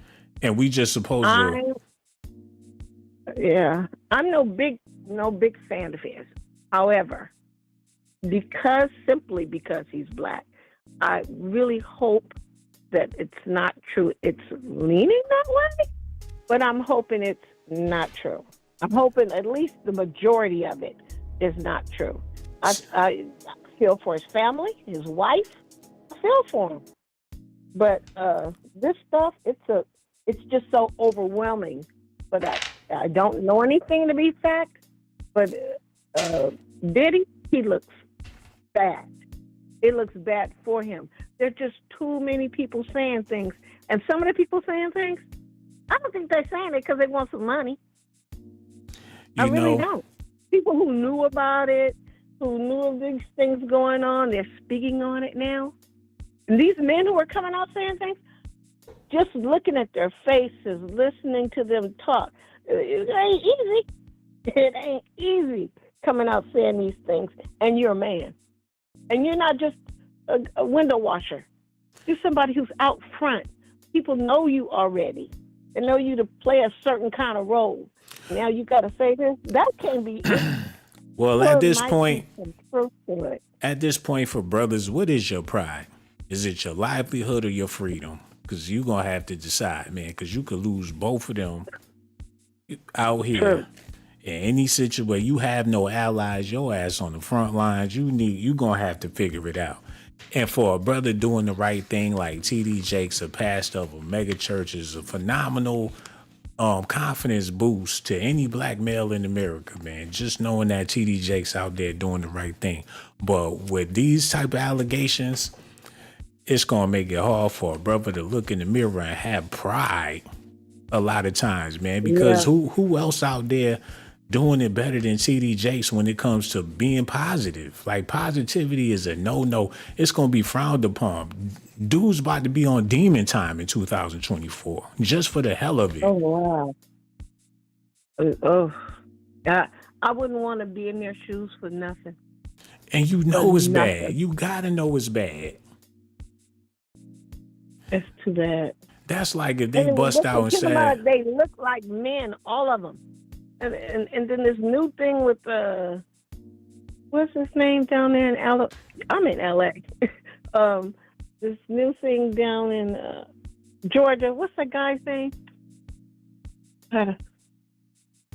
And we just supposed to. Yeah, I'm no big fan of his. However, simply because he's black, I really hope that it's not true. It's leaning that way, but I'm hoping it's not true. I'm hoping at least the majority of it is not true. I feel for his family, his wife. I feel for him. But this stuff, it's just so overwhelming. But I don't know anything to be fact. But Diddy, he looks bad. It looks bad for him. There's just too many people saying things. And some of the people saying things, I don't think they're saying it because they want some money. I really don't. People who knew about it, who knew of these things going on, they're speaking on it now. And these men who are coming out saying things, just looking at their faces, listening to them talk, it ain't easy. It ain't easy coming out saying these things. And you're a man. And you're not just a window washer. You're somebody who's out front. People know you already. They know you to play a certain kind of role. Now you got to say this. That can't be it. Well, at this point, for brothers, what is your pride? Is it your livelihood or your freedom? Because you're going to have to decide, man, because you could lose both of them out here. True. In any situation, you have no allies, your ass on the front lines, you going to have to figure it out. And for a brother doing the right thing like TD Jakes, a pastor of a mega church, is a phenomenal confidence boost to any black male in America, man. Just knowing that TD Jakes out there doing the right thing. But with these type of allegations, it's going to make it hard for a brother to look in the mirror and have pride a lot of times, man, because who else out there doing it better than TD Jakes when it comes to being positive? Like, positivity is a no. It's going to be frowned upon. Dude's about to be on demon time in 2024, just for the hell of it. Oh, wow. I wouldn't want to be in their shoes for nothing. And you know it's bad. You got to know it's bad. It's too bad. That's like if they bust out and said... They look like men, all of them. And then this new thing with what's his name down there in LA? I'm in LA. This new thing down in Georgia. What's that guy's name? The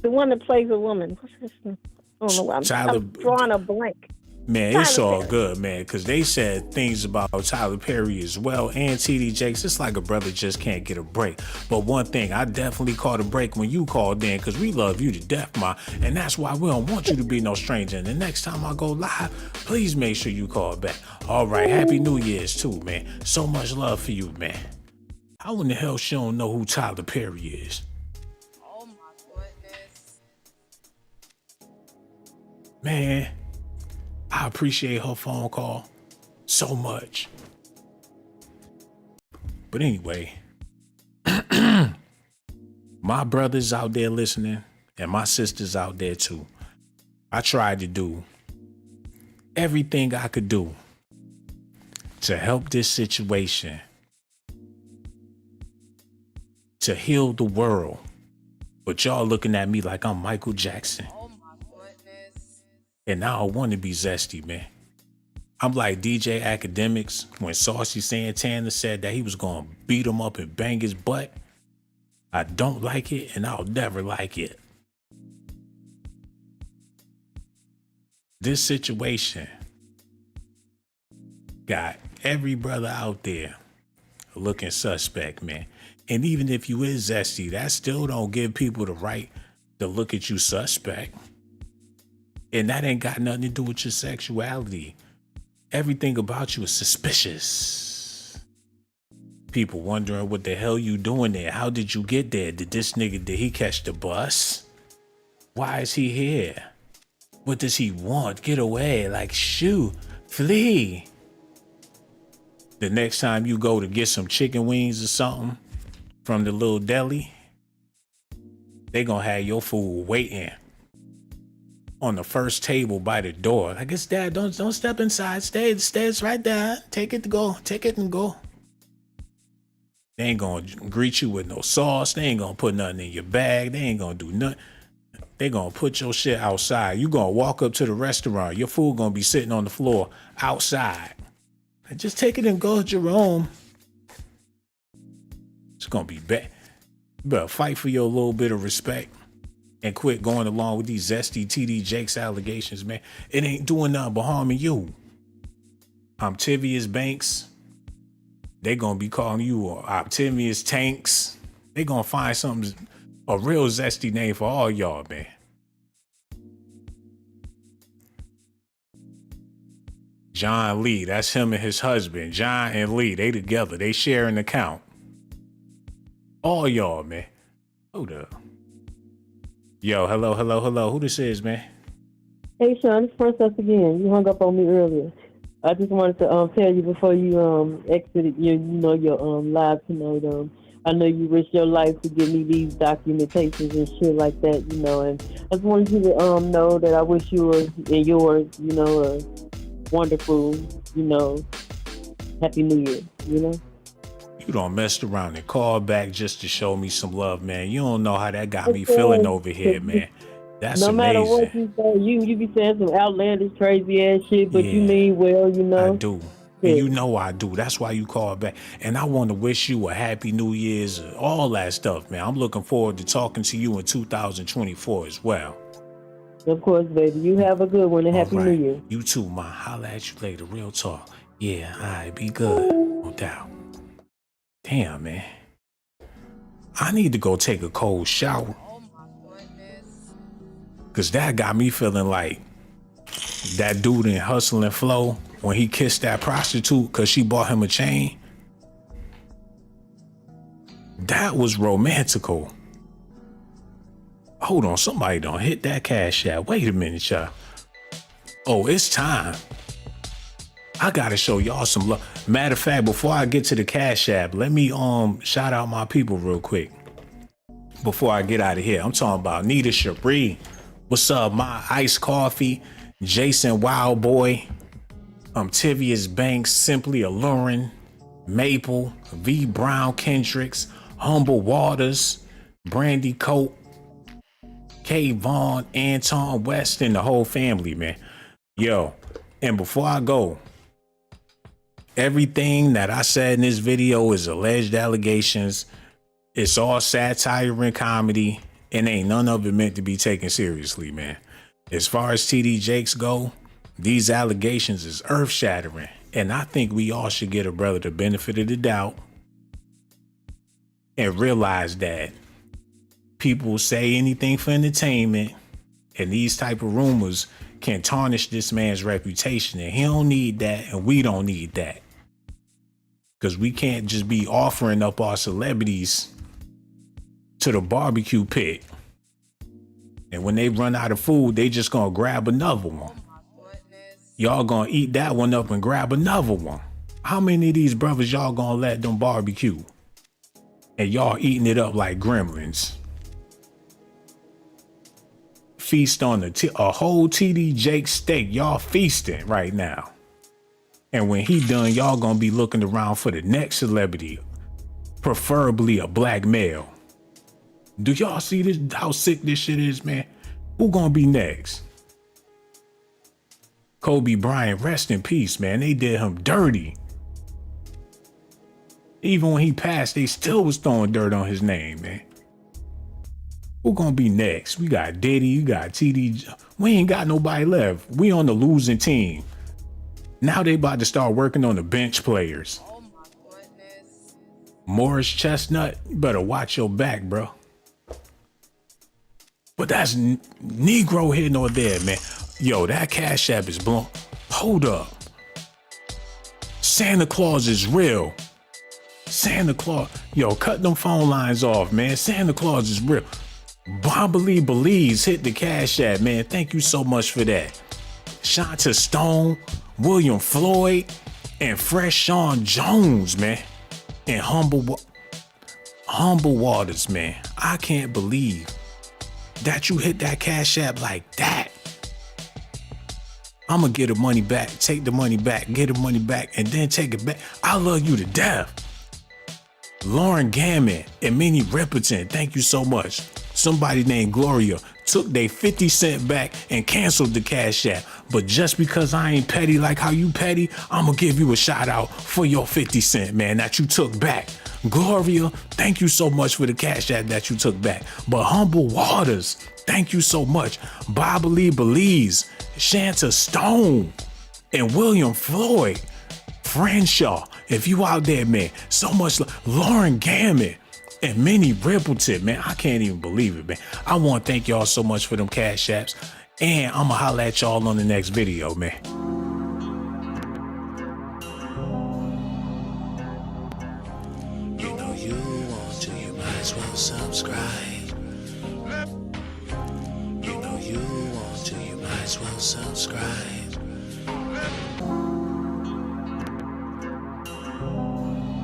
one that plays a woman. What's his name? I don't know. I'm drawing a blank. Man, it's all good, man, because they said things about Tyler Perry as well and TD Jakes. It's like a brother just can't get a break. But one thing, I definitely caught a break when you called in, because we love you to death, Ma. And that's why we don't want you to be no stranger. And the next time I go live, please make sure you call back. All right, Happy New Year's too, man. So much love for you, man. How in the hell she don't know who Tyler Perry is? Man, I appreciate her phone call so much. But anyway, my brothers out there listening and my sisters out there too, I tried to do everything I could do to help this situation, to heal the world. But y'all looking at me like I'm Michael Jackson. Oh my goodness. And I don't want to be zesty, man. I'm like DJ Academics when Saucy Santana said that he was going to beat him up and bang his butt. I don't like it and I'll never like it. This situation got every brother out there looking suspect, man. And even if you is zesty, that still don't give people the right to look at you suspect. And that ain't got nothing to do with your sexuality. Everything about you is suspicious. People wondering what the hell you doing there. How did you get there? Did he catch the bus? Why is he here? What does he want? Get away. Like, shoo, flee. The next time you go to get some chicken wings or something from the little deli, they gonna have your food waiting on the first table by the door. Like, it's Dad, don't step inside. Stay right there. Take it and go. They ain't gonna greet you with no sauce. They ain't gonna put nothing in your bag. They ain't gonna do nothing. They gonna put your shit outside. You gonna walk up to the restaurant. Your food gonna be sitting on the floor outside. Just take it and go, Jerome. It's gonna be bad. You better fight for your little bit of respect and quit going along with these zesty TD Jakes allegations, man. It ain't doing nothing but harming you. Octavius Banks. They gonna be calling you Octavius Tanks. They gonna find something, a real zesty name for all y'all, man. John Lee, that's him and his husband. John and Lee, they together. They share an account. All y'all, man. Hold up. Yo, hello. Who this is, man? Hey, Shawn, it's Princess again. You hung up on me earlier. I just wanted to tell you before you exited your live tonight. I know you risked your life to give me these documentations and shit like that, and I just wanted you to know that I wish you and yours, a wonderful, Happy New Year, You don't mess around and call back just to show me some love, man. You don't know how that got me feeling over here, man. That's no matter amazing. what you say, you be saying some outlandish, crazy ass shit, but you mean well, I do. And you know I do. That's why you call back. And I want to wish you a happy New Year's, all that stuff, man. I'm looking forward to talking to you in 2024 as well. Of course, baby. You have a good one and Happy New Year. You too, ma. Holla at you later. Real talk. Yeah, all right. Be good. No doubt. Damn, man. I need to go take a cold shower. Oh my goodness. Because that got me feeling like that dude in Hustle and Flow when he kissed that prostitute because she bought him a chain. That was romantical. Hold on, somebody don't hit that cash app. Wait a minute, y'all. Oh, it's time. I gotta show y'all some love. Matter of fact, before I get to the cash app, let me shout out my people real quick before I get out of here. I'm talking about Nita Cherie. What's up, my iced coffee? Jason Wildboy. Tivius Banks, Simply Alluring, Maple, V Brown Kendricks, Humble Waters, Brandy Coat, K Vaughn, Anton West, and the whole family, man. Yo, and before I go, everything that I said in this video is alleged allegations. It's all satire and comedy, and ain't none of it meant to be taken seriously, man. As far as TD Jakes go, these allegations is earth-shattering, and I think we all should get a brother the benefit of the doubt and realize that people say anything for entertainment, and these type of rumors can tarnish this man's reputation, and he don't need that, and we don't need that. Because we can't just be offering up our celebrities to the barbecue pit And when they run out of food, they just gonna grab another one. Y'all gonna eat that one up and grab another one. How many of these brothers y'all gonna let them barbecue? And y'all eating it up like gremlins. Feast on a whole TD Jakes steak. Y'all feasting right now. And when he done, y'all gonna be looking around for the next celebrity, preferably a black male. Do y'all see this? How sick this shit is, man? Who gonna be next? Kobe Bryant, rest in peace, man. They did him dirty. Even when he passed, they still was throwing dirt on his name, man. Who gonna be next? We got Diddy, we got TD. We ain't got nobody left. We on the losing team. Now they about to start working on the bench players. Oh my goodness. Morris Chestnut, you better watch your back, bro. But that's Negro here nor there, man. Yo, that Cash App is blown. Hold up. Santa Claus is real. Santa Claus. Yo, cut them phone lines off, man. Santa Claus is real. Bombly Belize hit the Cash App, man. Thank you so much for that. Shanta Stone, William Floyd, and Fresh Shawn Jones, man. And Humble Waters, man. I can't believe that you hit that Cash App like that. I'm gonna get the money back, take the money back, get the money back, and then take it back. I love you to death. Lauren Gammon and Minnie Riperton, thank you so much. Somebody named Gloria took their 50 cent back and canceled the Cash App. But just because I ain't petty like how you petty, I'm gonna give you a shout out for your 50 cent, man, that you took back. Gloria, thank you so much for the Cash App that you took back. But Humble Waters, thank you so much. Bobbly Belize, Shanta Stone, and William Floyd, Franshaw, if you out there, man, so much. Lauren Gammon and Minnie Rippleton, man, I can't even believe it, man. I want to thank y'all so much for them Cash Apps, and I'm gonna holla at y'all on the next video, man. You know you want to, you might as well subscribe. You know you want to, you might as well subscribe.